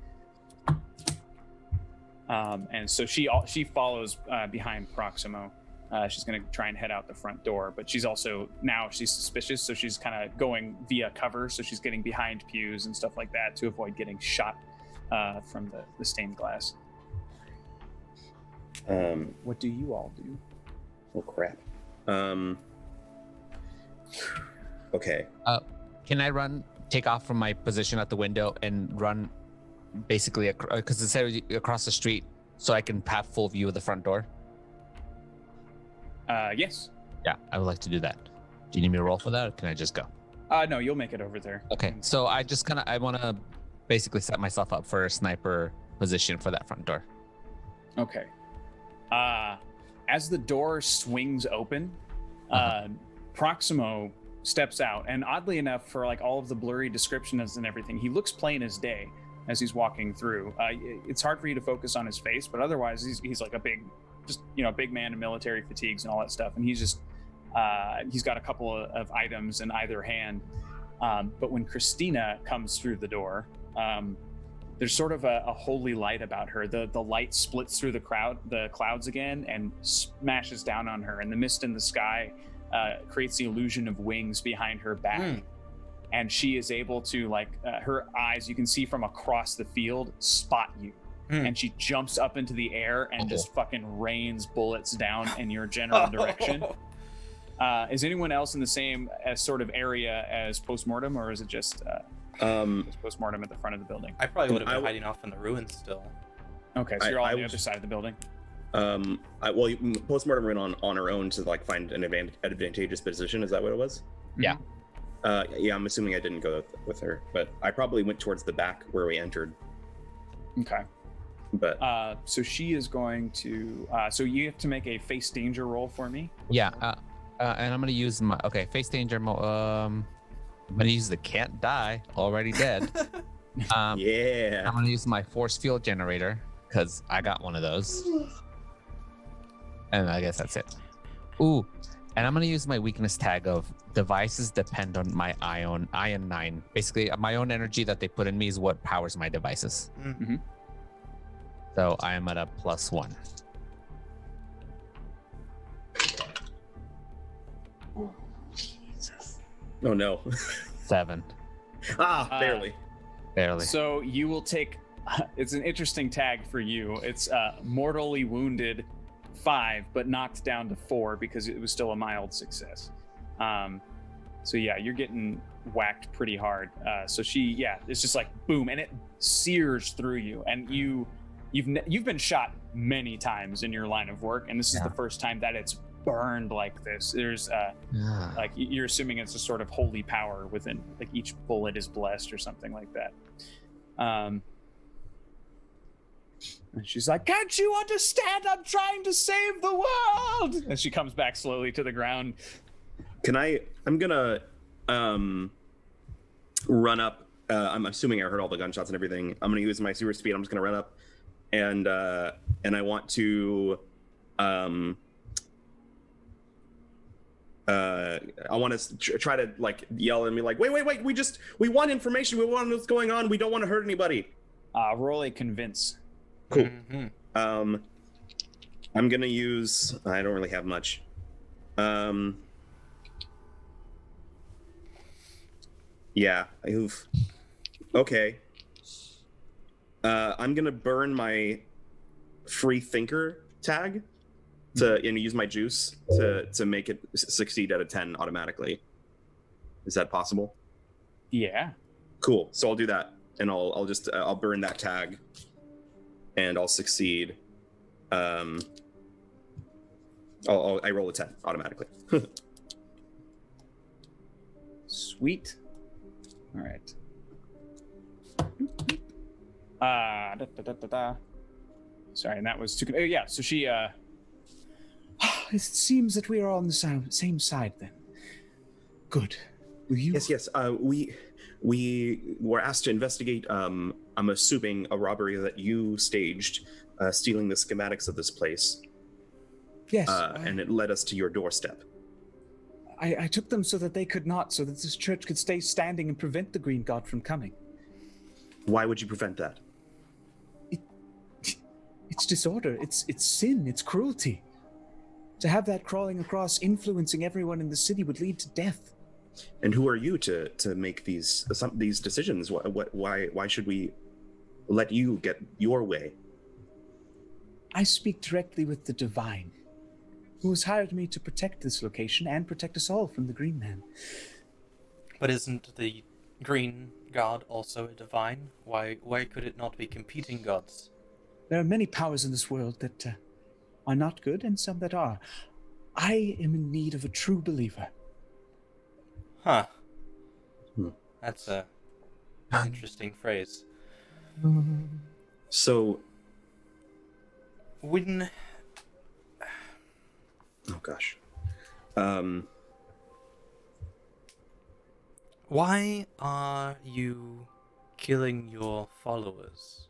And so she follows behind Proximo. She's going to try and head out the front door, but she's suspicious, so she's kind of going via cover. So she's getting behind pews and stuff like that to avoid getting shot from the stained glass. What do you all do? Oh crap. Okay. Can I take off from my position at the window and run basically because it said across the street so I can have full view of the front door? Yes. Yeah, I would like to do that. Do you need me to roll for that, or can I just go? No, you'll make it over there. Okay, so I want to basically set myself up for a sniper position for that front door. Okay. As the door swings open, Proximo steps out, and oddly enough, for like all of the blurry descriptions and everything, he looks plain as day as he's walking through. It's hard for you to focus on his face, but otherwise, he's like a big man in military fatigues and all that stuff, and he's just he's got a couple of items in either hand. But when Christina comes through the door, there's sort of a holy light about her. The light splits through the clouds again, and smashes down on her, and the mist in the sky creates the illusion of wings behind her back. And she is able to, her eyes, you can see from across the field, spot you. And she jumps up into the air and just fucking rains bullets down in your general direction. Is anyone else in the same sort of area as Postmortem, or is it just Postmortem at the front of the building? I probably would have been hiding off in the ruins still. Okay, so you're all on the other side of the building. Postmortem ran on her own to find an advantageous position. Is that what it was? Yeah. Yeah, I'm assuming I didn't go with her, but I probably went towards the back where we entered. Okay. But so she is going to. So you have to make a face danger roll for me. Yeah. And I'm gonna use my face danger. I'm gonna use the can't die, already dead. yeah. I'm gonna use my force field generator because I got one of those. And I guess that's it. Ooh, and I'm gonna use my weakness tag of devices depend on my ion 9. Basically, my own energy that they put in me is what powers my devices. Mm-hmm. So I am at a +1. Oh no. 7. Barely. Barely. So you will take. It's an interesting tag for you. It's mortally wounded 5, but knocked down to 4 because it was still a mild success. So yeah, you're getting whacked pretty hard. So it's just like boom, and it sears through you. And you've been shot many times in your line of work, and this is the first time that it's burned like this. There's like you're assuming it's a sort of holy power within, like each bullet is blessed or something like that. And she's like, "Can't you understand? I'm trying to save the world." And she comes back slowly to the ground. I'm gonna run up. I'm assuming I heard all the gunshots and everything. I'm gonna use my super speed. I'm just gonna run up, and I want to I want to try to yell and be like, wait, we want information. We want to know what's going on. We don't want to hurt anybody. Roll a convince. Cool. Mm-hmm. I'm gonna use. I don't really have much. Yeah. Oof. Okay. I'm gonna burn my free thinker tag and use my juice to make it succeed at a 10 automatically. Is that possible? Yeah. Cool. So I'll do that, and I'll burn that tag, and I'll succeed. I roll a 10 automatically. Sweet. All right. Sorry, and that was too. Oh, yeah. So she. It seems that we are on the same side then. Good. Will you? Yes. We were asked to investigate. I'm assuming a robbery that you staged, stealing the schematics of this place. Yes. And it led us to your doorstep. I took them so that they could not, so that this church could stay standing and prevent the Green God from coming. Why would you prevent that? It's disorder. It's sin. It's cruelty. To have that crawling across, influencing everyone in the city, would lead to death. And who are you to make these decisions? Why should we let you get your way? I speak directly with the divine, who has hired me to protect this location and protect us all from the Green Man. But isn't the Green God also a divine? Why could it not be competing gods? There are many powers in this world that are not good and some that are. I am in need of a true believer. Huh. That's a interesting phrase. So, When... oh gosh. Why are you killing your followers?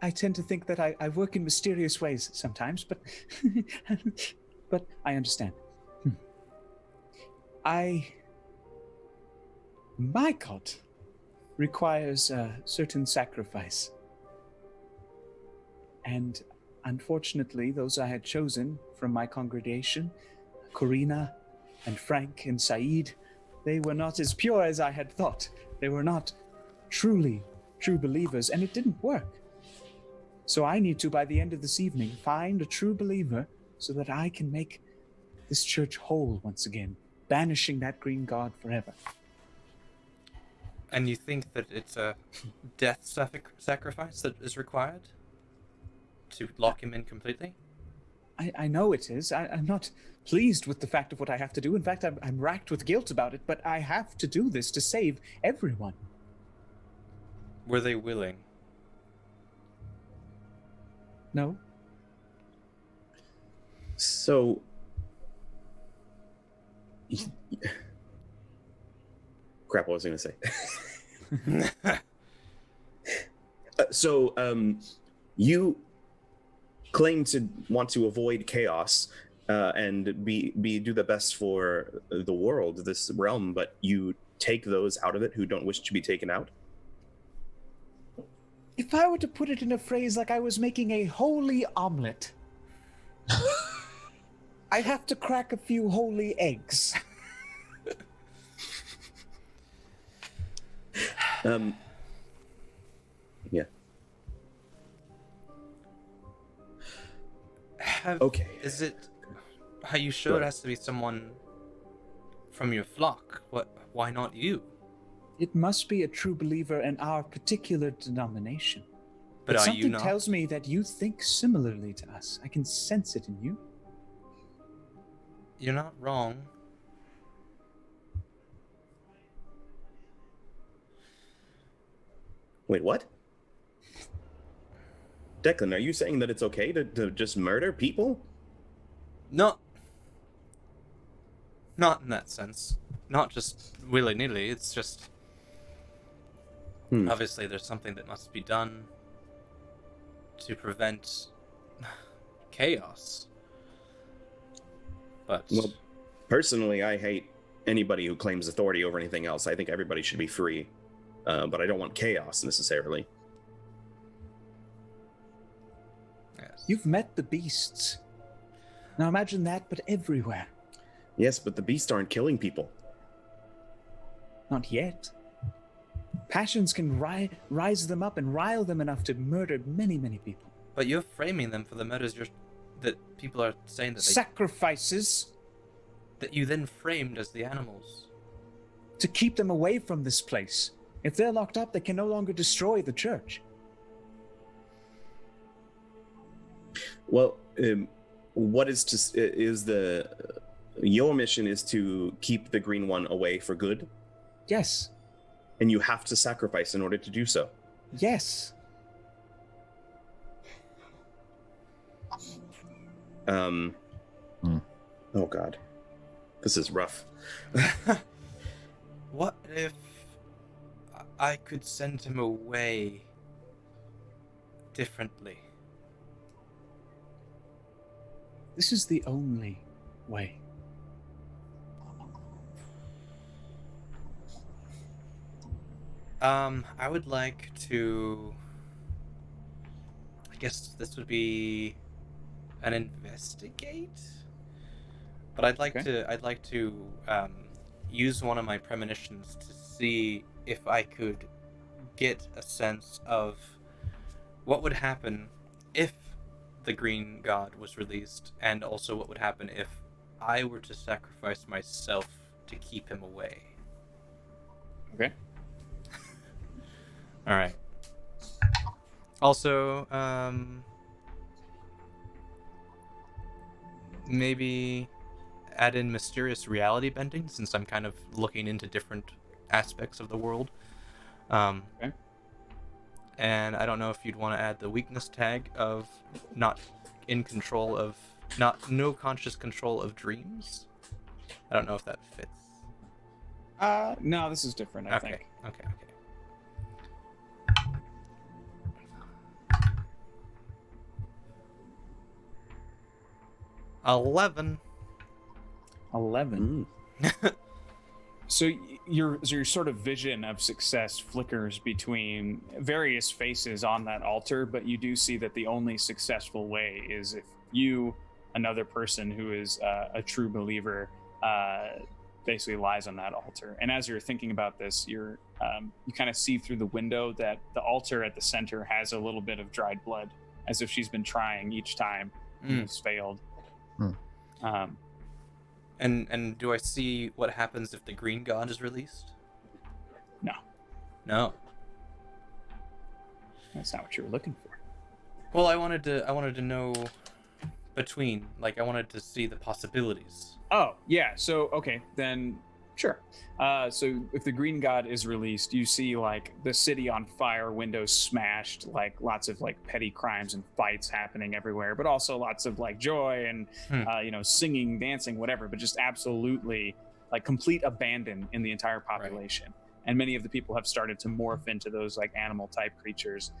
I tend to think that I work in mysterious ways sometimes, but but I understand. My cult requires a certain sacrifice. And unfortunately, those I had chosen from my congregation, Corina and Frank and Saeed, they were not as pure as I had thought. They were not truly true believers, and it didn't work. So I need to, by the end of this evening, find a true believer so that I can make this church whole once again, banishing that green god forever. And you think that it's a death sacrifice that is required to lock him in completely? I know it is. I'm not pleased with the fact of what I have to do. In fact, I'm racked with guilt about it, but I have to do this to save everyone. Were they willing? No? So, crap, what was I going to say? You claim to want to avoid chaos and do the best for the world, this realm, but you take those out of it who don't wish to be taken out? If I were to put it in a phrase like I was making a holy omelet, I'd have to crack a few holy eggs. Yeah. Okay. Is it... Are you sure it has to be someone from your flock? Why not you? It must be a true believer in our particular denomination. But are you something not? tells me that you think similarly to us. I can sense it in you. You're not wrong. Wait, what? Declan, are you saying that it's okay to just murder people? Not in that sense. Not just willy-nilly, it's just... Obviously, there's something that must be done to prevent chaos. But... Well, personally, I hate anybody who claims authority over anything else. I think everybody should be free. But I don't want chaos, necessarily. Yes. You've met the beasts. Now imagine that, but everywhere. Yes, but the beasts aren't killing people. Not yet. Passions can rise them up and rile them enough to murder many, many people. But you're framing them for the murders that people are saying that Sacrifices that you then framed as the animals. to keep them away from this place. If they're locked up, they can no longer destroy the church. Well, what your mission is to keep the green one away for good, Yes. and you have to sacrifice in order to do so. Yes. Oh God, this is rough. What if I could send him away differently? This is the only way. I would like to... I guess this would be an investigate? But I'd like to use one of my premonitions to see if I could get a sense of what would happen if the Green God was released, and also what would happen if I were to sacrifice myself to keep him away. Okay. Alright. Also, maybe add in mysterious reality bending, since I'm kind of looking into different aspects of the world. Okay. And I don't know if you'd want to add the weakness tag of no conscious control of dreams. I don't know if that fits. No, this is different, I think. Okay. 11. 11. So your sort of vision of success flickers between various faces on that altar, but you do see that the only successful way is if you, another person who is a true believer, basically lies on that altar. And as you're thinking about this, you kind of see through the window that the altar at the center has a little bit of dried blood, as if she's been trying each time and has failed. And do I see what happens if the Green God is released? No. That's not what you were looking for. Well, I wanted to know between, like, I wanted to see the possibilities. Oh, yeah. So, okay, then sure. So if the Green God is released, you see like the city on fire, windows smashed, like lots of like petty crimes and fights happening everywhere, but also lots of like joy and singing, dancing, whatever, but just absolutely like complete abandon in the entire population. Right. And many of the people have started to morph into those like animal type creatures.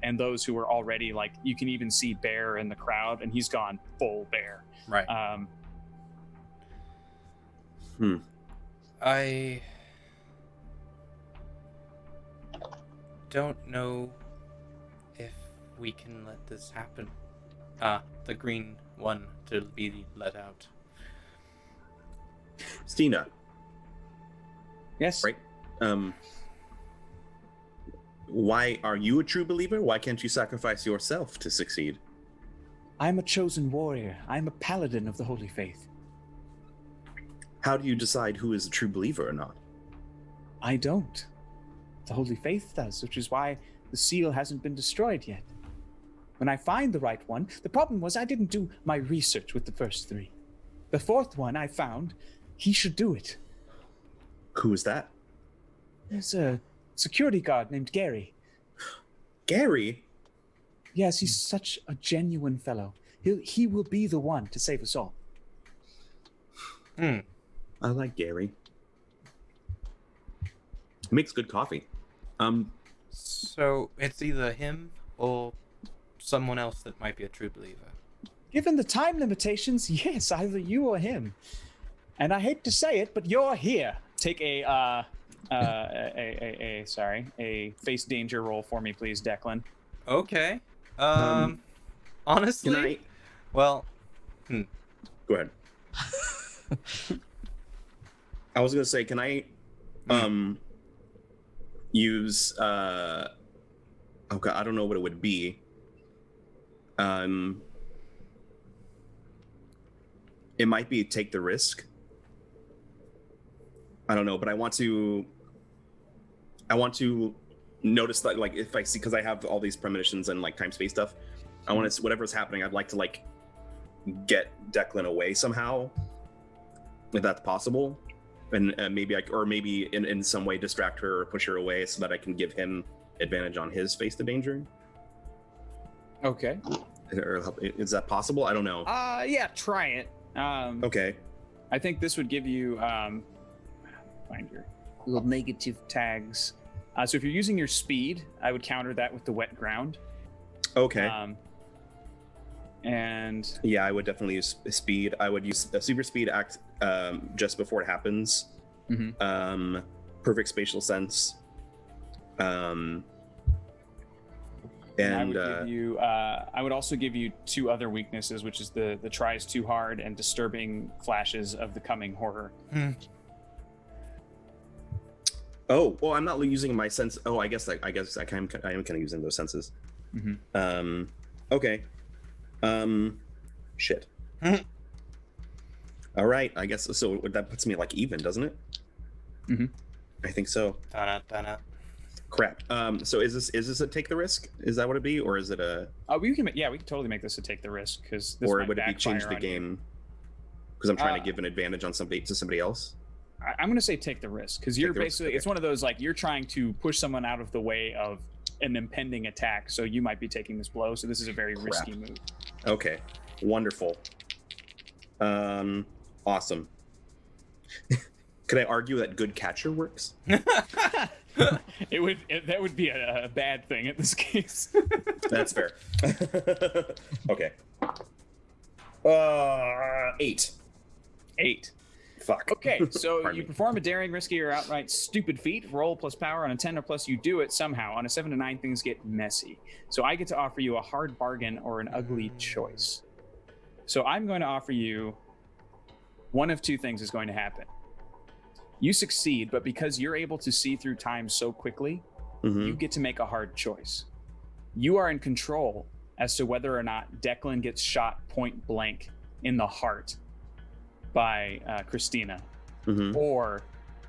And those who were already like, you can even see Bear in the crowd, and he's gone full bear. Right. I don't know if we can let this happen. The green one to be let out. Stina. Yes. Right. Why are you a true believer? Why can't you sacrifice yourself to succeed? I'm a chosen warrior. I'm a paladin of the Holy Faith. How do you decide who is a true believer or not? I don't. The Holy Faith does, which is why the seal hasn't been destroyed yet. When I find the right one, the problem was I didn't do my research with the first three. The fourth one I found, he should do it. Who is that? There's a security guard named Gary. Gary? Yes, he's such a genuine fellow. He will be the one to save us all. I like Gary. He makes good coffee. So it's either him or someone else that might be a true believer. Given the time limitations, yes, either you or him. And I hate to say it, but you're here. Take a face danger roll for me, please, Declan. Okay. Honestly, well, Go ahead. I was gonna say, can I use oh god, I don't know what it would be. It might be take the risk. I don't know, but I want to notice that, like, if I see, because I have all these premonitions and like time space stuff, I want to, whatever's happening, I'd like to like get Declan away somehow, if that's possible, and maybe maybe in some way distract her or push her away so that I can give him advantage on his face to danger. Okay. Is that possible? I don't know. Yeah, try it. Okay. I think this would give you find your little negative tags. So if you're using your speed, I would counter that with the wet ground. Okay. And yeah, I would definitely use speed. I would use a super speed act just before it happens. Mhm. Perfect spatial sense. And I would give you. I would also give you 2 other weaknesses, which is the tries too hard and disturbing flashes of the coming horror. Oh, well, I'm not using my sense. Oh, I guess I am kind of using those senses. Mm-hmm. Okay. Shit. All right. I guess so. That puts me like even, doesn't it? Mm-hmm. I think so. Da-da. Crap. So is this a take the risk? Is that what it'd be, or is it a? We can totally make this a take the risk, because this or might would it be backfire change the on game? Because I'm trying to give an advantage on somebody else. I'm going to say take the risk, because you're basically, okay. it's one of those, like, you're trying to push someone out of the way of an impending attack, so you might be taking this blow, so this is a very risky move. Okay, wonderful. Awesome. Could I argue that good catcher works? That would be a bad thing in this case. That's fair. Okay. 8. 8. Fuck. Okay, so Pardon you me. perform a daring, risky, or outright stupid feat. Roll plus power. On a 10 or plus, you do it somehow. On a 7 to 9, things get messy. So I get to offer you a hard bargain or an ugly choice. So I'm going to offer you one of 2 things is going to happen. You succeed, but because you're able to see through time so quickly, you get to make a hard choice. You are in control as to whether or not Declan gets shot point blank in the heart by Christina, or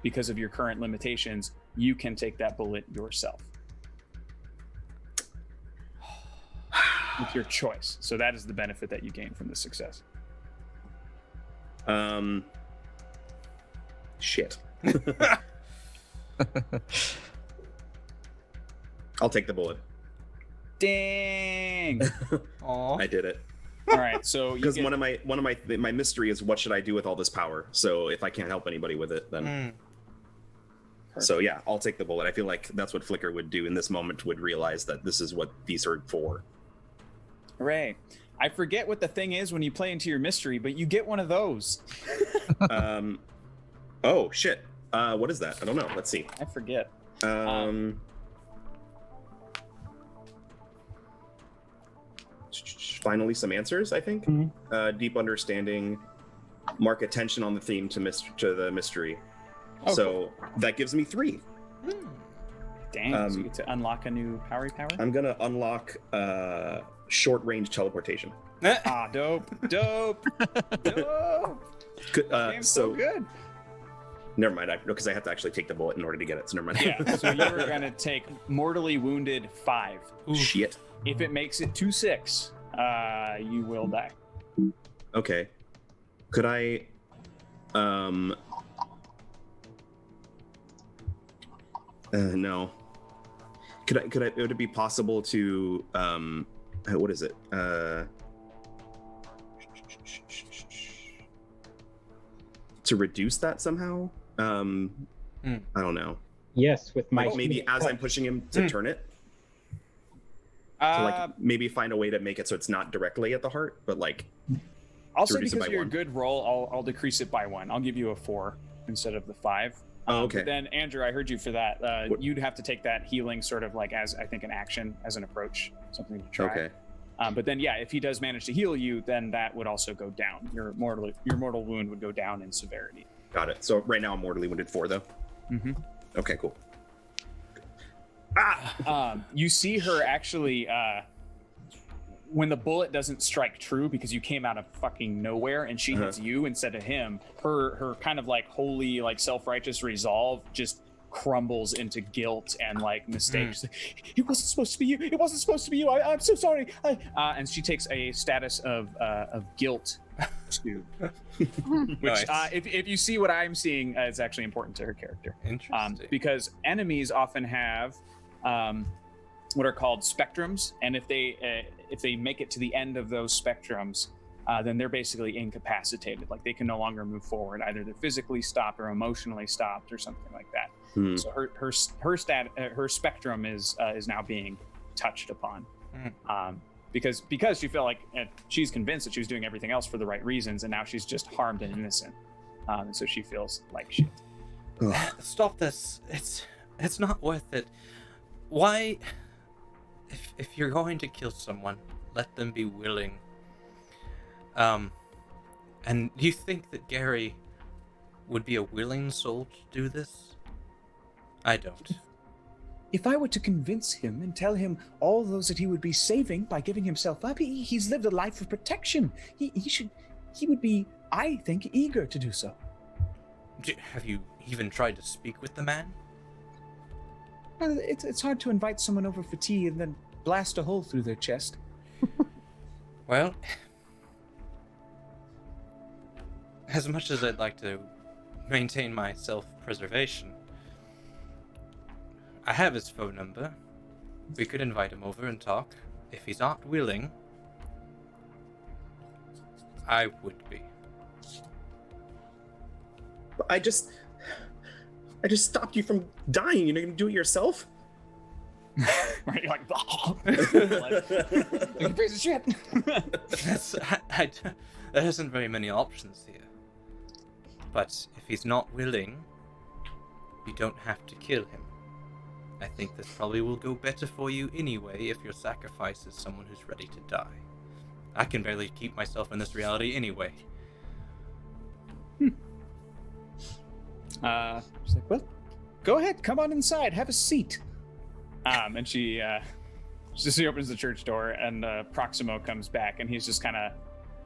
because of your current limitations, you can take that bullet yourself with your choice. So that is the benefit that you gain from this success. Shit. I'll take the bullet. Dang. Aw. I did it. All right, so you Because get, one of my mystery is what should I do with all this power? So if I can't help anybody with it, then so yeah, I'll take the bullet. I feel like that's what Flicker would do in this moment. Would realize that this is what these are for. hooray. I forget what the thing is when you play into your mystery, but you get one of those. Oh shit. What is that? I don't know. Let's see. I forget. Finally, some answers. I think. Deep understanding. Mark attention on the theme to the mystery. Oh, So that gives me 3. Dang, so you get to unlock a new power. I'm gonna unlock short range teleportation. Ah, dope. Game's so good. Never mind, because I have to actually take the bullet in order to get it. So never mind. Yeah, so you're gonna take mortally wounded 5. Shit. If it makes it to 6, you will die. Okay. Could I? No. Could I? Would it be possible to? What is it? To reduce that somehow? I don't know. Yes, with my Like maybe as I'm pushing him to turn it, to like maybe find a way to make it so it's not directly at the heart, but like. Also, reduce it because by you're a 1. good roll, I'll decrease it by 1. I'll give you a 4 instead of the 5. Oh, okay. But then, Andrew, I heard you for that. You'd have to take that healing sort of like as, I think, an action, as an approach, something to try. Okay. But then, yeah, if he does manage to heal you, then that would also go down. Your mortal wound would go down in severity. Got it. So right now I'm mortally wounded 4, though. Mm-hmm. Okay, cool. You see her actually, when the bullet doesn't strike true because you came out of fucking nowhere and she hits you instead of him, her kind of like holy, like self-righteous resolve just crumbles into guilt and like mistakes. It wasn't supposed to be you. It wasn't supposed to be you. I'm so sorry. And she takes a status of guilt too, which Nice. if you see what I'm seeing, is actually important to her character. Interesting. Because enemies often have what are called spectrums, and if they make it to the end of those spectrums, then they're basically incapacitated. Like they can no longer move forward. Either they're physically stopped or emotionally stopped or something like that. So her spectrum is now being touched upon. Because she felt like she's convinced that she was doing everything else for the right reasons, and now she's just harmed and innocent. And so she feels like shit. Stop this. It's not worth it. Why, if you're going to kill someone, let them be willing. And do you think that Gary would be a willing soul to do this? I don't. If I were to convince him and tell him all those that he would be saving by giving himself up, he's lived a life of protection. He would be, I think, eager to do so. Have you even tried to speak with the man? It's hard to invite someone over for tea and then blast a hole through their chest. Well, as much as I'd like to maintain my self-preservation, I have his phone number. We could invite him over and talk. If he's not willing, I would be. I just stopped you from dying. You're gonna do it yourself? Right? You're like, You piece of shit. There isn't very many options here. But if he's not willing, you don't have to kill him. I think this probably will go better for you anyway if your sacrifice is someone who's ready to die. I can barely keep myself in this reality anyway. she's like, well, go ahead, come on inside, have a seat. And she opens the church door, and Proximo comes back, and he's just kind of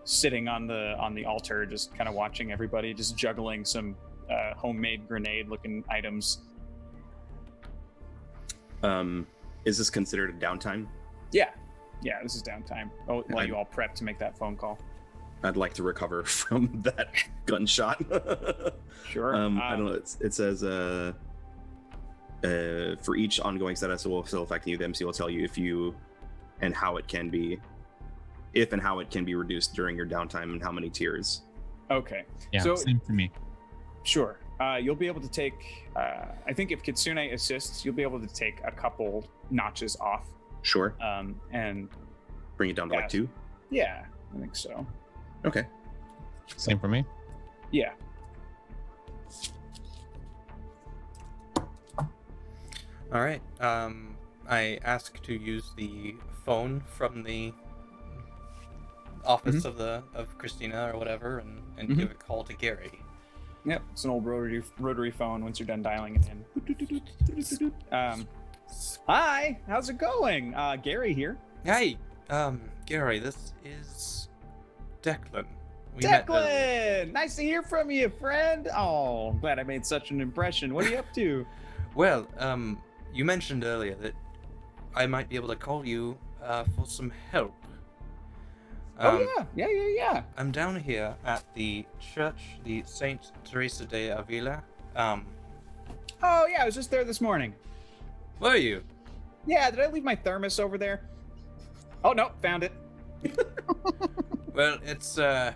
sitting on the altar, just kind of watching everybody, just juggling some homemade grenade-looking items. Is this considered a downtime? Yeah, this is downtime. Oh, while you all prep to make that phone call. I'd like to recover from that gunshot. Sure. I don't know. It says for each ongoing status that will still affect you, the MC will tell you if and how it can be reduced during your downtime and how many tiers. Okay. Yeah, So same for me. sure. You'll be able to take. I think if Kitsune assists, you'll be able to take a couple notches off. Sure. And Bring it down to yeah. like 2. yeah, I think so. Okay. Same for me. Yeah. All right. I ask to use the phone from the office of Christina or whatever, and give a call to Gary. Yep. It's an old rotary phone. Once you're done dialing it in. Hi. How's it going? Gary here. Hey, Gary, this is Declan. We met earlier. Declan, nice to hear from you, friend. Oh, glad I made such an impression. What are you up to? Well, you mentioned earlier that I might be able to call you for some help. Yeah. I'm down here at the church, the Saint Teresa de Avila. Oh yeah, I was just there this morning. Were you? Yeah, did I leave my thermos over there? Oh no, found it. Well, it's I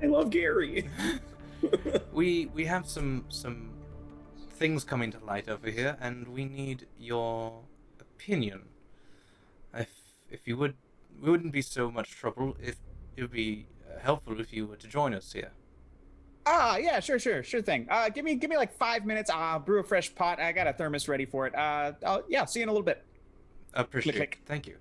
love Gary. we have some things coming to light over here, and we need your opinion. If you would, we wouldn't be so much trouble if it would be helpful if you were to join us here. Yeah, sure thing. Give me like 5 minutes. I'll brew a fresh pot. I got a thermos ready for it. I'll see you in a little bit. Appreciate Click. it. Thank you.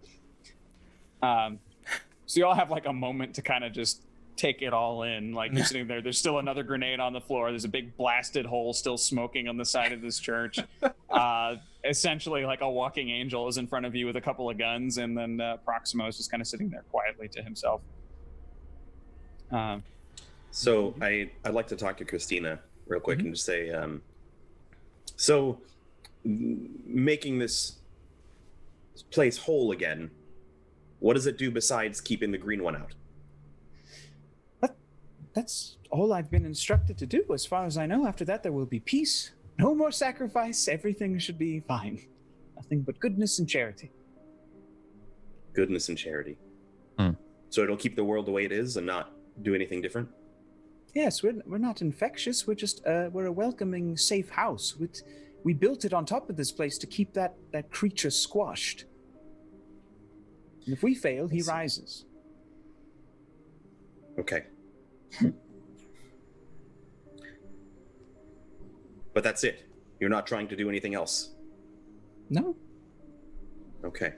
So you all have like a moment to kind of just take it all in. Like you're sitting there, there's still another grenade on the floor. There's a big blasted hole still smoking on the side of this church. Essentially like a walking angel is in front of you with a couple of guns, and then Proximo is just kind of sitting there quietly to himself. So I'd like to talk to Christina real quick and just say, so making this place whole again, what does it do besides keeping the green one out? That's all I've been instructed to do, as far as I know. After that, there will be peace. No more sacrifice. Everything should be fine. Nothing but goodness and charity. Goodness and charity. So it'll keep the world the way it is and not do anything different? Yes, we're not infectious. We're just we're a welcoming, safe house. We built it on top of this place to keep that creature squashed. And if we fail, he rises. Okay. But that's it. You're not trying to do anything else. No. Okay.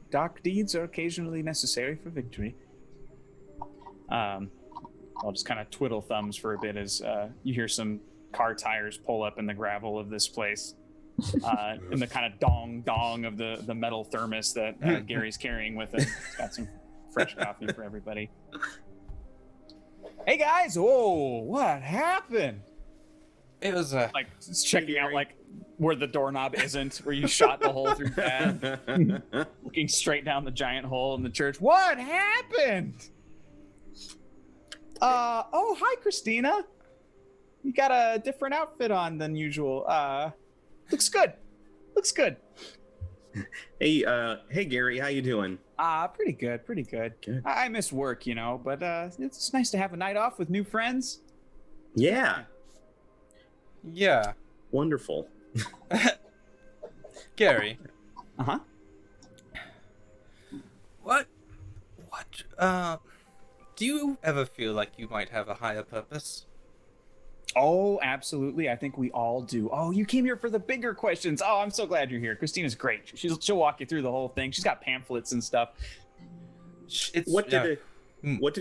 Dark deeds are occasionally necessary for victory. I'll just kind of twiddle thumbs for a bit as you hear some car tires pull up in the gravel of this place. And the kind of dong of the metal thermos that Gary's carrying with him. It's got some fresh coffee for everybody. Hey guys! Whoa! What happened? It was Like it's checking out like where the doorknob isn't, where you shot the hole through that. Looking straight down the giant hole in the church. What happened? Oh, hi, Christina. You got a different outfit on than usual. Looks good. Looks good. Hey, Gary, how you doing? Pretty good. Good. I miss work, but it's nice to have a night off with new friends. Yeah, yeah. wonderful. Gary. Uh-huh. What? Do you ever feel like you might have a higher purpose? Oh, absolutely. I think we all do. Oh, you came here for the bigger questions. Oh, I'm so glad you're here. Christina's great. She'll walk you through the whole thing. She's got pamphlets and stuff. What did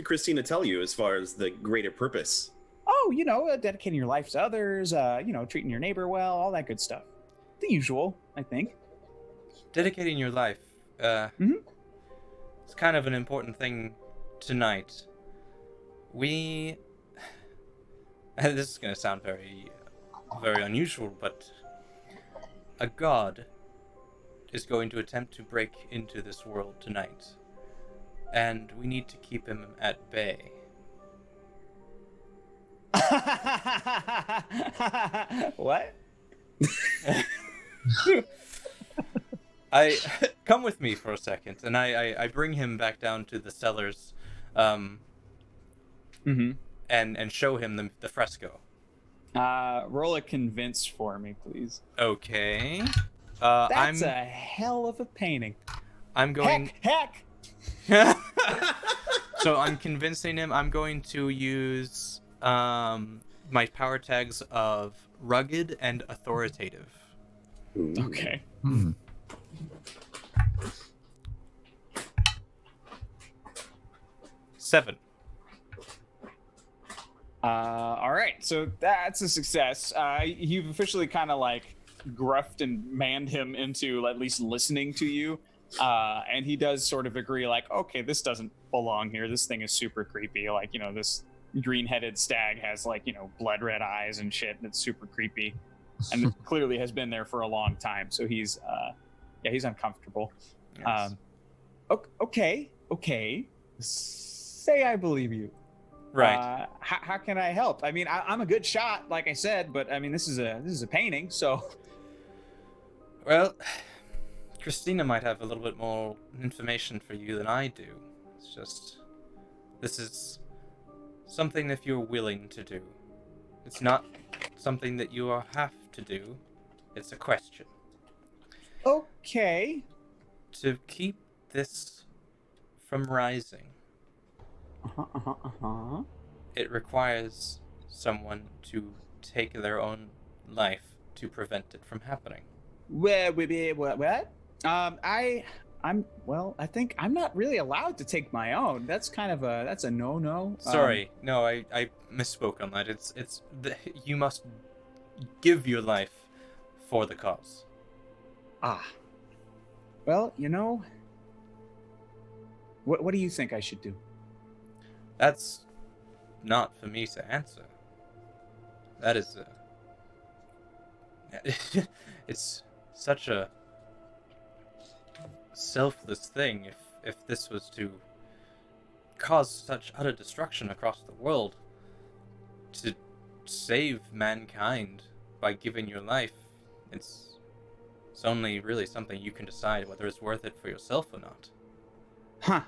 Christina tell you as far as the greater purpose? Oh, dedicating your life to others, treating your neighbor well, all that good stuff. The usual, I think. Dedicating your life. It's kind of an important thing tonight. This is going to sound very, very unusual, but a god is going to attempt to break into this world tonight, and we need to keep him at bay. What? I come with me for a second, and I bring him back down to the cellars, and show him the fresco. Roll a convince for me, please. Okay. That's a hell of a painting. I'm going. Heck! So I'm convincing him. I'm going to use my power tags of rugged and authoritative. Okay. 7. All right, so that's a success. You've officially kind of like gruffed and manned him into at least listening to you. And he does sort of agree, like, okay, this doesn't belong here. This thing is super creepy. Like, this green-headed stag has like, blood red eyes and shit. And it's super creepy. And it clearly has been there for a long time. So he's uncomfortable. Yes. Okay. Say I believe you. Right. How can I help? I mean, I'm a good shot, like I said, but I mean, this is a painting, so. Well, Christina might have a little bit more information for you than I do. It's just, this is something if you're willing to do. It's not something that you have to do. It's a question. Okay. To keep this from rising, it requires someone to take their own life to prevent it from happening. What? I I think I'm not really allowed to take my own. That's a no-no. Sorry, no, I misspoke on that. You must give your life for the cause. Well, what do you think I should do? That's not for me to answer. That is it's such a selfless thing if this was to cause such utter destruction across the world. To save mankind by giving your life, it's only really something you can decide whether it's worth it for yourself or not. Huh.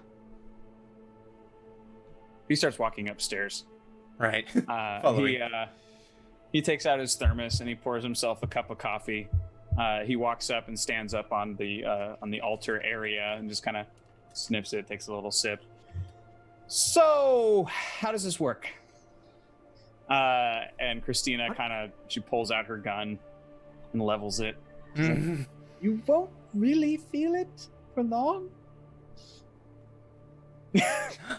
He starts walking upstairs. Right. Following. He takes out his thermos and he pours himself a cup of coffee. He walks up and stands up on the altar area and just kind of sniffs it, takes a little sip. So, how does this work? And Christina she pulls out her gun and levels it. You won't really feel it for long?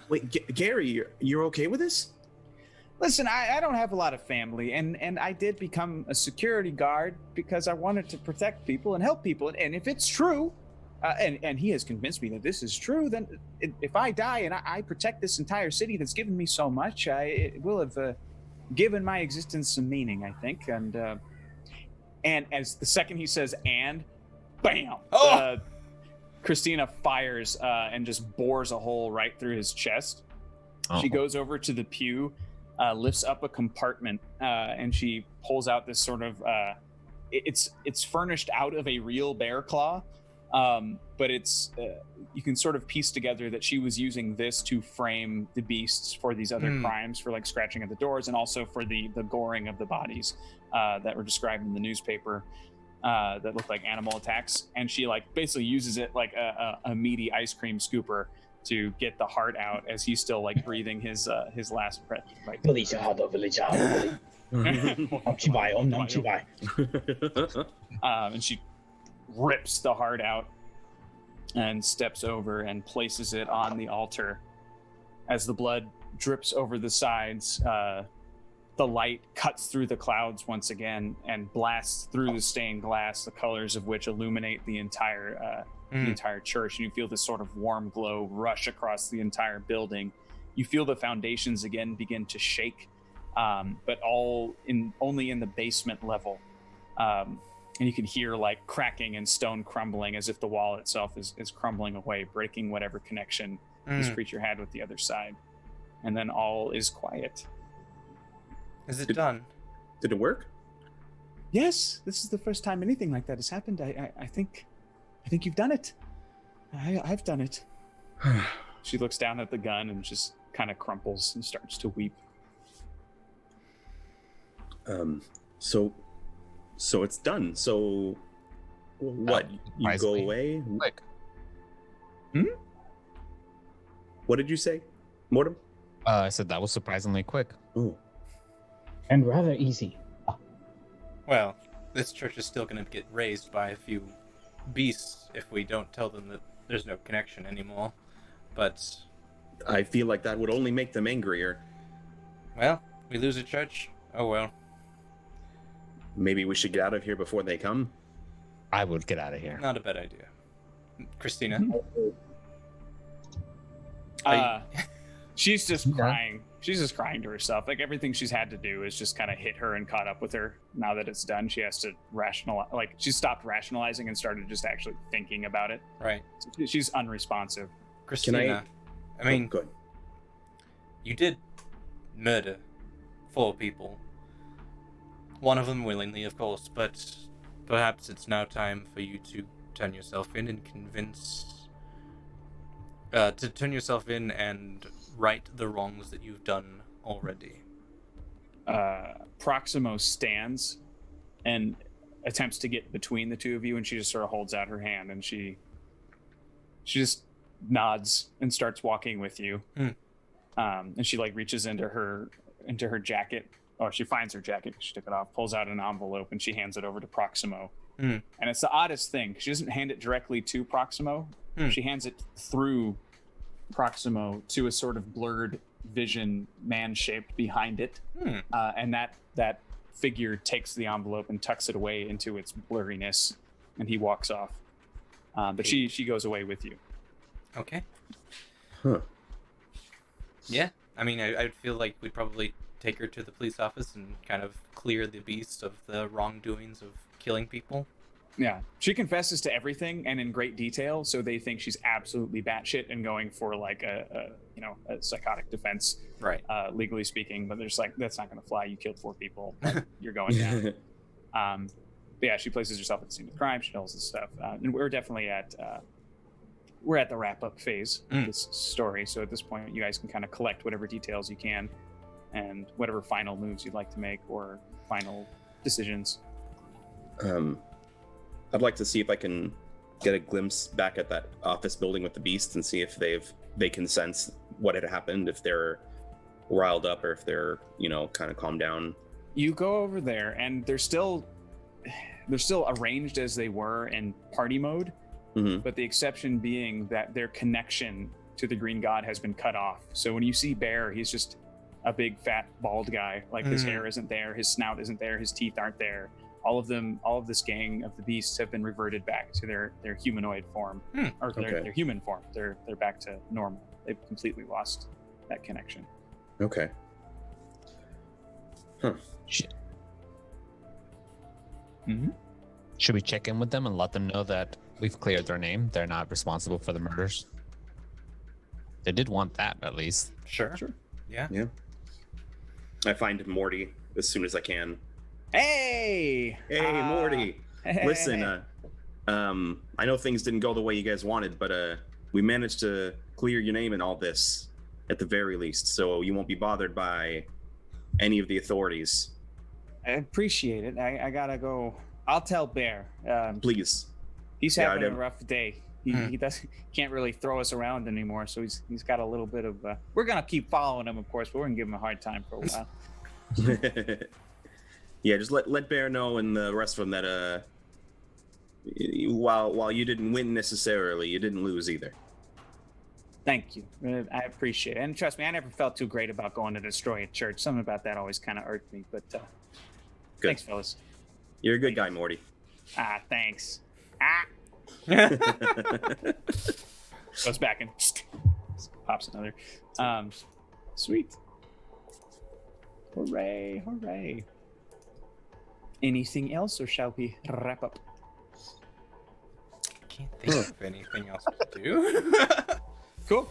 Wait, Gary, you're okay with this? Listen, I don't have a lot of family, and I did become a security guard because I wanted to protect people and help people. And if it's true, and he has convinced me that this is true, then if I die and I protect this entire city that's given me so much, it will have given my existence some meaning, I think. And as the second he says "and," bam! Christina fires and just bores a hole right through his chest. Oh. She goes over to the pew, lifts up a compartment, and she pulls out this sort of it's furnished out of a real bear claw, but it's you can sort of piece together that she was using this to frame the beasts for these other crimes, for like scratching at the doors and also for the goring of the bodies that were described in the newspaper. That look like animal attacks, and she like basically uses it like a meaty ice cream scooper to get the heart out as he's still like breathing his last breath. Right. And she rips the heart out and steps over and places it on the altar. As the blood drips over the sides, the light cuts through the clouds once again and blasts through the stained glass, the colors of which illuminate the entire church. And you feel this sort of warm glow rush across the entire building. You feel the foundations again begin to shake, but only in the basement level. And you can hear like cracking and stone crumbling as if the wall itself is crumbling away, breaking whatever connection this creature had with the other side. And then all is quiet. Is it done? Did it work? Yes, this is the first time anything like that has happened. I think you've done it. I've done it. She looks down at the gun and just kind of crumples and starts to weep. So it's done. So what? You go surprisingly away? quick. What did you say, Mortem? I said that was surprisingly quick. Oh, And rather easy. Well, this church is still going to get raised by a few beasts if we don't tell them that there's no connection anymore. But I feel like that would only make them angrier. well, we lose a church. Oh well. Maybe we should get out of here before they come. I would get out of here. Not a bad idea. Christina? She's just crying. She's just crying to herself. Like everything she's had to do is just kind of hit her and caught up with her. Now that it's done, she has to rationalize. Like she stopped rationalizing and started just actually thinking about it. Right. So she's unresponsive. Christina, I mean, good. you did murder 4 people. One of them willingly, of course, but perhaps it's now time for you to turn yourself in and turn yourself in and right the wrongs that you've done already. Proximo stands and attempts to get between the two of you, and she just sort of holds out her hand, and she just nods and starts walking with you. And she like reaches into her jacket. Oh, she finds her jacket because she took it off, pulls out an envelope, and she hands it over to Proximo. And it's the oddest thing. She doesn't hand it directly to Proximo. She hands it through Proximo to a sort of blurred vision man-shaped behind it, and that figure takes the envelope and tucks it away into its blurriness, and he walks off. But she goes away with you. Okay. Huh. Yeah, I mean, I'd feel like we'd probably take her to the police office and kind of clear the beast of the wrongdoings of killing people. Yeah, she confesses to everything and in great detail, so they think she's absolutely batshit and going for like a psychotic defense, Right. legally speaking. But they're just like, that's not going to fly. You killed 4 people. Like, you're going down. But yeah, she places herself at the scene of the crime. She knows this stuff, and we're definitely at the wrap up phase of this story. So at this point, you guys can kind of collect whatever details you can, and whatever final moves you'd like to make or final decisions. I'd like to see if I can get a glimpse back at that office building with the beast and see if they can sense what had happened, if they're riled up or if they're kind of calmed down. You go over there, and they're still arranged as they were in party mode, but the exception being that their connection to the Green God has been cut off. So when you see Bear, he's just a big fat bald guy. Like his hair isn't there, his snout isn't there, his teeth aren't there. All of this gang of the beasts have been reverted back to their humanoid form, or their human form. They're back to normal. They've completely lost that connection. Okay. Huh. Should we check in with them and let them know that we've cleared their name? They're not responsible for the murders. They did want that, at least. Sure. Yeah. I find Morty as soon as I can. Hey, Morty. Listen, I know things didn't go the way you guys wanted, but we managed to clear your name in all this, at the very least, so you won't be bothered by any of the authorities. I appreciate it. I gotta go. I'll tell Bear. Please. He's having a rough day. He can't really throw us around anymore, so he's got a little bit of. We're gonna keep following him, of course, but we're gonna give him a hard time for a while. Yeah, just let Bear know and the rest of them that while you didn't win necessarily, you didn't lose either. Thank you. I appreciate it. And trust me, I never felt too great about going to destroy a church. Something about that always kind of irked me, but thanks, fellas. You're a good guy, Morty. Thanks. Goes back and pops another. Sweet. Hooray. Anything else, or shall we wrap up? Can't think of anything else to do. Cool.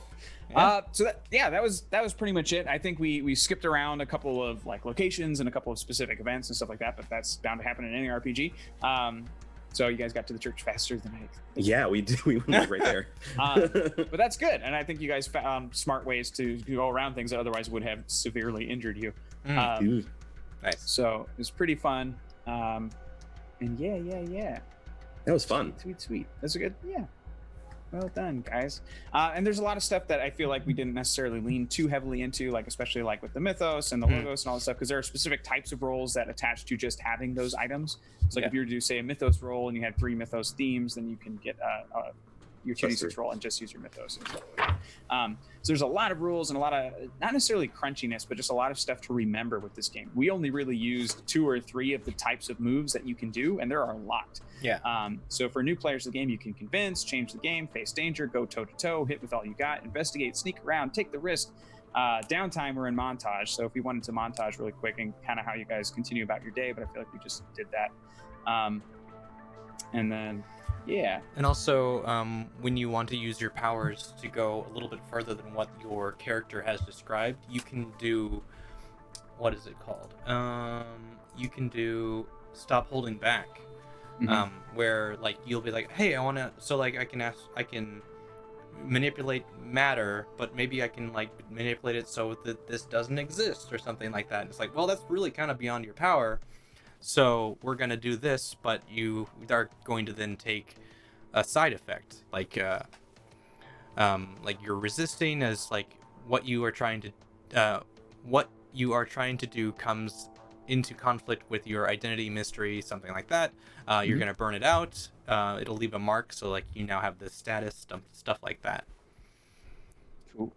Yeah. So that was pretty much it. I think we skipped around a couple of like locations and a couple of specific events and stuff like that, but that's bound to happen in any RPG. So you guys got to the church faster than I. Yeah, we did. We went right there. But that's good, and I think you guys found smart ways to go around things that otherwise would have severely injured you. Nice. So it was pretty fun. And yeah. That was fun. Sweet. That's a good. Yeah. Well done, guys. And there's a lot of stuff that I feel like we didn't necessarily lean too heavily into, like especially like with the mythos and the logos and all this stuff, because there are specific types of roles that attach to just having those items. So like if you were to do, say, a mythos role and you had 3 mythos themes, then you can get your 2d6 roll and just use your mythos and stuff like that. So there's a lot of rules and a lot of, not necessarily crunchiness, but just a lot of stuff to remember with this game. We only really used 2 or 3 of the types of moves that you can do, and there are a lot. Yeah. So for new players of the game, you can convince, change the game, face danger, go toe-to-toe, hit with all you got, investigate, sneak around, take the risk. Downtime or in montage. So if we wanted to montage really quick and kind of how you guys continue about your day, but I feel like we just did that. And then, yeah. And also, when you want to use your powers to go a little bit further than what your character has described, you can do, what is it called? You can do stop holding back. Where like you'll be like, hey, I want to, so like I can manipulate matter, but maybe I can like manipulate it so that this doesn't exist or something like that. And it's like, well, that's really kind of beyond your power. So we're gonna do this, but you are going to then take a side effect, like you're resisting as like what you are trying to do comes into conflict with your identity, mystery, something like that, you're going to burn it out. It'll leave a mark, so like you now have this status, stuff like that. Cool.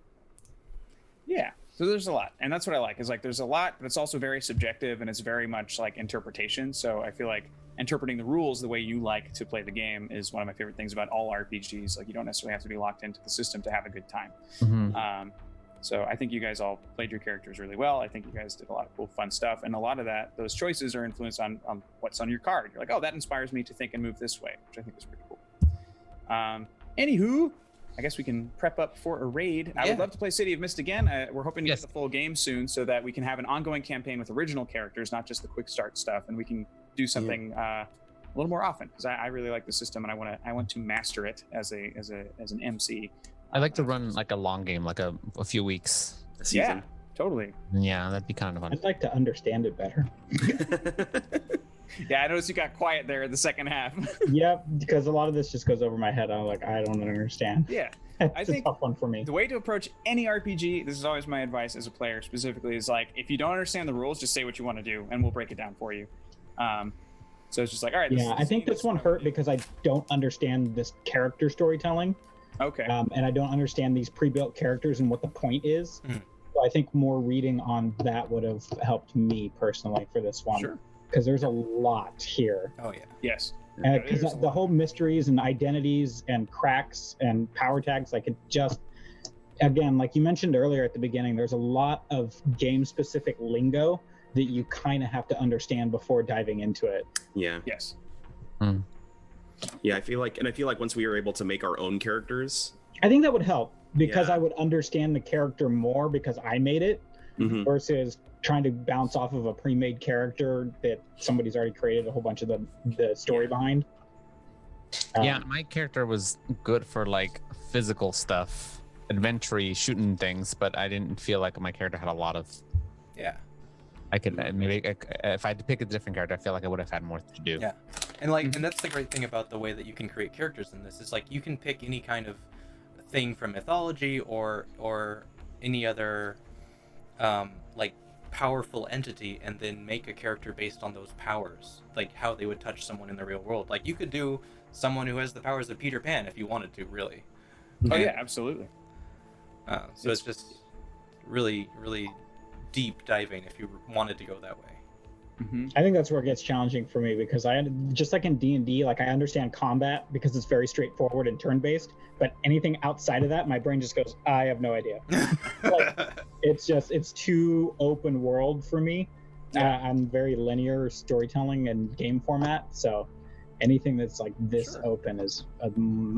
Yeah. So there's a lot, and that's what I like. Is like there's a lot, but it's also very subjective, and it's very much like interpretation. So I feel like interpreting the rules the way you like to play the game is one of my favorite things about all RPGs. Like you don't necessarily have to be locked into the system to have a good time. So I think you guys all played your characters really well. I think you guys did a lot of cool, fun stuff, and a lot of those choices are influenced on what's on your card. You're like, oh, that inspires me to think and move this way, which I think is pretty cool. Anywho, I guess we can prep up for a raid. I would love to play City of Mist again. We're hoping to get the full game soon so that we can have an ongoing campaign with original characters, not just the quick start stuff, and we can do something a little more often because I really like the system and I want to master it as an MC. I like to run like a long game, like a few weeks. A season. Yeah, totally. Yeah, that'd be kind of fun. I'd like to understand it better. Yeah, I noticed you got quiet there in the second half. Yep, because a lot of this just goes over my head. I'm like, I don't understand. Yeah. It's a tough one for me. The way to approach any RPG, this is always my advice as a player specifically, is like, if you don't understand the rules, just say what you want to do and we'll break it down for you. So it's just like, all right. I think this one hurt because I don't understand this character storytelling. Okay. And I don't understand these pre-built characters and what the point is. So I think more reading on that would have helped me personally for this one. Sure. Because there's a lot here. Oh yeah. Yes. Because the whole mysteries and identities and cracks and power tags, like it just, again, like you mentioned earlier at the beginning, there's a lot of game-specific lingo that you kind of have to understand before diving into it. Yeah. Yes. Yeah, I feel like once we were able to make our own characters, I think that would help because Yeah. I would understand the character more because I made it versus trying to bounce off of a pre-made character that somebody's already created a whole bunch of the story behind. Yeah, my character was good for like physical stuff, adventure-y, shooting things, but I didn't feel like my character had a lot of. Yeah. I could if I had to pick a different character, I feel like I would have had more to do. Yeah. And like, and that's the great thing about the way that you can create characters in this is like you can pick any kind of thing from mythology or any other like powerful entity and then make a character based on those powers, like how they would touch someone in the real world. Like you could do someone who has the powers of Peter Pan if you wanted to, really. Oh yeah, absolutely. So it's just really, really deep diving if you wanted to go that way. I think that's where it gets challenging for me because just like in D&D, like I understand combat because it's very straightforward and turn-based, but anything outside of that, my brain just goes, I have no idea. Like, it's too open world for me. I'm very linear storytelling and game format, so anything that's like this open is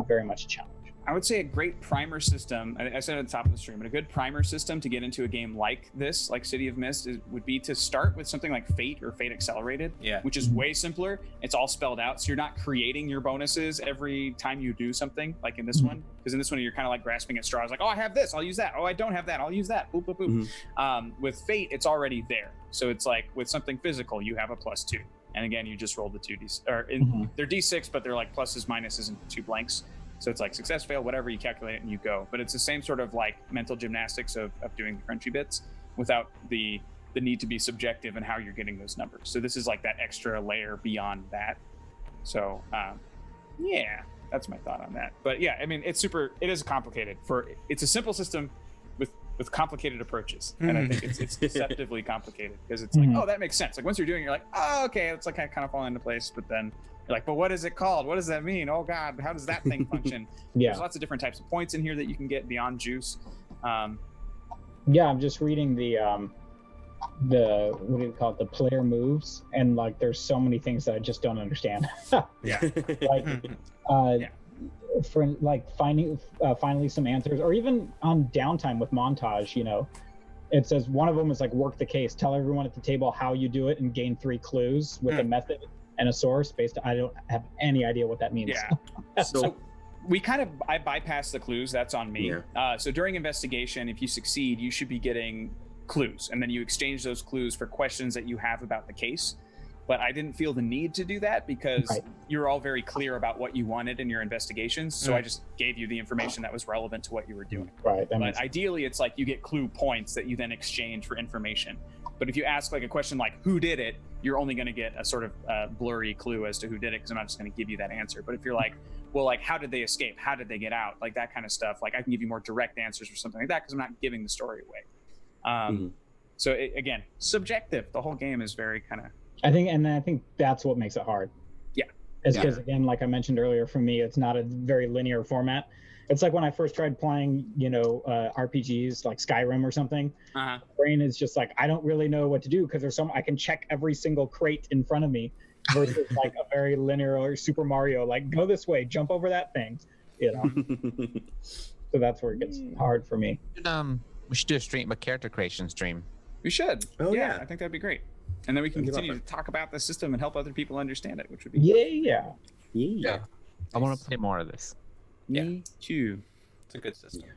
very much a challenge. I would say a great primer system, I said at the top of the stream, but a good primer system to get into a game like this, like City of Mist, would be to start with something like Fate or Fate Accelerated, which is way simpler. It's all spelled out, so you're not creating your bonuses every time you do something, like in this one. Because in this one, you're kind of like grasping at straws, like, oh, I have this, I'll use that. Oh, I don't have that, I'll use that. Boop, boop, boop. With Fate, it's already there. So it's like with something physical, you have a +2. And again, you just roll the 2d, or they're d6, but they're like pluses, minuses, and 2 blanks. So it's like success, fail, whatever, you calculate it and you go. But it's the same sort of like mental gymnastics of doing the crunchy bits without the need to be subjective in how you're getting those numbers. So this is like that extra layer beyond that. So yeah, that's my thought on that. But yeah, I mean, it is complicated. It's a simple system with complicated approaches. And I think it's deceptively complicated because it's like, oh, that makes sense. Like once you're doing it, you're like, oh, okay, it's like I kind of fall into place. But then you're like, but what is it called? What does that mean? Oh God, how does that thing function? There's lots of different types of points in here that you can get beyond juice. I'm just reading the what do you call it? The player moves, and like there's so many things that I just don't understand. For like finding finally some answers, or even on downtime with montage, you know, it says one of them is like work the case, tell everyone at the table how you do it, and gain 3 clues with a method and a source I don't have any idea what that means. Yeah. So I bypass the clues. That's on me. So during investigation, if you succeed, you should be getting clues, and then you exchange those clues for questions that you have about the case. But I didn't feel the need to do that because you're all very clear about what you wanted in your investigations. So I just gave you the information that was relevant to what you were doing. But ideally, it's like you get clue points that you then exchange for information. But if you ask like a question like who did it, you're only going to get a sort of blurry clue as to who did it, because I'm not just going to give you that answer. But if you're like, well, like how did they escape? How did they get out? Like that kind of stuff. Like I can give you more direct answers or something like that because I'm not giving the story away. So again, subjective. The whole game is very kind of. I think that's what makes it hard. Yeah. Is because again, like I mentioned earlier, for me, it's not a very linear format. It's like when I first tried playing, RPGs like Skyrim or something. My brain is just like, I don't really know what to do because I can check every single crate in front of me versus like a very linear or Super Mario, like go this way, jump over that thing, So that's where it gets hard for me. We should do a character creation stream. We should. Oh, yeah. I think that'd be great. And then we can continue to talk about the system and help other people understand it, which would be Yeah. I want to play more of this. Me too. It's a good system.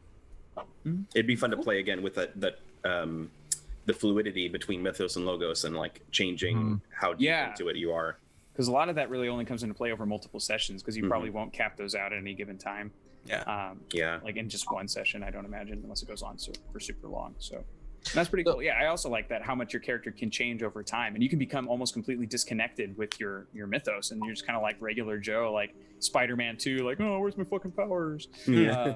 It'd be fun to play again with the fluidity between Mythos and Logos and like changing how deep into it you are. Because a lot of that really only comes into play over multiple sessions, because you probably won't cap those out at any given time. Yeah. Like in just one session, I don't imagine, unless it goes on for super long. So that's pretty cool. Yeah, I also like that, how much your character can change over time, and you can become almost completely disconnected with your mythos, and you're just kind of like regular Joe, like Spider-Man 2, like, oh, where's my fucking powers? Yeah.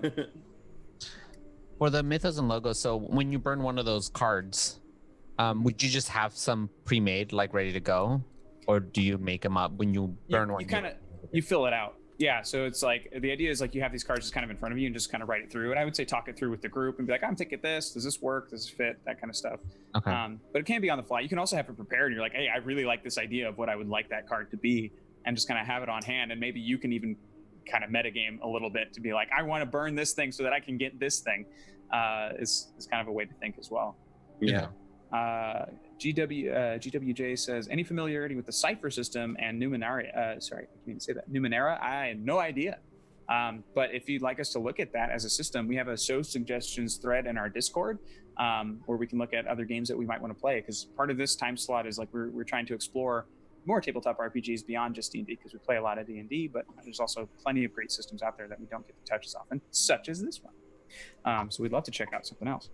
For the Mythos and Logos, so when you burn one of those cards, would you just have some pre-made, like ready to go, or do you make them up when you burn one? You fill it out. Yeah, so it's like the idea is like you have these cards just kind of in front of you and just kind of write it through. And I would say talk it through with the group and be like, I'm thinking this. Does this work? Does this fit? That kind of stuff. Okay. But it can be on the fly. You can also have it prepared. And you're like, hey, I really like this idea of what I would like that card to be, and just kind of have it on hand. And maybe you can even kind of metagame a little bit to be like, I want to burn this thing so that I can get this thing. Is kind of a way to think as well. Yeah. GWJ says, any familiarity with the Cypher system and Numenera? Sorry, I can't even say that. Numenera? I have no idea. But if you'd like us to look at that as a system, we have a show suggestions thread in our Discord, where we can look at other games that we might want to play. Because part of this time slot is like we're trying to explore more tabletop RPGs beyond just D&D, because we play a lot of D&D, but there's also plenty of great systems out there that we don't get to touch as often, such as this one. So we'd love to check out something else.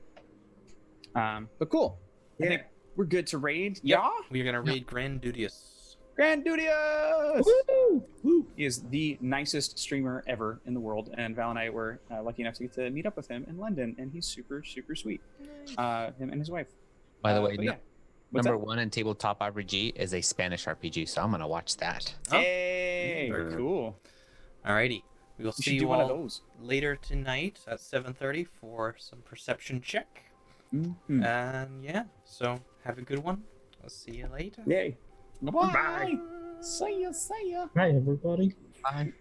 But cool. I think we're good to raid. Yeah? We're going to raid Grandudius. Grandudius! Woo! Woo! He is the nicest streamer ever in the world, and Val and I were lucky enough to get to meet up with him in London, and he's super, super sweet. Him and his wife. By the way, number What's one in tabletop RPG is a Spanish RPG, so I'm gonna watch that. that? Hey! Very cool. Alrighty. We will You see should do you one of all those. later tonight at 7:30 for some perception check. Mm-hmm. And yeah, so have a good one. I'll see you later. Yay. Bye. See ya. Hi, everybody. Bye.